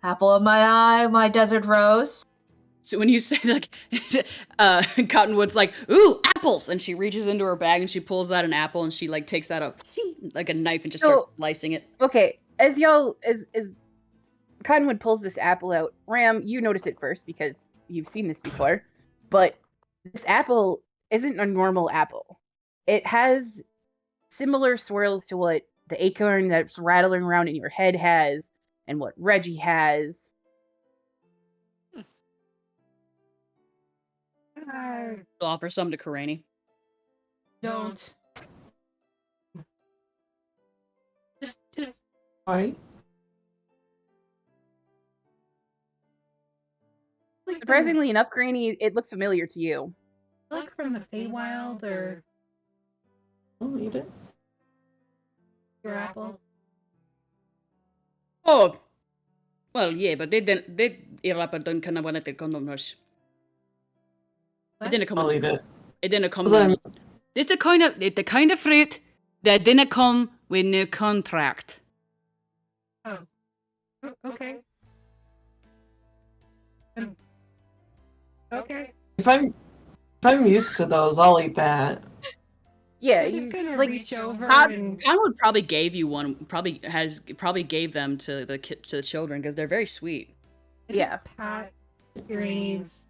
apple of my eye, my desert rose. So when you say Cottonwood's like, ooh, apples, and she reaches into her bag and she pulls out an apple and she takes out a knife and just starts slicing it. Okay, as Cottonwood pulls this apple out, Ram, you notice it first because you've seen this before, but this apple isn't a normal apple. It has similar swirls to what the acorn that's rattling around in your head has and what Reggie has. I'll offer some to Karani. Don't. Just. Why? Surprisingly enough, Granny, it looks familiar to you. Like from the Feywild or I'll eat it. your apple. Oh, well, yeah, but they didn't come when it come on us. It didn't come. I'll eat it. It didn't come. 'Cause I'm- It's the kind of fruit that didn't come with no contract. Oh, okay. Okay. If I'm used to those, I'll eat that. Yeah, I'm you just gonna like reach over Cottonwood and probably gave you one. Probably gave them to the children because they're very sweet. yeah. pat Granny's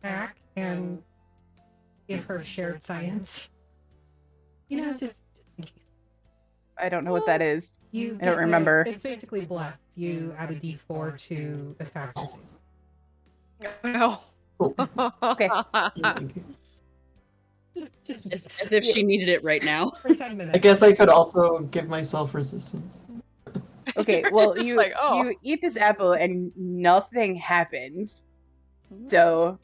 back and give her shared science. You know, just I don't know what that is. you. I don't remember. It's basically bless. You add a D4 to attack. No. Okay. Just As if she needed it right now. for 10 minutes. I guess I could also give myself resistance. Okay, well, It's you like, oh. you eat this apple and nothing happens. So,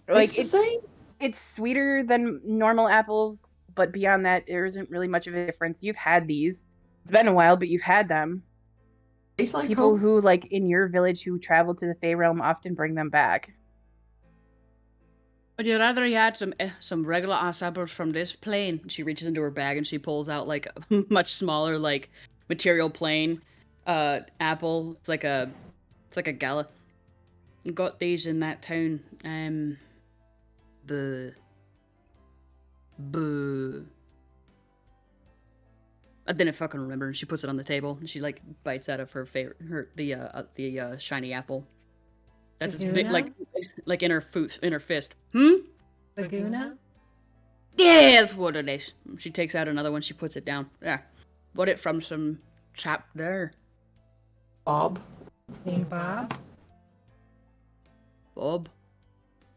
It's the same. it's sweeter than normal apples, but beyond that, there isn't really much of a difference. You've had these. It's been a while, but you've had them. Tastes like People Coke. who, in your village who travel to the Fey Realm often bring them back. Would you rather you had some regular ass apples from this plane? She reaches into her bag and she pulls out a much smaller material plane apple. It's like a gala. Got these in that town. Buh. I didn't fucking remember. And she puts it on the table and she bites out of her favorite the shiny apple. That's as big Laguna? in her fist. Laguna? Yeah, that's what it is. She takes out another one. She puts it down. Yeah, bought it from some chap there. Bob. Name Bob? Bob.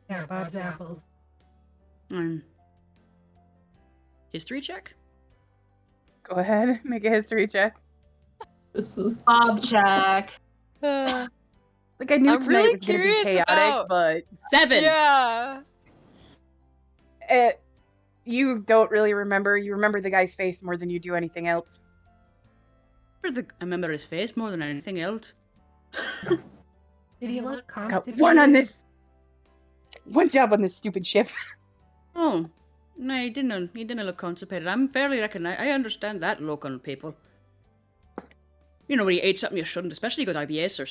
Yeah, Bob's apples. History check. Go ahead, make a history check. This is Bob check. Uh, I knew I'm tonight really was going to be curious chaotic, about- but 7. yeah. You don't really remember. You remember the guy's face more than you do anything else. I remember his face more than anything else. Did he look Got constipated? one on this. One job on this stupid ship. Oh, no, he didn't look constipated. I'm fairly reckon I understand that look on people. You know, when you ate something you shouldn't, especially you got IBS or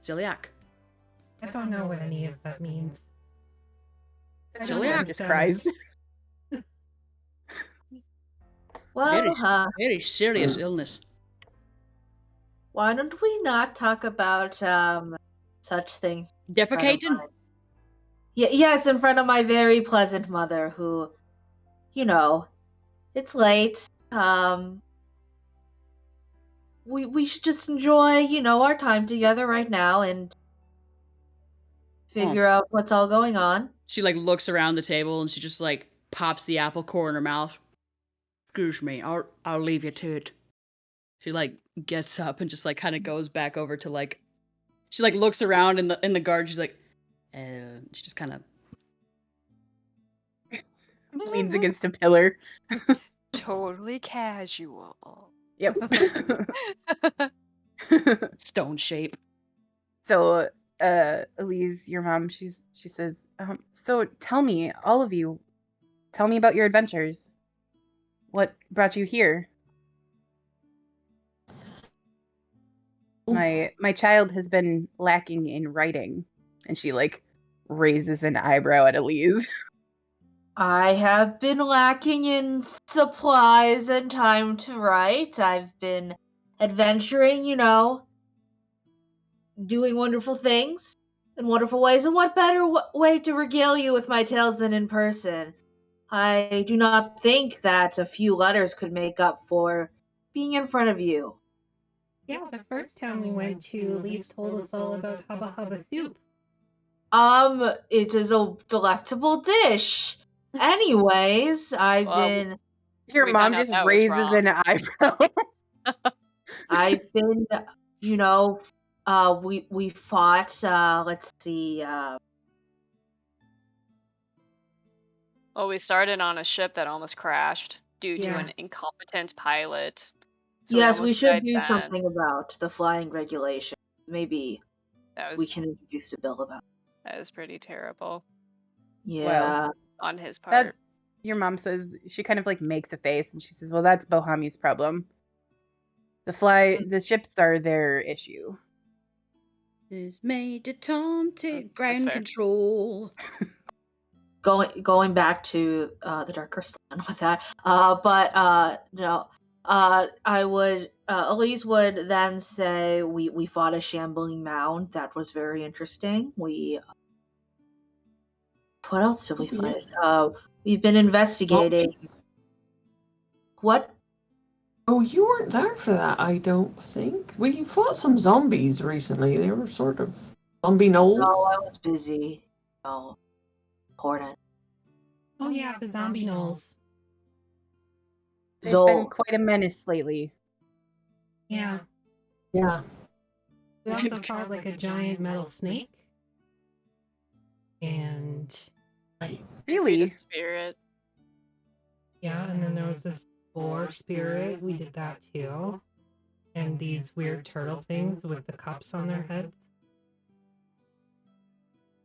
celiac. I don't know what any of that means. I don't Celiac Just understand. cries. Well, Very serious illness. why don't we not talk about such things? Defecating? Yes, in front of my very pleasant mother, who, you know, it's late. We should just enjoy, our time together right now and figure out what's all going on. She like looks around the table and she just like pops the apple core in her mouth. Excuse me, I'll leave you to it. She like gets up and just like kind of goes back over to like she like looks around in the garden. She's like, she just kind of Leans against a pillar. Totally casual. Yep. stone shape. So, Elise, your mom, she says, so tell me, all of you, tell me about your adventures. What brought you here? My child has been lacking in writing, and she like raises an eyebrow at Elise. I have been lacking in supplies and time to write. I've been adventuring, doing wonderful things in wonderful ways. And what better way to regale you with my tales than in person? I do not think that a few letters could make up for being in front of you. Yeah, the first time we went to, Elise told us all about Hubba Hubba soup. It is a delectable dish. Anyways, Your We mom found out just that was raises wrong. an eyebrow. I've been, we fought, let's see, Well, we started on a ship that almost crashed due to Yeah. an incompetent pilot. So yes, we almost should died do then. something about the flying regulation. Maybe That we was can introduce a bill about it. that was pretty terrible Yeah. on his part. That your mom says, she kind of like makes a face and she says, well, that's Bohemi's problem. The ships are their issue. Is Major Tom take That's ground fair. control. Going back to the Dark Crystal with that. No. Elise would then say we fought a shambling mound. That was very interesting. What else did we fight? We've been investigating. What? Oh, you weren't there for that, I don't think. We fought some zombies recently. They were sort of zombie gnolls. No, I was busy. No, important. Oh yeah, the zombie gnolls. They've been quite a menace lately. Yeah. Yeah. We also fought like a giant metal snake. And Really? The spirit. yeah, and then there was this boar spirit. We did that too. And these weird turtle things with the cups on their heads.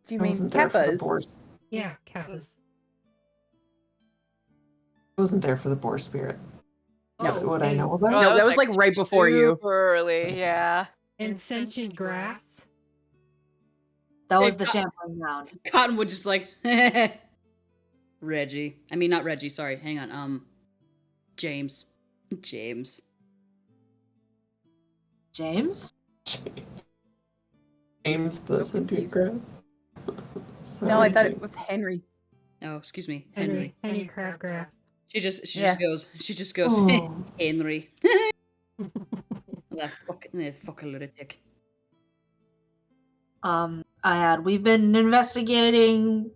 Do you I mean wasn't there for the Kappas? boar. Yeah, kappas. I wasn't there for the boar spirit. Oh, What would I and- know about? No, that was like right before you. Super early, yeah. And sentient grass. That was Hey, the shambling mound. Cottonwood just like Reggie. I mean, not Reggie. Sorry. Hang on. James. James? James the sentient grass. No, I thought it was Henry. Oh, excuse me, Henry. Henry Crabgrass. She just goes. Oh. Henry. That fucking lunatic. We've been investigating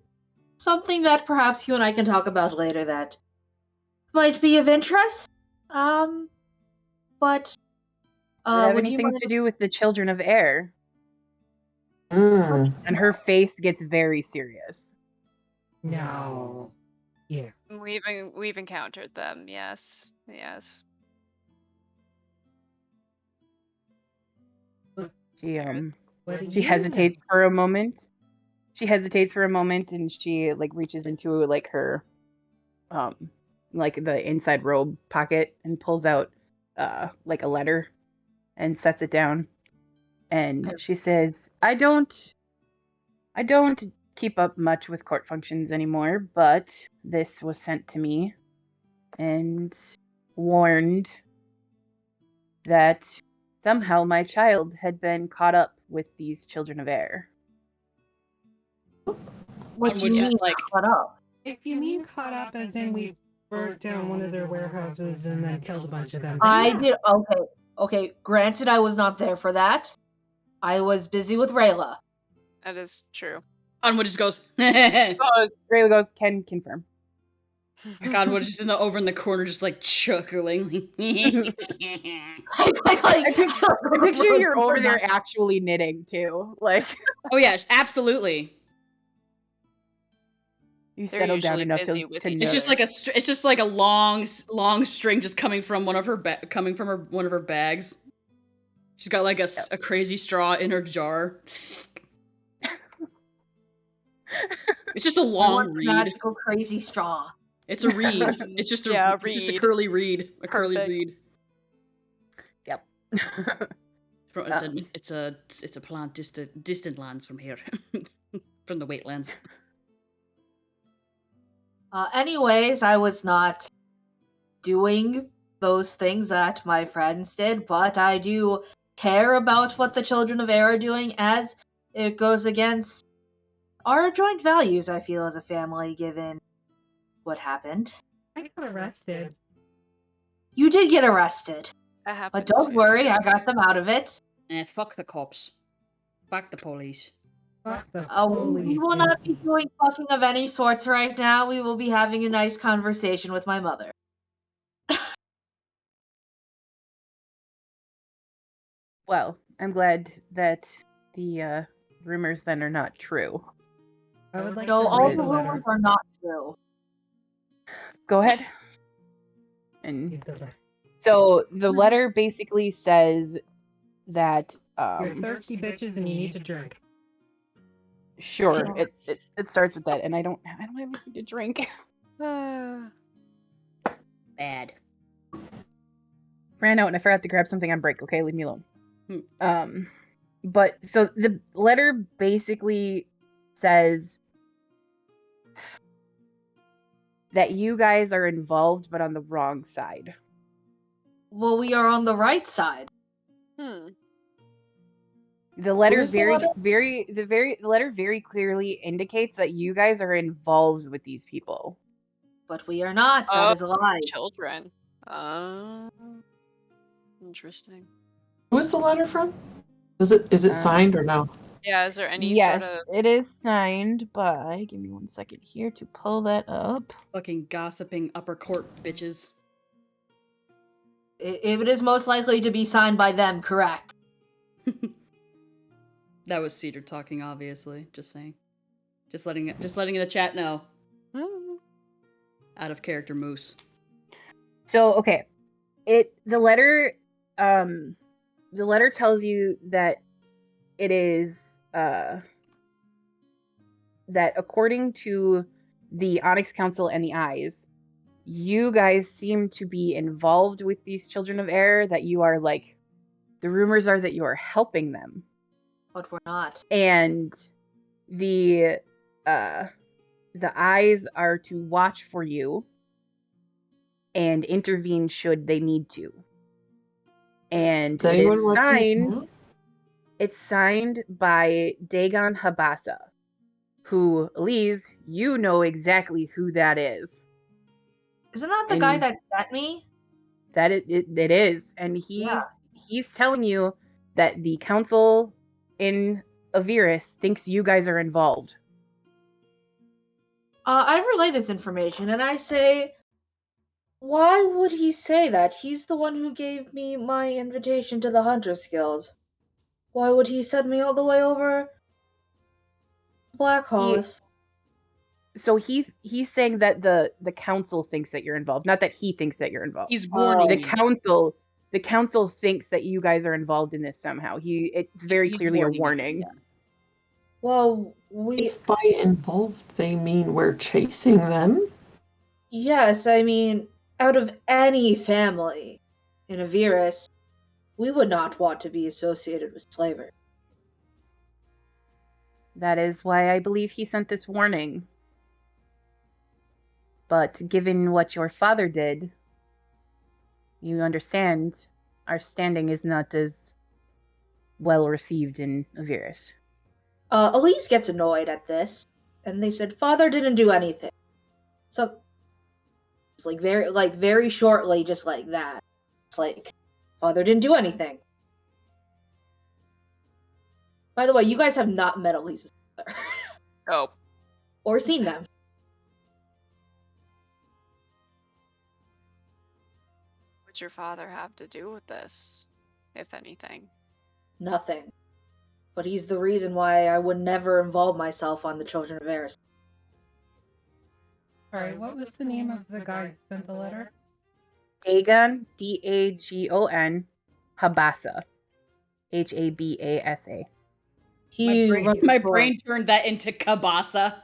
something that perhaps you and I can talk about later that might be of interest. But Does it have would you anything mind- to do with the children of air? Mm. And her face gets very serious. No. Yeah. We've encountered them. Yes. Yes. She What do she you hesitates know? for a moment. She hesitates for a moment, and she like reaches into like her like the inside robe pocket and pulls out like a letter and sets it down. And she says, I don't keep up much with court functions anymore, but this was sent to me and warned that somehow my child had been caught up with these children of air. What do you Would mean just like caught up? If you mean caught up as in we burnt down one of their warehouses and then killed a bunch of them, then I yeah. did. Okay. Granted, I was not there for that. I was busy with Rayla. That is true. Cottonwood just goes. Rayla goes, can confirm. Cottonwood just over in the corner, just like chuckling. I I picture you're over there actually knitting too. Like, Oh yes, absolutely. you They're settled down usually enough busy to with knit. each It's other. just like a long string just coming from one of her one of her bags. She's got like a crazy straw in her jar. It's just a long reed. Magical crazy straw. It's a reed. It's just a reed. just a curly reed. A curly Perfect. reed. Yep. It's a plant distant lands from here, from the Wastelands. Anyways, I was not doing those things that my friends did, but I do care about what the Children of Air are doing, as it goes against our joint values, I feel, as a family, given what happened. I got arrested. You did get arrested, That happened. but don't too. worry, I got them out of it. Fuck the cops. Fuck the police. Fuck the We police. will not be doing fucking of any sorts right now. We will be having a nice conversation with my mother. Well, I'm glad that the rumors then are not true. I would like No, to all read the the rumors letter. are not true. Go ahead. And Read the letter. so the letter basically says that You're thirsty bitches and you need to drink. sure, it starts with that, and I don't have anything to drink. Bad. Ran out and I forgot to grab something on break. Okay, leave me alone. But so the letter basically says that you guys are involved, but on the wrong side. Well, we are on the right side. The letter Who is the letter? the letter very clearly indicates that you guys are involved with these people. But we are not. That is a lie. Children. Interesting. Who is the letter from? Is it signed or no? Yeah, is there any Yes, sort of... it is signed by. Give me 1 second here to pull that up. Fucking gossiping upper court bitches. If it is most likely to be signed by them, correct. That was Cedar talking, obviously. Just saying. Just letting the chat know. Out of character, Moose. So okay, the letter tells you that it is that according to the Onyx Council and the Eyes, you guys seem to be involved with these Children of Air. That you are like, the rumors are that you are helping them, But we're not. and the Eyes are to watch for you and intervene should they need to. And Does anyone it want is to signed. know? It's signed by Dagon Habasa, who, Elise, you know exactly who that is. Isn't that the guy that sent me? That it is, and he's telling you that the council in Avirus thinks you guys are involved. I relay this information and I say, why would he say that? He's the one who gave me my invitation to the Hunter's Guild. Why would he send me all the way over Blackhall? So he's saying that the council thinks that you're involved, not that he thinks that you're involved. He's warning The me. council thinks that you guys are involved in this somehow. It's very He's clearly a warning me, warning. yeah. Well, we... If by involved they mean we're chasing them. Yes, I mean, out of any family in Avirus, we would not want to be associated with slavery. That is why I believe he sent this warning. But given what your father did, you understand our standing is not as well received in Avirus. Elise gets annoyed at this, and they said, Father didn't do anything. So, it's very shortly, just like that. It's like, Father didn't do anything. By the way, you guys have not met Elise's father. Oh. Or seen them. What'd your father have to do with this, if anything? Nothing. But he's the reason why I would never involve myself on the Children of Eris. Alright, what was the name of the guy who sent the letter? Dagon, Dagon, Habasa, Habasa. My brain turned that into Kabasa.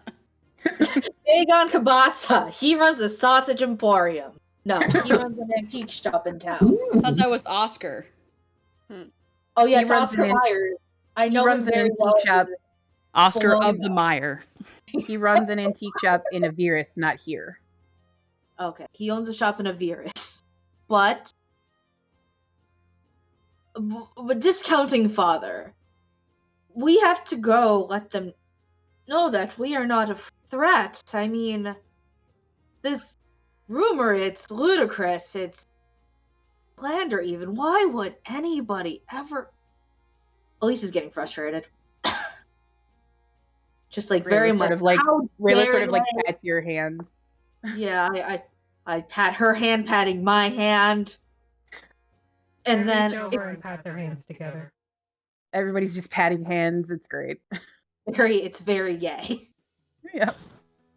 Dagon Kabasa. He runs a sausage emporium. No, he runs an antique shop in town. I thought that was Oscar. Oh yeah, He it's runs Oscar an- Myers. I know he runs him an very antique well. shop. Oscar Bologna. of the Mire. He runs an antique shop in Avirus, not here. Okay, he owns a shop in Avirus. But discounting Father, we have to go let them know that we are not a threat. I mean, this rumor, it's ludicrous, it's slander even. Why would anybody ever... Elise is getting frustrated. Just like very much. Rayla sort of like pats your hand. Yeah, I pat her hand, patting my hand. And Reach then over and pat their hands together. Everybody's just patting hands. It's great. it's very gay. Yeah.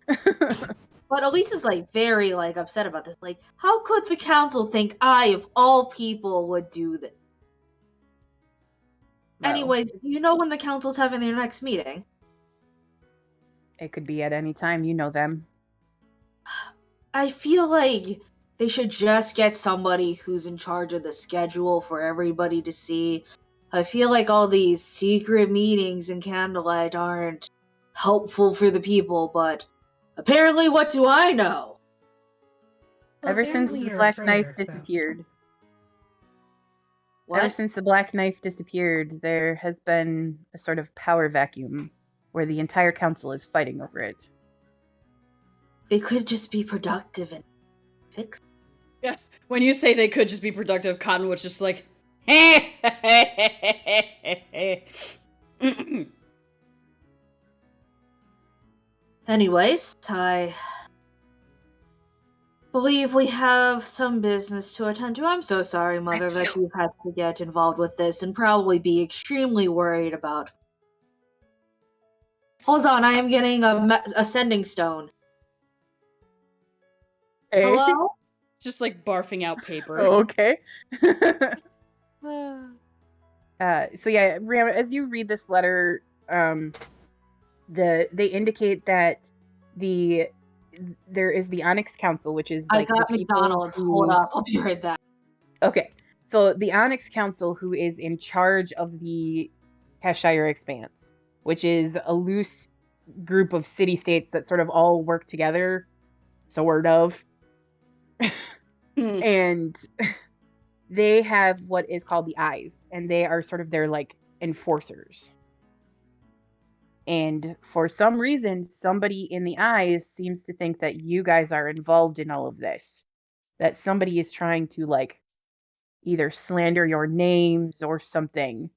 But Elise is like very like upset about this. Like, how could the council think I, of all people, would do this? Well, Anyways, you know when the council's having their next meeting? it could be at any time. You know them. I feel like they should just get somebody who's in charge of the schedule for everybody to see. I feel like all these secret meetings in Candlelight aren't helpful for the people, but apparently what do I know? Ever since the Black Knife disappeared. What? Ever since the Black Knife disappeared, there has been a sort of power vacuum where the entire council is fighting over it. They could just be productive and fix. Yeah. When you say they could just be productive, Cottonwood's just like, Anyways, I believe we have some business to attend to. I'm so sorry, Mother, that you've had to get involved with this and probably be extremely worried about. Hold on, I am getting a sending stone. Hey. Hello? just like barfing out paper. Oh, okay. So yeah, Ram, as you read this letter, they indicate that there is the Onyx Council, which is like I got the people McDonald's. who... Hold up, I'll be right back. Okay, so the Onyx Council, who is in charge of the Kashire Expanse, which is a loose group of city-states that sort of all work together, sort of. And they have what is called the Eyes, and they are sort of their, like, enforcers. And for some reason, somebody in the Eyes seems to think that you guys are involved in all of this. That somebody is trying to, like, either slander your names or something.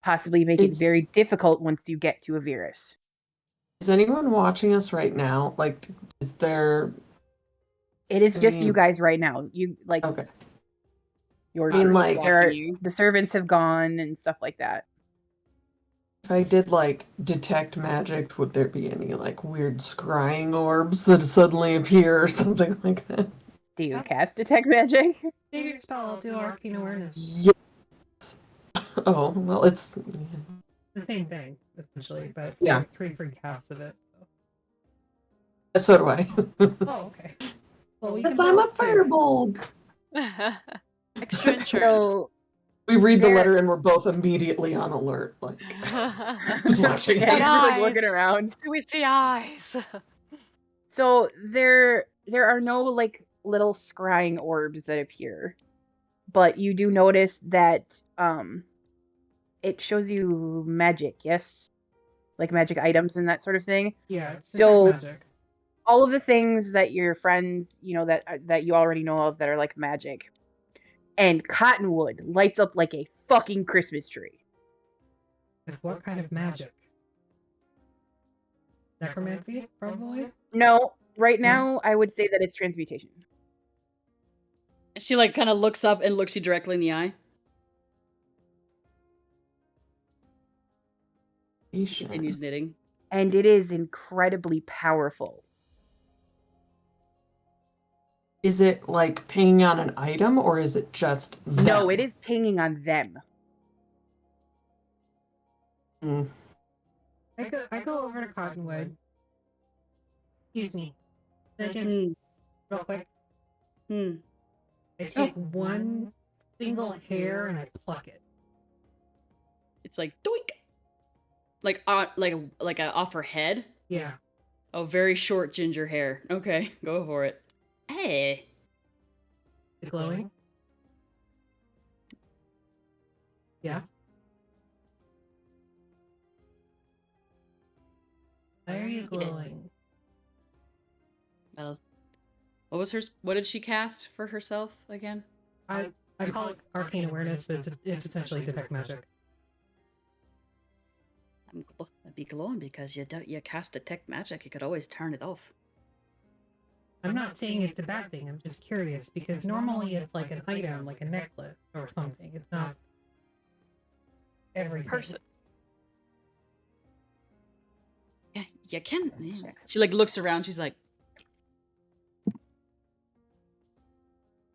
Possibly make it very difficult once you get to Avirus. Is anyone watching us right now? Like, is there... It is just you guys right now. You, like... Okay. Your I mean, like... the servants have gone and stuff like that. If I did like detect magic, would there be any like weird scrying orbs that suddenly appear or something like that? Do you cast detect magic? Save your spell, I'll do arcane awareness. Yes. Oh, well, it's The same thing, essentially, but Yeah. 3 free casts of it. so do I. Oh, okay. Well, we Because can I'm a both do. firbolg. Extra insurance. So We read the There- letter and we're both immediately on alert, like just watching yeah, it. you're just like Eyes. looking around. Do we see eyes? So there are no like little scrying orbs that appear, but you do notice that it shows you magic, yes, like magic items and that sort of thing. Yeah, it's So- detect magic. All of the things that your friends, you know, that you already know of that are like magic. And Cottonwood lights up like a fucking Christmas tree. With what kind of magic? Necromancy, probably? No, right now I would say that it's transmutation. She like kind of looks up and looks you directly in the eye. Continues knitting. And it is incredibly powerful. Is it like pinging on an item or is it just No, them? it is pinging on them. Mm. I go over to Cottonwood. Excuse me. Can I just, Hmm. real quick, Hmm. I take one single hair and I pluck it. It's like doink. Like a off her head. Yeah. Oh, very short ginger hair. Okay, go for it. Hey. The glowing? Yeah. Why are you glowing? Well, what did she cast for herself again? I call it arcane awareness, but it's essentially detect magic. I'd be glowing because you cast detect magic. You could always turn it off. I'm not saying it's a bad thing. I'm just curious because normally it's like an item, like a necklace or something. It's not everything. Person. Yeah, you can. Yeah. She like looks around. She's like,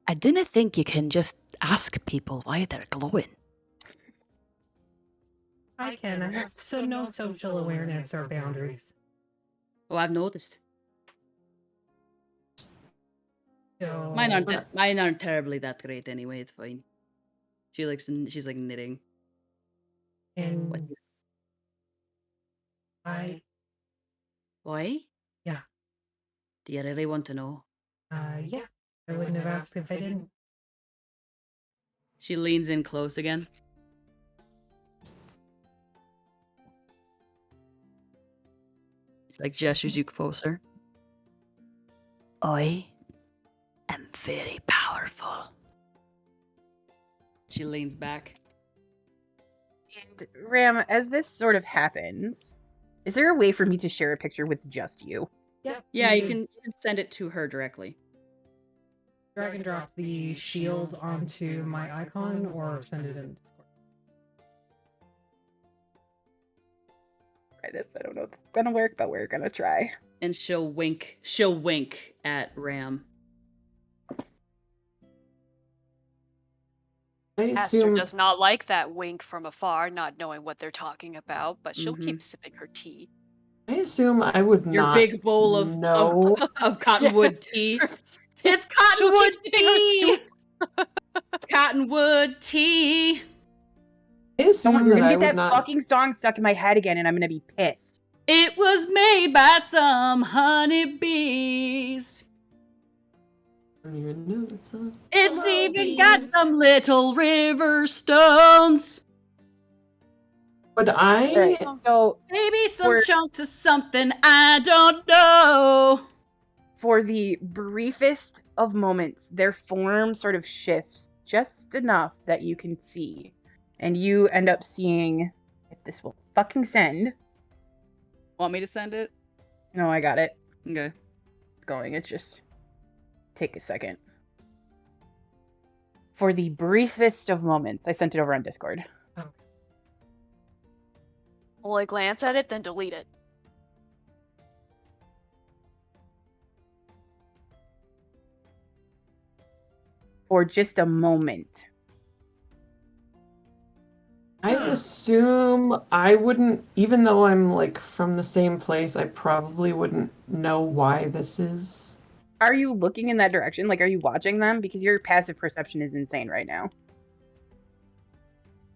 I didn't think you can just ask people why they're glowing. I can. I have no social awareness or boundaries. Oh, I've noticed. So, Mine aren't terribly that great anyway. It's fine. She's like knitting. and What? Why? Yeah. Do you really want to know? Yeah. I wouldn't have asked if I didn't. She leans in close again. She like gestures you closer. I am very powerful. She leans back. And Ram, as this sort of happens, is there a way for me to share a picture with just you? Yep. Yeah, you can send it to her directly. drag and drop the shield onto my icon or send it in Discord. Try this. I don't know if it's gonna work, but we're gonna try. And she'll wink. She'll wink at Ram. I Aster assume does not like that wink from afar, not knowing what they're talking about, but she'll Mhm. keep sipping her tea. I would Your not big bowl of know. of cottonwood tea. It's She'll keep cottonwood sipping her tea. soup. Cottonwood tea. I assume You're that gonna I get would that not. fucking song stuck in my head again, and I'm gonna be pissed. It was made by some honeybees. I don't even know that song. It's Hello, even got bees. some little river stones. Would I? Right. So Maybe some We're- chunks of something I don't know. for the briefest of moments, their form sort of shifts just enough that you can see. And you end up seeing, if this will fucking send. Want me to send it? No, I got it. Okay. It's going. It's just take a second. For the briefest of moments, I sent it over on Discord. Oh. Will I glance at it, then delete it? For just a moment. I assume I wouldn't, even though I'm like from the same place, I probably wouldn't know why this is. Are you looking in that direction? Like, are you watching them? Because your passive perception is insane right now.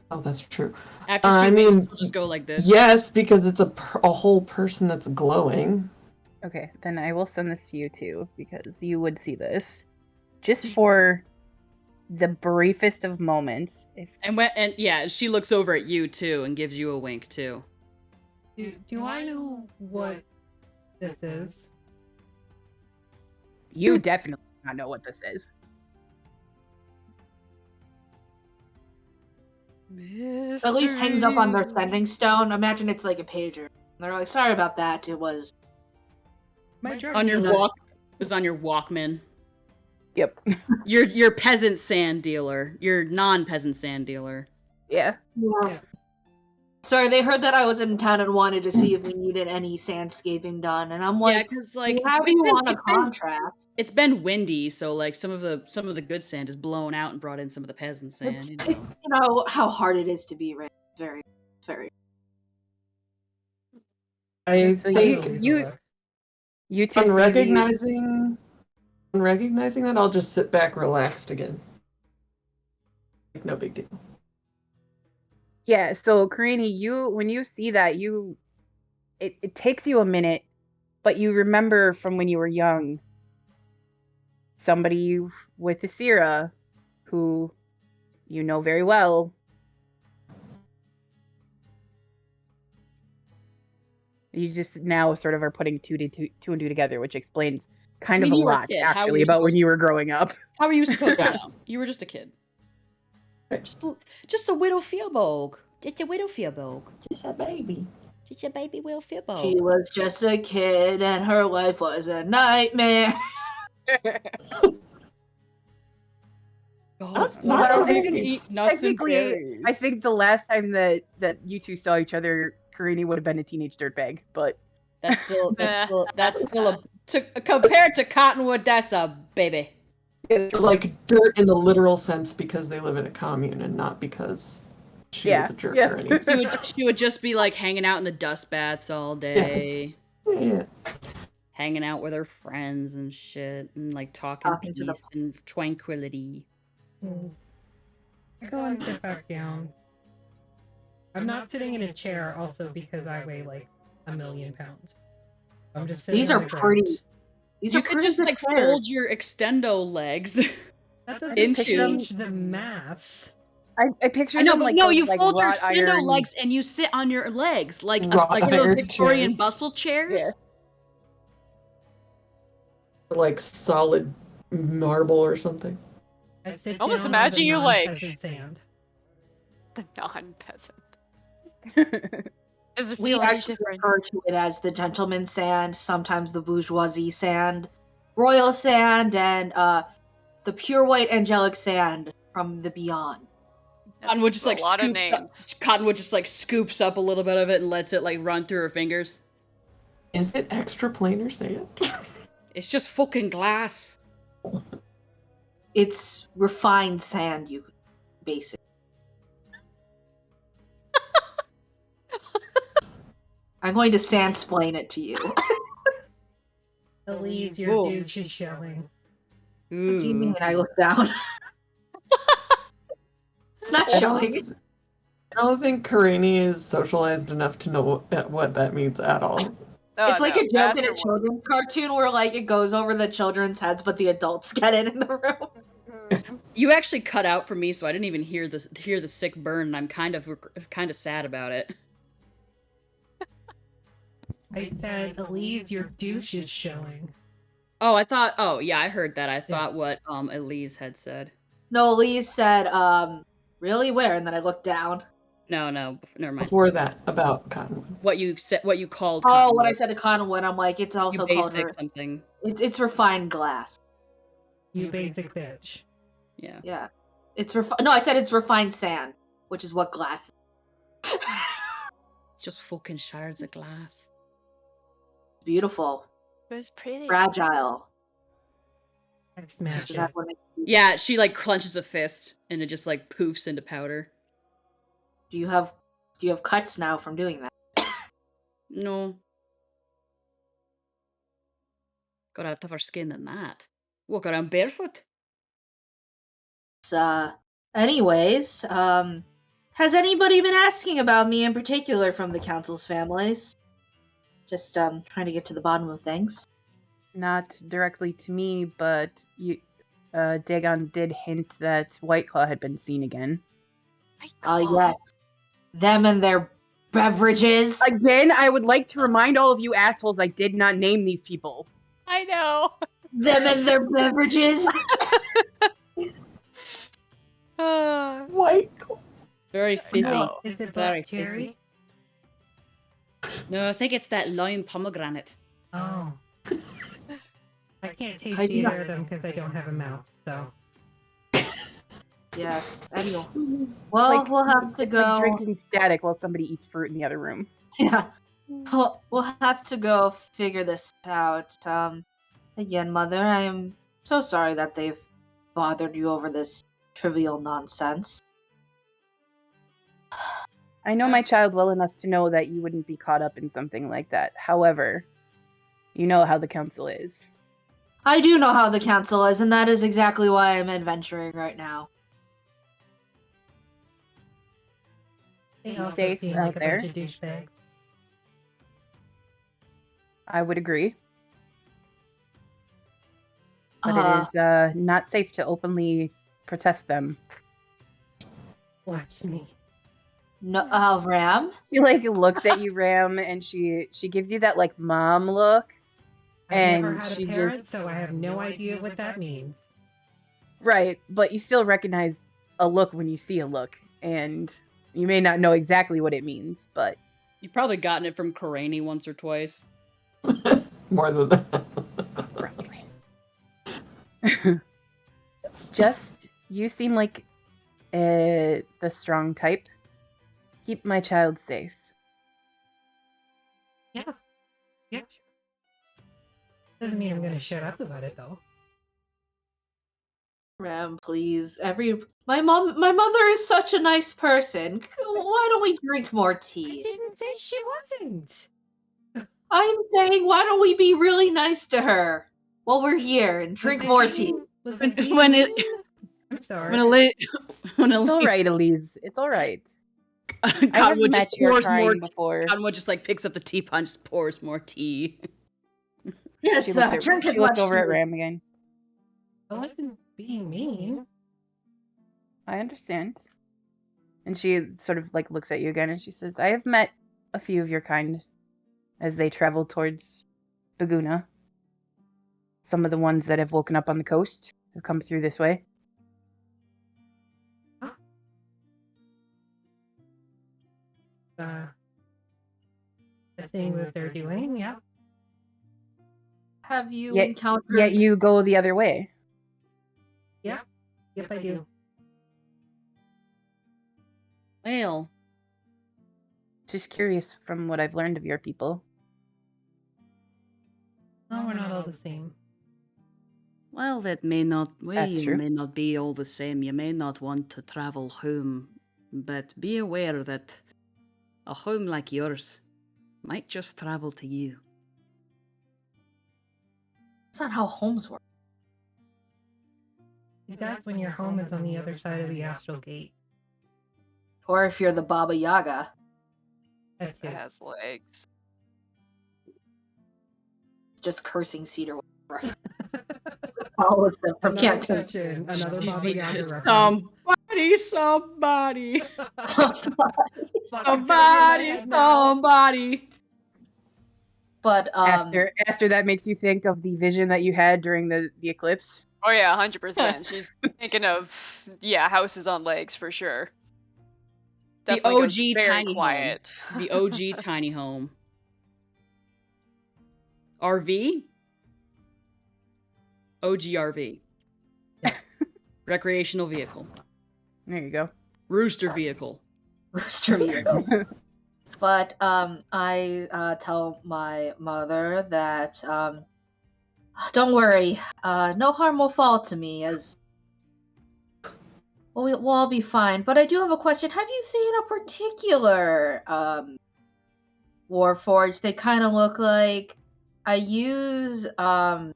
Oh, that's true. After she I leaves, mean, she'll just go like this. yes, because it's a whole person that's glowing. Okay, then I will send this to you too, because you would see this. Just for the briefest of moments. And yeah, she looks over at you too and gives you a wink too. Do I know what this is? You definitely do not know what this is. At least hangs up on their sending stone. Imagine it's like a pager. They're like, sorry about that. It was On your walk, it was on your Walkman. Yep. Your peasant sand dealer. Your non-peasant sand dealer. Yeah. Yeah. Sorry, they heard that I was in town and wanted to see if we needed any sandscaping done, and I'm like, yeah, because like have you on a contract? It's been windy, so like some of the good sand is blown out and brought in some of the peasant sand. You know how hard it is to be right. Very, very. I So think you two on see recognizing that, I'll just sit back relaxed again. Like, no big deal. Yeah, so Karini, when you see that, it takes you a minute, but you remember from when you were young somebody with Asira who you know very well. You just now sort of are putting two and two together, which explains kind of a you were a lot, kid. How actually, were you about when supposed you were growing up. How were you supposed to know? You were just a kid. Right. Just a widow Fearbog. Just a widow Fearbog. Just a baby. Just a baby Will Fearbog. She was just a kid, and her life was a nightmare. God, not eat nuts and Technically, berries. I think the last time that you two saw each other, Karini would have been a teenage dirtbag, but that's still compared to Cottonwood, that's a baby. Like dirt in the literal sense because they live in a commune and not because she was a jerk or anything. She would just be like hanging out in the dust bats all day. Yeah. Hanging out with her friends and shit and like talking to peace and tranquility. I go and sit back down. I'm not sitting in a chair also because I weigh like 1,000,000 pounds. I'm just sitting These on are the ground. pretty. These You are could pretty just good like chairs. fold your extendo legs. That doesn't into- change the mass. I picture I know, them but like no, those, you like, fold your wrought extendo iron- legs and you sit on your legs like Wrought one of those iron Victorian chairs. bustle chairs. Yeah. Like solid marble or something. I sit Almost down imagine on the you, like- non-peasant sand. The non-peasant. Does it We feel any actually different? refer to it as the gentleman's sand, sometimes the bourgeoisie sand, royal sand, and the pure white angelic sand from the beyond. Cottonwood just like a lot of scoops up. names. Cottonwood just like scoops up a little bit of it and lets it like run through her fingers. Is it extra planar sand? It's just fucking glass. It's refined sand, you basically. I'm going to sandsplain it to you. What Elise, your Ooh. douche is showing. do you Ooh. mean I look down? It's not I showing. don't think Karini is socialized enough to know what that means at all. Oh, It's like no, a joke in a bathroom children's cartoon where like it goes over the children's heads, but the adults get it in the room. You actually cut out for me, so I didn't even hear the sick burn. And I'm kind of sad about it. I said, Elise, your douche is showing. Oh, oh yeah, I heard that. I thought what Elise had said. No, Elise said, really where? And then I looked down. No, never mind. Before that, about Cottonwood. What you called. Oh, Cottonwood. what I said to Cottonwood, I'm like, it's also You called basic something. it's refined glass. You basic bitch. Yeah. Yeah. No, I said it's refined sand, which is what glass is. Just fucking shards of glass. Beautiful. It was pretty. Fragile. I smash Is it. that what it- Yeah, she like clenches a fist and it just like poofs into powder. Do you have cuts now from doing that? No. Got a tougher skin than that. Walk around barefoot. Anyways, has anybody been asking about me in particular from the council's families? Just trying to get to the bottom of things. Not directly to me, but Dagon did hint that White Claw had been seen again. Yes. Them and their beverages. Again, I would like to remind all of you assholes I did not name these people. I know. Them and their beverages. White Claw. Very fizzy. No. Is it Very black cherry? No, I think it's that lime pomegranate. Oh. I can't taste I do either of them because I don't have a mouth, so. Yes. Anyway. Well, we'll have to It's go. like drinking static while somebody eats fruit in the other room. Yeah. We'll have to go figure this out. Again, Mother, I am so sorry that they've bothered you over this trivial nonsense. I know my child well enough to know that you wouldn't be caught up in something like that. However, you know how the council is. I do know how the council is, and that is exactly why I'm adventuring right now. They Be also safe seem out like a there. bunch of douchebags. I would agree. But Uh, it is not safe to openly protest them. Watch me. No, Ram? She like looks at you, Ram, and she gives you that like mom look. I've never And had she a parent, so I have no idea what that means. Right, but you still recognize a look when you see a look, and you may not know exactly what it means, but You've probably gotten it from Karani once or twice. More than that. probably. Just, you seem like the strong type. Keep my child safe. Yeah. Yeah. Sure. Doesn't mean I'm gonna shut up about it though. Ram, please. My mother is such a nice person. Why don't we drink more I tea? didn't say she wasn't. I'm saying, why don't we be really nice to her while we're here and drink more tea? Was I When- being when it- mean? I'm sorry. When It's all right, Elise. It's all right. I have Cottonwood just met your pours more kind before. Cottonwood just like picks up the tea punch, pours more tea. Yes, She looks, drink as she looks much over tea. at Ram again. I wasn't being mean. I understand. And she sort of like looks at you again and she says, I have met a few of your kind as they travel towards Baguna. Some of the ones that have woken up on the coast have come through this way. The thing that they're doing, yeah. Have you Yet- encountered? Yet you go the other way. Yep, I do. Well, Just curious from what I've learned of your people. No, we're not all the same. well, that may not. That's We true. may not be all the same. You may not want to travel home, but be aware that a home like yours might just travel to you. That's not how homes work. That's when your home is on the other side of the astral gate. Or if you're the Baba Yaga. That's It it. has legs. Just cursing Cedar. Follows them from Another Canton. exception, another She's Baba like, Yaga reference. somebody. Somebody. Somebody. But After that makes you think of the vision that you had during the eclipse. Oh yeah, 100%. She's thinking of houses on legs for sure. The Definitely goes OG very tiny quiet. home. The OG tiny home. RV? OG RV. Recreational vehicle. There you go. Rooster vehicle. Rooster vehicle. But I tell my mother that don't worry, no harm will fall to me, as we'll all be fine. But I do have a question. Have you seen a particular Warforged? They kind of look like, I use minor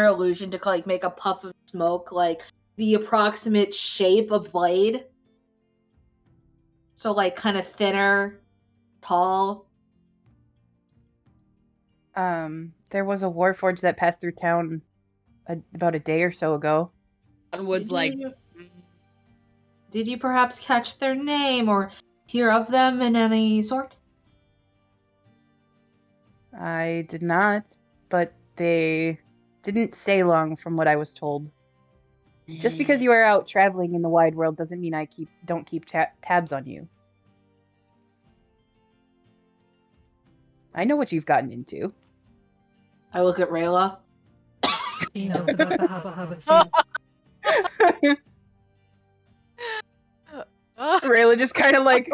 illusion to like make a puff of smoke, like the approximate shape of blade. So like kind of thinner, tall. There was a Warforged that passed through town about a day or so ago. Cottonwood's like, Did you perhaps catch their name or hear of them in any sort? I did not, but they didn't stay long from what I was told. Just because you are out traveling in the wide world doesn't mean I don't keep tabs on you. I know what you've gotten into. I look at Rayla. He knows about the Hubba Hubba soup. Rayla just kind of like...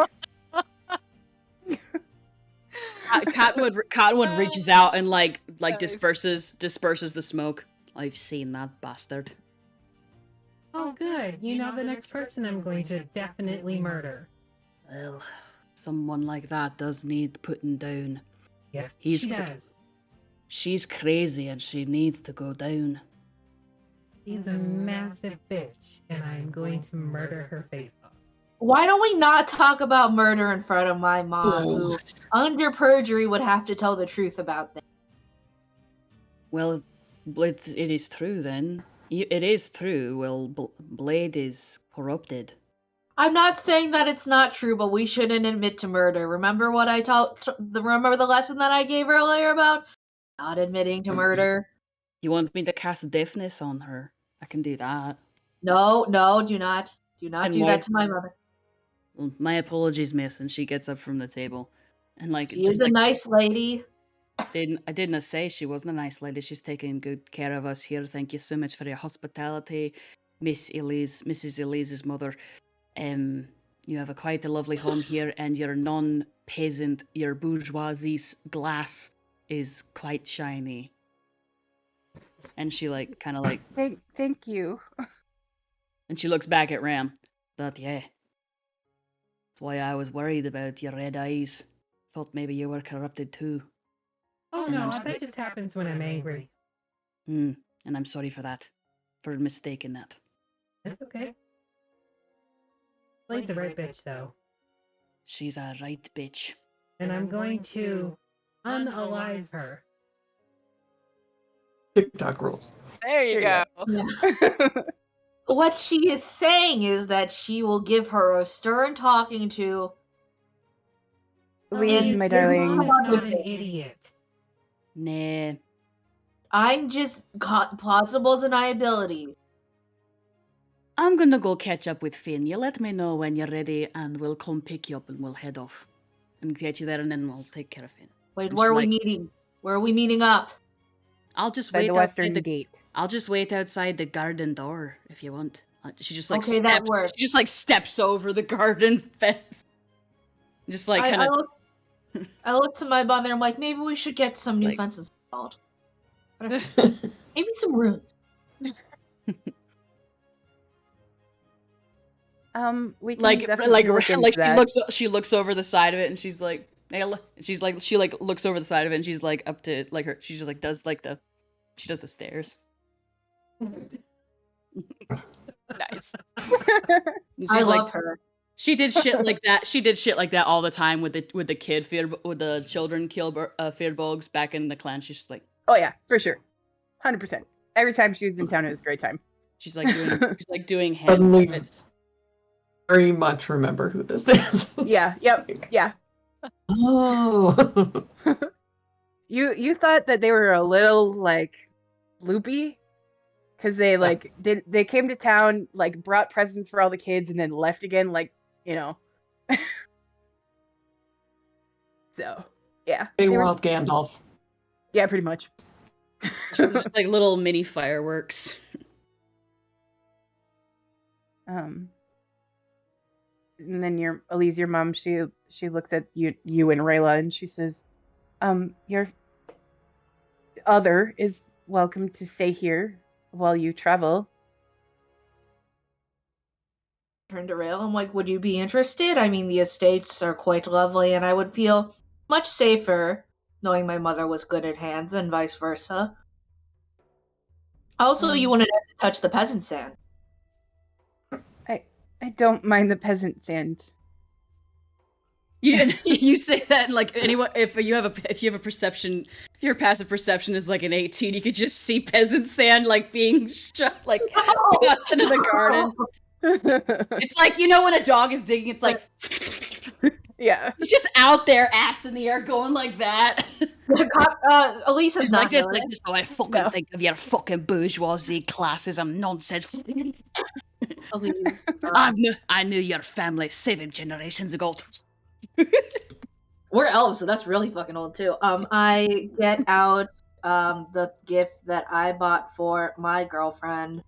Cottonwood reaches out and like Nice. disperses the smoke. I've seen that bastard. Oh, good. You know the next person I'm going to definitely murder. Well, someone like that does need putting down. Yes, He's she cr- does. She's crazy and she needs to go down. She's a massive bitch, and I'm going to murder her face off. Why don't we not talk about murder in front of my mom, who, under perjury, would have to tell the truth about things? Well, it is true then. It is true. Well, Blade is corrupted. I'm not saying that it's not true, but we shouldn't admit to murder. Remember what I remember the lesson that I gave earlier about not admitting to murder? You want me to cast deafness on her? I can do that. No, do not. Do not do that to my mother. Well, my apologies, miss. And she gets up from the table. And like, She is a nice lady. I didn't say she wasn't a nice lady. She's taking good care of us here. Thank you so much for your hospitality, Mrs. Elise's mother. You have quite a lovely home here, and your non-peasant, your bourgeoisie's glass is quite shiny. And she kind of Thank you. and she looks back at Ram. But yeah, that's why I was worried about your red eyes. Thought maybe you were corrupted too. Oh And no, I'm that just happens when I'm angry. And I'm sorry for that, for mistaking that. That's okay. Blade's a right bitch, though. She's a right bitch. And I'm going to unalive her. TikTok rules. There you There go. What she is saying is that she will give her a stern talking to. Elise, my Your darling. mom is not an idiot. Nah. I'm just plausible deniability. I'm gonna go catch up with Finn. You let me know when you're ready, and we'll come pick you up, and we'll head off and get you there, and then we'll take care of Finn. Wait, And where she's are we like, meeting? Where are we meeting up? I'll just By wait the outside western the gate. I'll just wait outside the garden door if you want. She just like Okay, that steps. works. She just like steps over the garden fence. Just like kind of. I look to my mother. I'm like, maybe we should get some new Like- fences installed. Maybe some runes. We can Like definitely look into that. she looks over the side of it and she's like she looks over the side of it and she's like up to like her she just like does like she does the stairs. Nice. And I she's love like, her. she did shit like that. She did shit like that all the time with the children Fearbolgs back in the clan. She's just like Oh yeah, for sure. 100%. Every time she was in town, it was a great time. she's like doing hand Suddenly- puppets. Very much remember who this is. Yeah, yep, yeah. Oh. You thought that they were a little like loopy because they like they came to town, like brought presents for all the kids and then left again, like, you know. So yeah, Big they were- wild Gandalf. yeah, pretty much. Just like little mini fireworks. and then Elise, your mom, she looks at you and Rayla, and she says, your other is welcome to stay here while you travel. Turn to Rayla. I'm like, would you be interested? I mean, the estates are quite lovely, and I would feel much safer knowing my mother was good at hands, and vice versa. Also, you wouldn't have to touch the peasant sand. I don't mind the peasant sand. You say that, and like anyone, if you have a perception, if your passive perception is like an 18, you could just see peasant sand like being shot, like tossed into the garden. It's like, you know, when a dog is digging, it's like, yeah, it's just out there, ass in the air, going like that. Elise is like not this. Oh, I fucking think of your fucking bourgeoisie classism nonsense. I knew your family 7 generations ago. We're elves, so that's really fucking old too. I get out the gift that I bought for my girlfriend.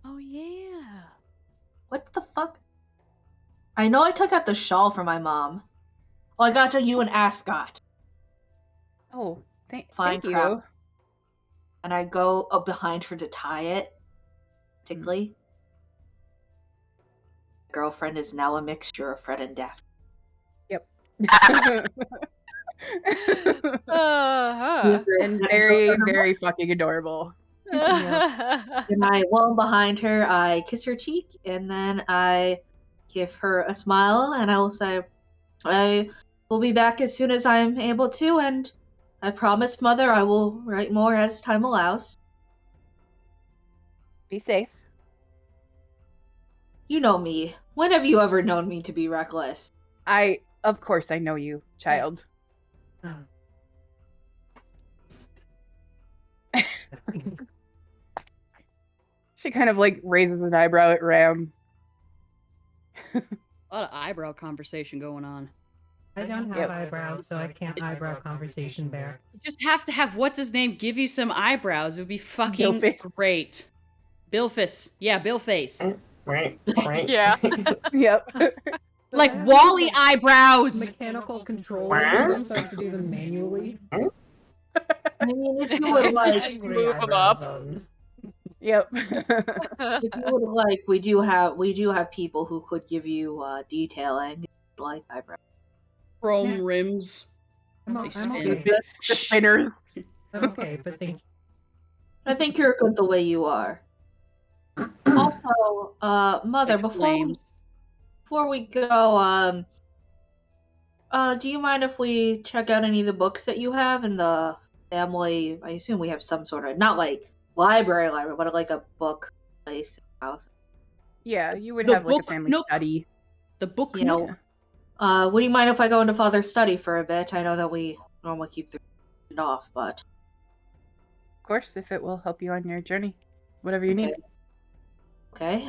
Oh yeah. What the fuck? I know I took out the shawl for my mom. Well, I got you an ascot. Oh, thank Crap. you. And I go up behind her to tie it. Tickly. Girlfriend is now a mixture of Fred and Daphne. Yep. Uh-huh. And very, very fucking adorable. And I, while I'm behind her, I kiss her cheek, and then I give her a smile, and I will say, I will be back as soon as I'm able to, and I promise, Mother, I will write more as time allows. Be safe. You know me. When have you ever known me to be reckless? Of course I know you, child. She kind of like raises an eyebrow at Ram. A lot of eyebrow conversation going on. I don't have eyebrows, so I can't eyebrow conversation there. You just have to have what's his name give you some eyebrows. It would be fucking great. Billface. Yeah, Billface. Right. Yeah. Yep. Like Wally eyebrows. Mechanical control. So I have to do them manually. I mean, if you would like, Just move them up. Yep. if you would like, we do have people who could give you detailing, like eyebrows. Chrome rims. I'm They spin. okay. The spinners. I'm okay, but thank you. I think you're good the way you are. Also, Mother, Like before flames. we go, do you mind if we check out any of the books that you have in the family? I assume we have some sort of, not like library, but like a book place in the house. Yeah, you would The have like a book family nook. study. The book. You know, would you mind if I go into Father's study for a bit? I know that we normally keep the off, but Of course, if it will help you on your journey. Whatever you need. okay.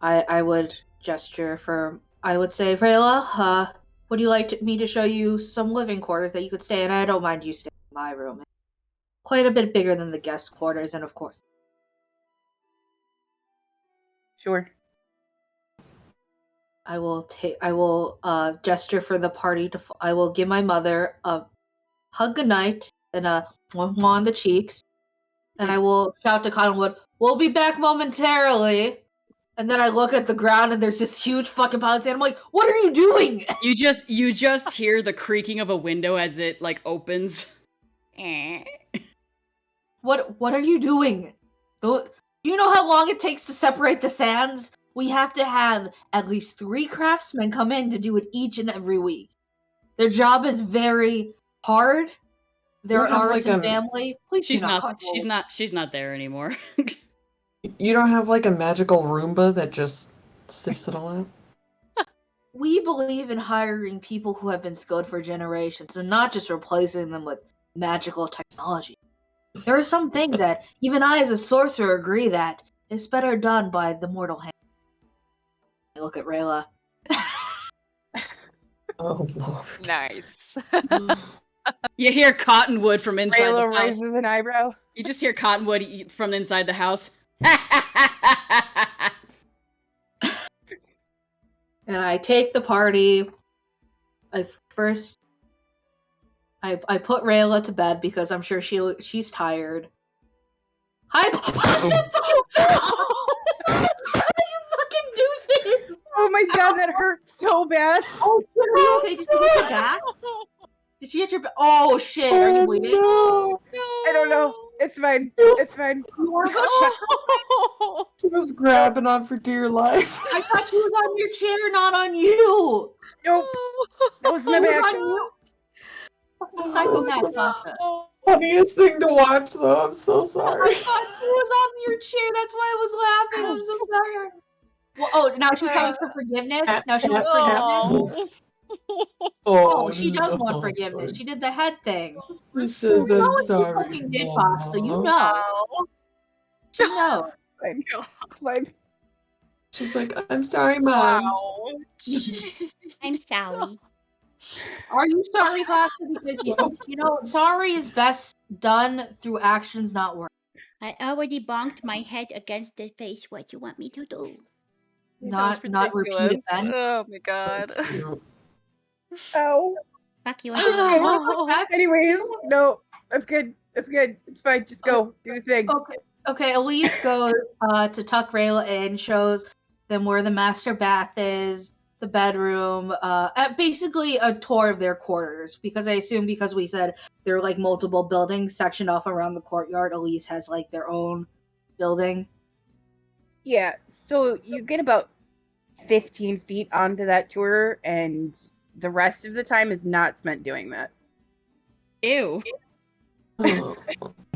I would gesture for. I would say, Vrayla, would you like me to show you some living quarters that you could stay in? I don't mind you staying in my room. It's quite a bit bigger than the guest quarters, and of course. Sure. I will gesture for the party to. I will give my mother a hug goodnight and a mwah on the cheeks, and I will shout to Cottonwood, "We'll be back momentarily." And then I look at the ground, and there's this huge fucking pile of sand. I'm like, "What are you doing?" You just hear the creaking of a window as it like opens. What are you doing? Do you know how long it takes to separate the sands? We have to have at least 3 craftsmen come in to do it each and every week. Their job is very hard. They're an artisan family. Please She's do not. She's not there anymore. You don't have like a magical Roomba that just sifts it all out? We believe in hiring people who have been skilled for generations and not just replacing them with magical technology. There are some things that even I as a sorcerer agree that is better done by the mortal hand. I look at Rayla. Oh lord. Nice. You hear Cottonwood from inside Rayla the house. raises an eyebrow. You just hear Cottonwood from inside the house. I take the party. I put Rayla to bed because I'm sure she's tired. Hi, how do you fucking do this? Oh my god, that hurt so bad. Oh shit, are you okay? Did she get your back? Did she get your back? Oh shit, are you bleeding? No. I don't know. It's fine. It's fine. You wanna go check? She was grabbing on for dear life. I thought she was on your chair, not on you. Nope. That was my She was back. on you. Fucking psychopath, Sasha. Funniest thing to watch, though. I'm so sorry. I thought she was on your chair. That's why I was laughing. I'm so sorry. Well, oh, now she's coming for forgiveness. Now she wants forgiveness. Oh, she does want forgiveness. She did the head thing. She says, You know I'm what sorry, you fucking did, Mom. Pasta. You know. She knows. Fine. It's fine. She's like, I'm sorry, Mom. I'm sorry. Are you sorry, Pasta? Because you know, sorry is best done through actions, not words. I already bonked my head against the face. What you want me to do? Not repeat ridiculous. again. Oh my god. Ow. Fuck you. Anyways, no. I'm good. It's good. It's fine. Just go. Do the thing. Okay, Elise goes to tuck Rayla in, shows them where the master bath is, the bedroom, basically a tour of their quarters. Because I assume because we said there are like multiple buildings sectioned off around the courtyard, Elise has like their own building. Yeah, so you get about 15 feet onto that tour, and the rest of the time is not spent doing that. Ew.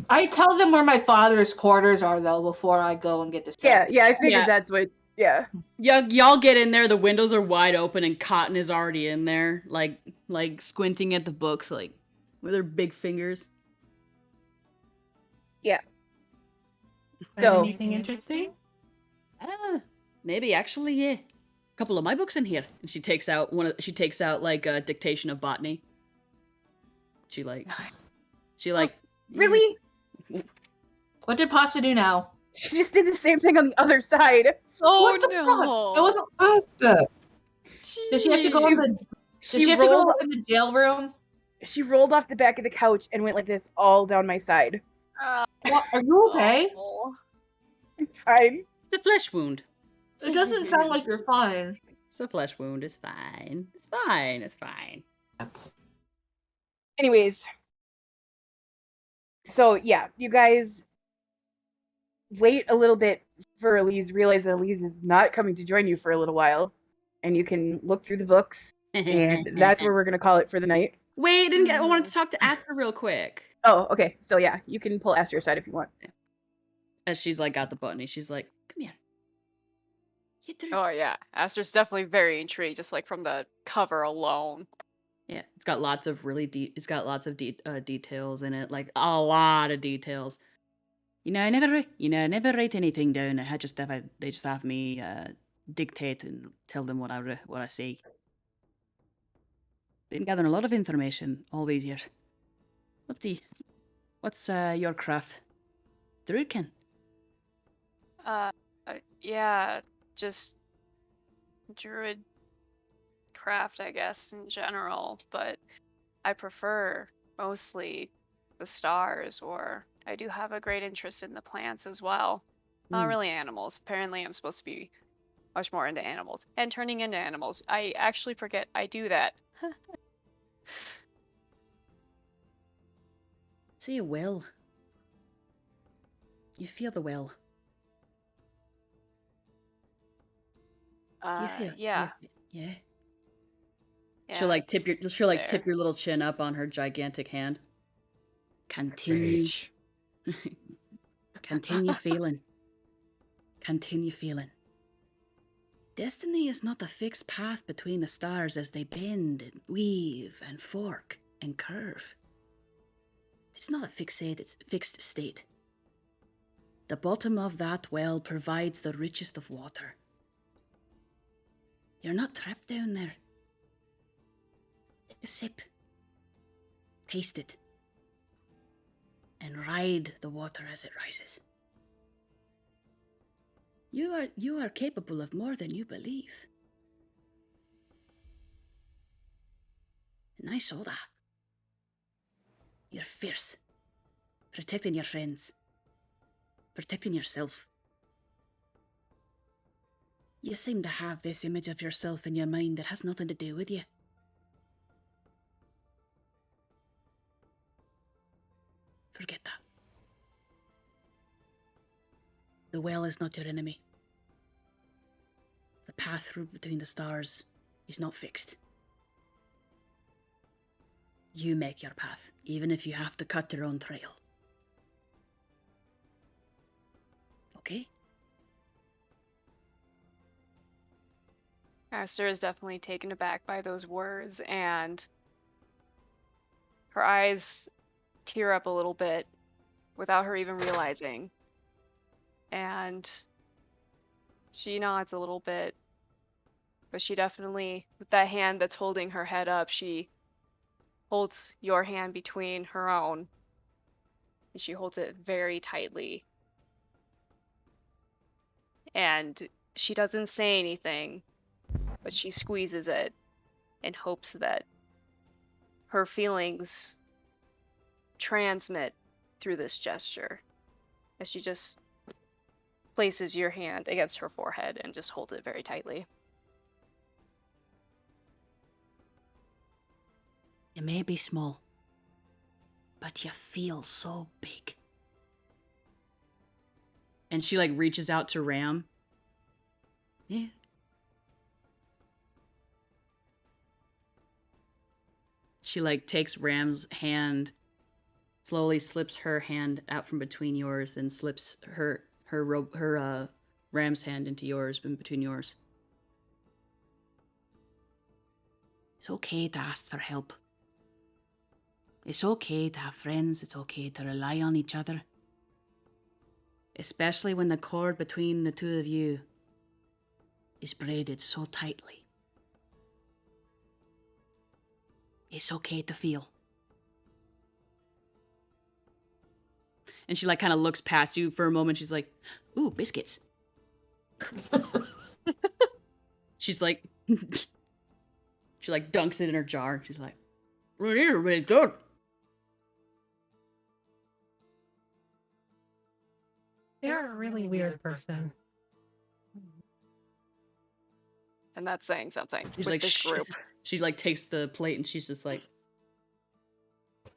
I tell them where my father's quarters are, though, before I go and get distracted. Yeah, I figured Yeah. that's what, yeah. Y'all get in there, the windows are wide open and Cotton is already in there, like squinting at the books, like with her big fingers. Yeah. So, anything interesting? Maybe actually, yeah. A couple of my books in here. And she takes out like a dictation of botany. She Really? What did Pasta do now? She just did the same thing on the other side. Oh What the no. fuck? It wasn't. Pasta. Does she have to go in the? Does she have to go in the jail room? She rolled off the back of the couch and went like this all down my side. What? Are you okay? I'm fine. It's a flesh wound. It doesn't sound like you're fine. It's a flesh wound. It's fine. It's fine. It's fine. Anyways. So, yeah, you guys wait a little bit for Elise, realize that Elise is not coming to join you for a little while, and you can look through the books, and that's where we're going to call it for the night. Wait, I wanted to talk to Aster real quick. Oh, okay. So, yeah, you can pull Aster aside if you want. As she's like got the button, she's like, come here. Oh yeah, Aster's definitely very intrigued, just like from the cover alone. Yeah, it's got lots of details in it, like a lot of details. I never write anything down. They just have me dictate and tell them what I see. Been gathering a lot of information all these years. What's your craft? Druidkin? Yeah, just druid craft, I guess, in general, but I prefer mostly the stars, or I do have a great interest in the plants as well. Not really animals. Apparently I'm supposed to be much more into animals. And turning into animals. I actually forget I do that. See a will. You feel the will. Yeah. Yeah. Yeah, She'll tip there. tip your little chin up on her gigantic hand. Continue. Continue feeling. Continue feeling. Destiny is not a fixed path between the stars as they bend and weave and fork and curve. It's not a fixed state. The bottom of that well provides the richest of water. You're not trapped down there. Take a sip. Taste it. And ride the water as it rises. You are capable of more than you believe. And I saw that. You're fierce. Protecting your friends. Protecting yourself. You seem to have this image of yourself in your mind that has nothing to do with you. Forget that. The well is not your enemy. The path through between the stars is not fixed. You make your path, even if you have to cut your own trail. Okay? Aster is definitely taken aback by those words, and her eyes tear up a little bit without her even realizing. And she nods a little bit, but she definitely, with that hand that's holding her head up, she holds your hand between her own, and she holds it very tightly. And she doesn't say anything, but she squeezes it in hopes that her feelings transmit through this gesture, as she just places your hand against her forehead and just holds it very tightly. You may be small, but you feel so big. And she like reaches out to Ram. Yeah. She like takes Ram's hand, slowly slips her hand out from between yours, and slips her Ram's hand into yours, in between yours. It's okay to ask for help. It's okay to have friends. It's okay to rely on each other. Especially when the cord between the two of you is braided so tightly. It's okay to feel. And she like kind of looks past you for a moment. She's like, ooh, biscuits. She's like, she like dunks it in her jar. She's like, well, these are really good. You're a really weird person. And that's saying something She's with like, this group. She like takes the plate and she's just like, she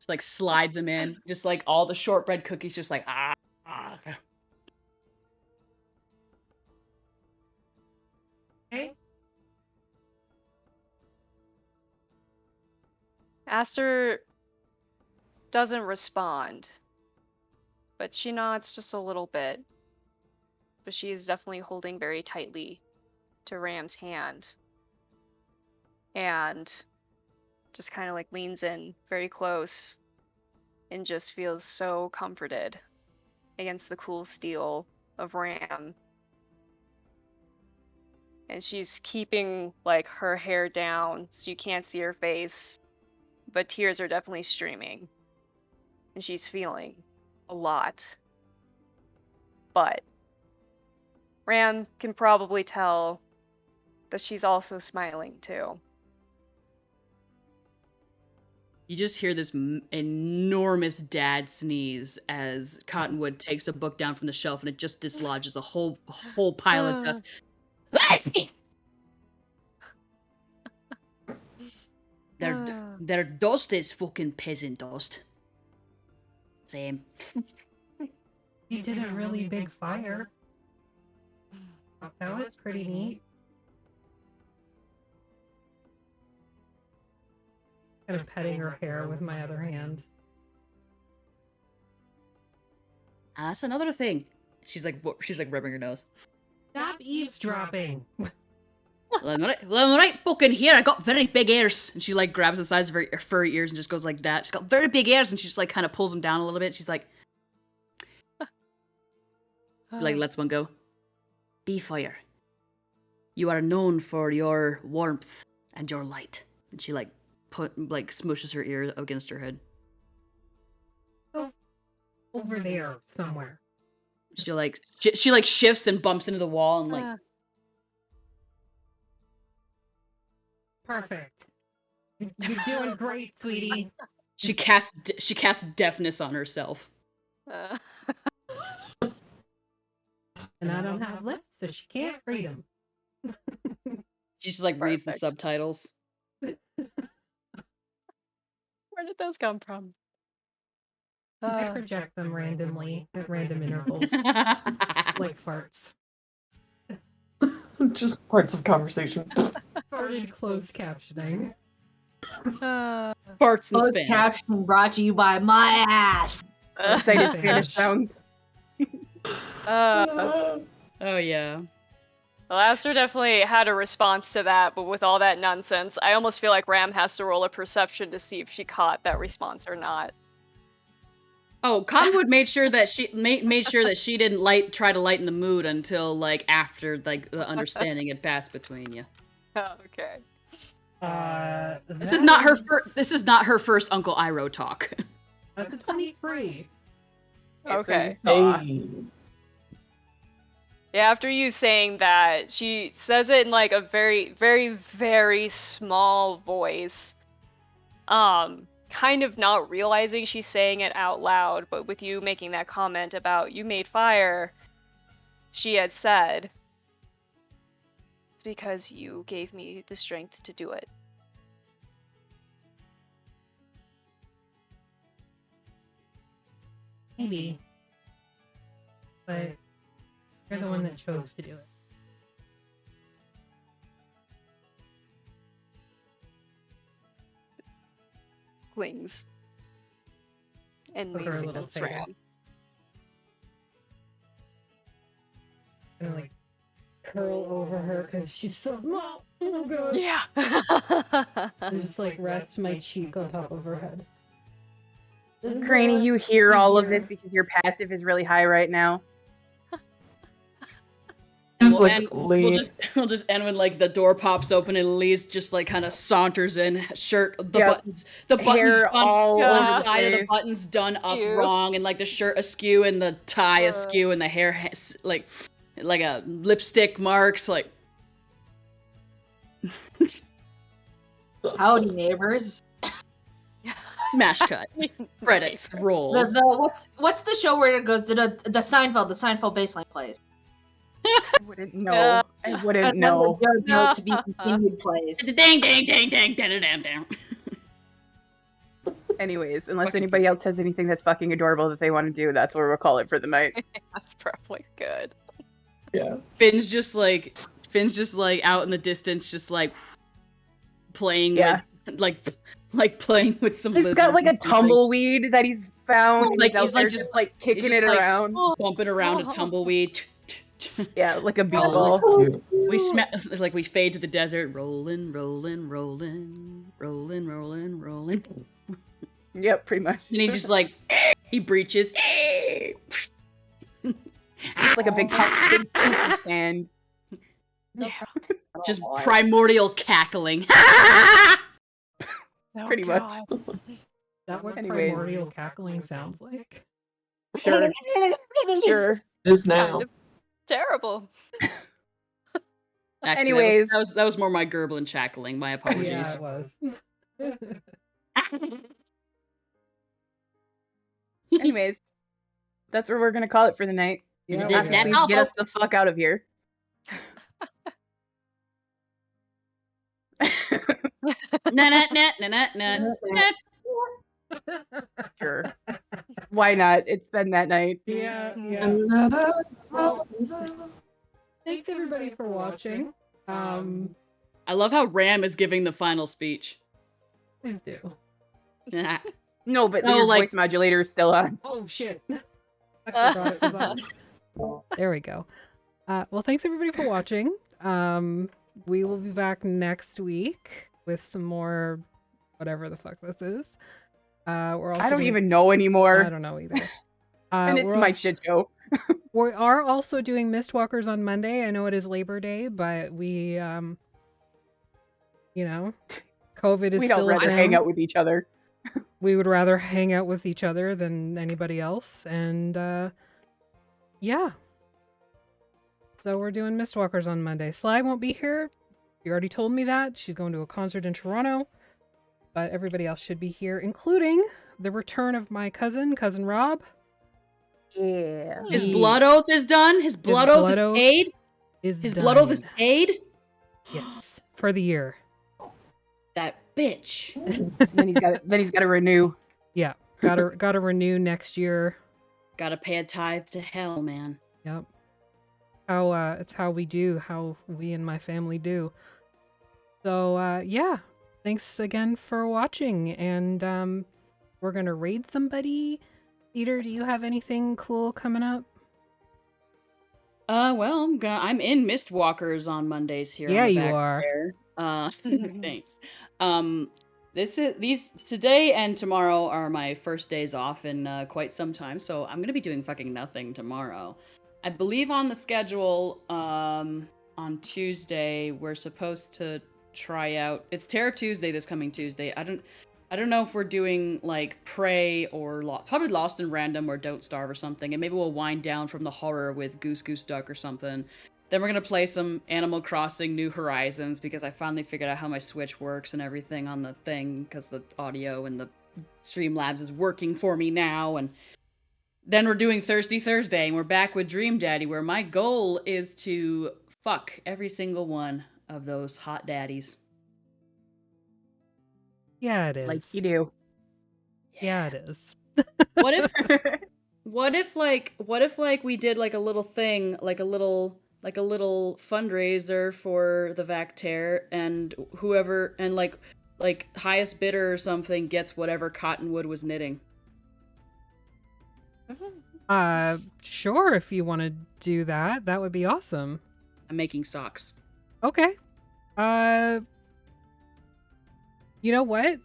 like slides them in, just like all the shortbread cookies, just like ah. Okay. Aster doesn't respond, but she nods just a little bit. But she is definitely holding very tightly to Ram's hand. And just kind of like leans in very close and just feels so comforted against the cool steel of Ram. And she's keeping like her hair down so you can't see her face, but tears are definitely streaming. And she's feeling a lot. But Ram can probably tell that she's also smiling too. You just hear this enormous dad sneeze as Cottonwood takes a book down from the shelf and it just dislodges a whole pile of dust. Their dust is fucking peasant dust. Same. You did a really big fire. That was pretty neat. Kind of petting her hair with my other hand. That's another thing. She's like rubbing her nose. Stop eavesdropping. Well, I'm right fucking here. I got very big ears. And she like grabs the sides of her furry ears and just goes like that. She's got very big ears and she just like kind of pulls them down a little bit. She's like, she like lets one go. Be fire. You are known for your warmth and your light. And she like smushes her ear against her head. Oh, over there somewhere. She like she like shifts and bumps into the wall and like Perfect. You're doing great, sweetie. She casts deafness on herself. Uh, And I don't have lips, so she can't read them. She just like reads the Perfect. subtitles. Where did those come from? I project them randomly at random intervals, like farts. Just parts of conversation. Farted closed captioning. Parts in Closed Spanish. caption brought to you by my ass. Excited Spanish. Spanish sounds. Oh yeah. Well, Aster definitely had a response to that, but with all that nonsense, I almost feel like Ram has to roll a perception to see if she caught that response or not. Oh, Cottonwood made sure that she made sure that she didn't try to lighten the mood until like after like the understanding had passed between you. Oh, okay. This is not her This is not her first Uncle Iroh talk. That's a 23. Okay. Hey. Yeah, after you saying that, she says it in like a very, very, very small voice. Kind of not realizing she's saying it out loud, but with you making that comment about you made fire, she had said, it's because you gave me the strength to do it. Maybe. But you're the one that chose to do it. Clings. And Look at her leans little against finger. Ram. And like curl over her because she's so small. Oh god. Yeah. And just like rest my cheek on top of her head. Cranny, you hear all of Easier. this because your passive is really high right now. Just We'll like end, lean. we'll just end when like the door pops open and Elise just like kind of saunters in, shirt the Yep. buttons Hair done, all one over the side of the place. buttons done up Ew. wrong and like the shirt askew and the tie askew and the hair like a lipstick marks like Howdy, neighbors. smash cut credits roll. What's the show where it goes to the Seinfeld baseline plays? I wouldn't know. I wouldn't know. The note to be continued plays. Dang dang dang dang dang dang dang. Anyways, unless anybody else has anything that's fucking adorable that they want to do, that's what we'll call it for the night. That's probably good. Yeah. Finn's just like out in the distance, just like playing Yeah. with playing with some He's got lizards like a and stuff, tumbleweed that he's found, and Like, he's out he's, there like, just just- like kicking just, it like, around. bumping around a tumbleweed. Yeah, like a beach Oh, ball. Cute. We fade to the desert, rolling, rolling, rolling, rolling, rolling, rolling. Yep, pretty much. And he just like he breaches. It's like a big piece of sand. Yeah. Just primordial cackling. Pretty much. God. Is that what Anyways. primordial cackling sounds like? Sure. Sure. It is now. Kind of terrible. Actually, Anyways. that was more my gurgling cackling. My apologies. Yeah, it was. Anyways, that's where we're gonna call it for the night. Yeah, That- we that- are. Please get us the fuck out of here. Na na na na na na. Sure. Why not? It's been that night. Yeah, yeah. Another- Thanks everybody for watching. I love how Ram is giving the final speech. Please do. No, but No, your like- voice modulator is still on. Oh shit. I forgot it was on. There we go. Well, thanks everybody for watching. We will be back next week with some more whatever the fuck this is. We're also I don't doing- even know anymore. I don't know either. And it's we're my also- shit show. We are also doing Mistwalkers on Monday. I know it is Labor Day, but we, you know, COVID is We'd still all a rather thing. hang out with each other. We would rather hang out with each other than anybody else, and yeah. So we're doing Mistwalkers on Monday. Sly won't be here. She already told me that. She's going to a concert in Toronto. But everybody else should be here, including the return of my cousin Rob. Yeah. His blood oath is done. His blood oath is paid. His blood oath is paid. Yes, for the year. That bitch. then he's got to renew. Yeah, gotta renew next year. Gotta pay a tithe to hell, man. Yep. It's how we do, how we and my family do. So yeah, thanks again for watching, and we're gonna raid somebody. Peter, do you have anything cool coming up? Well, I'm in Mistwalkers on Mondays here. Yeah, on the you back are. There. Thanks. These today and tomorrow are my first days off in quite some time, so I'm gonna be doing fucking nothing tomorrow. I believe on the schedule, on Tuesday we're supposed to try out. It's Terror Tuesday this coming Tuesday. I don't know if we're doing like Prey or probably Lost in Random or Don't Starve or something, and maybe we'll wind down from the horror with Goose Goose Duck or something. Then we're gonna play some Animal Crossing New Horizons because I finally figured out how my Switch works and everything on the thing because the audio and the Streamlabs is working for me now. And then we're doing Thirsty Thursday and we're back with Dream Daddy, where my goal is to fuck every single one of those hot daddies. Yeah, it is. Like you do. Yeah, it is. What if we did like a little thing, like a little fundraiser for the Vactaire, and whoever, and like highest bidder or something gets whatever Cottonwood was knitting. Sure, if you want to do that, that would be awesome. I'm making socks. Okay. You know what?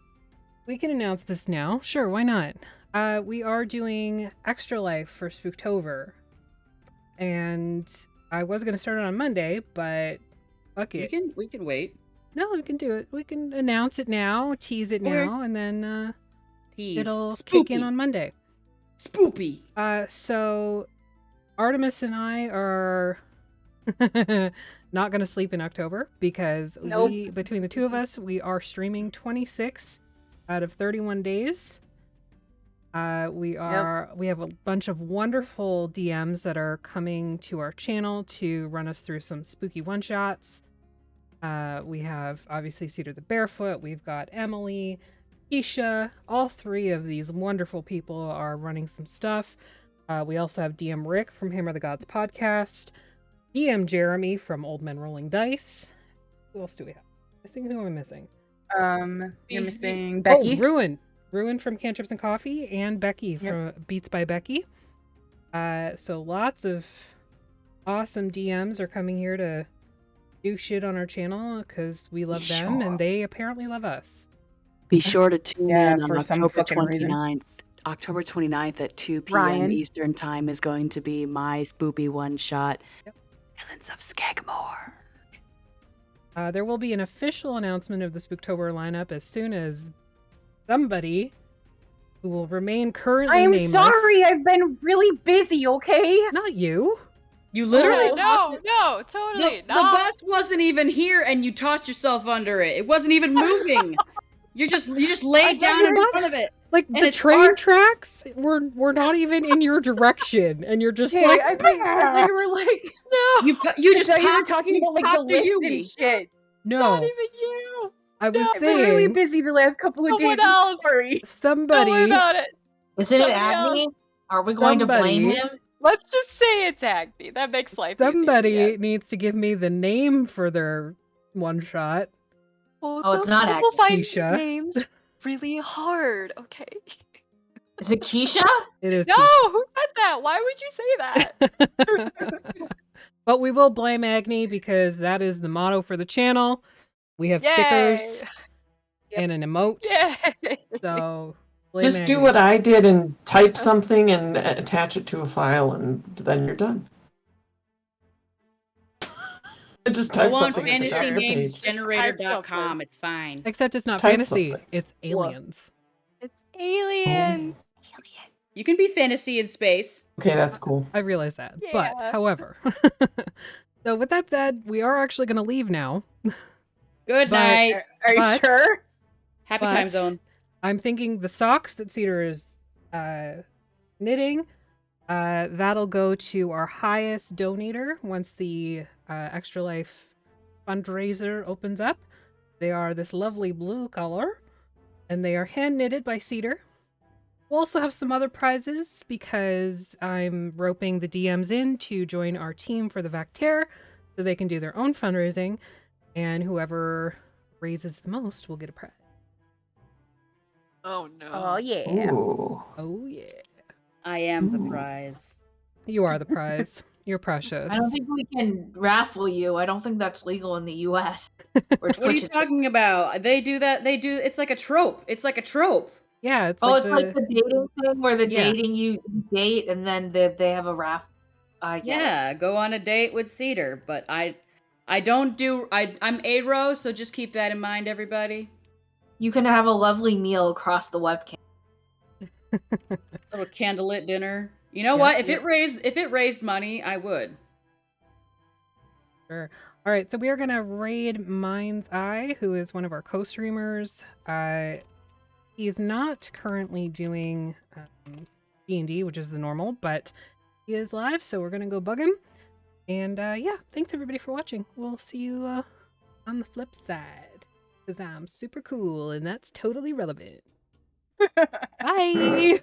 We can announce this now. Sure, why not? We are doing Extra Life for Spooktober. And I was going to start it on Monday, but fuck it. We can wait. No, we can do it. We can announce it now, tease it now, and then it'll kick in on Monday. Spoopy. So Artemis and I are not going to sleep in October because between the two of us, we are streaming 26 out of 31 days. We have a bunch of wonderful DMs that are coming to our channel to run us through some spooky one-shots. We have obviously Cedar the Barefoot. We've got Emily, Keisha. All three of these wonderful people are running some stuff. We also have DM Rick from Hammer the Gods podcast, DM Jeremy from Old Men Rolling Dice. Who else do we have? Who am I missing? You're missing Becky. Oh, Ruin from Cantrips and Coffee, and Becky from Beats by Becky. So lots of awesome DMs are coming here to do shit on our channel because we love them and they apparently love us. Be sure to tune in on for some October fucking reason. 29th. October 29th at 2 p.m. Eastern Time is going to be my spoopy one-shot, Villains of Skagmore. There will be an official announcement of the Spooktober lineup as soon as somebody who will remain currently nameless. I'm sorry, I've been really busy, okay? Not you. You literally no, totally. The bus wasn't even here and you tossed yourself under it. It wasn't even moving. You just laid down in front of it. Like the train tracks were not even in your direction, and you're just like. I thought you were like, no. You just you were talking about like the list and shit. No, not even you. I was I've been really busy the last couple of days. I'm sorry. Somebody. Don't worry about it. Isn't it Agni? Are we going to blame him? Let's just say it's Agni. That makes life Somebody needs to give me the name for their one shot. Well, it's not Agni. People find Keisha. names really hard. Okay. Is it Keisha? It is. No, Keisha. who said that? Why would you say that? But we will blame Agni because that is the motto for the channel. We have stickers and an emote. Yay. So just do what I did and type something and attach it to a file, and then you're done. Just type something at the top of the page. FantasyNamesGenerator.com. It's fine. Except it's not Just type fantasy. something. It's aliens. It's alien. You can be fantasy in space. Okay, that's cool. I realize that. But, Yeah. however. So with that said, we are actually going to leave now. Good But- night. Are you But- sure? Happy time but zone. I'm thinking the socks that Cedar is knitting, that'll go to our highest donator once the Extra Life fundraiser opens up. They are this lovely blue color, and they are hand knitted by Cedar. We'll also have some other prizes because I'm roping the DMs in to join our team for the Vactaire so they can do their own fundraising, and whoever raises the most will get a prize. Oh no. Oh yeah. Ooh. Oh yeah. I am the Ooh. prize. You are the prize. You're precious. I don't think we can raffle you. I don't think that's legal in the U.S. What are you talking about? They do that. They do. It's like a trope. It's like a trope. Yeah, it's Oh, like it's like the dating thing where the Yeah. dating you date and then they have a raffle. I get it. Yeah, go on a date with Cedar, but I don't do. I'm A-Ro, so just keep that in mind, everybody. You can have a lovely meal across the webcam. Little candlelit dinner. You know Yep, what? If yep. it raised money, I would. Sure. All right, so we are gonna raid Mind's Eye, who is one of our co-streamers. He's not currently doing D&D, which is the normal, but he is live, so we're gonna go bug him. And yeah, thanks everybody for watching. We'll see you on the flip side, because I'm super cool, and that's totally relevant. Bye!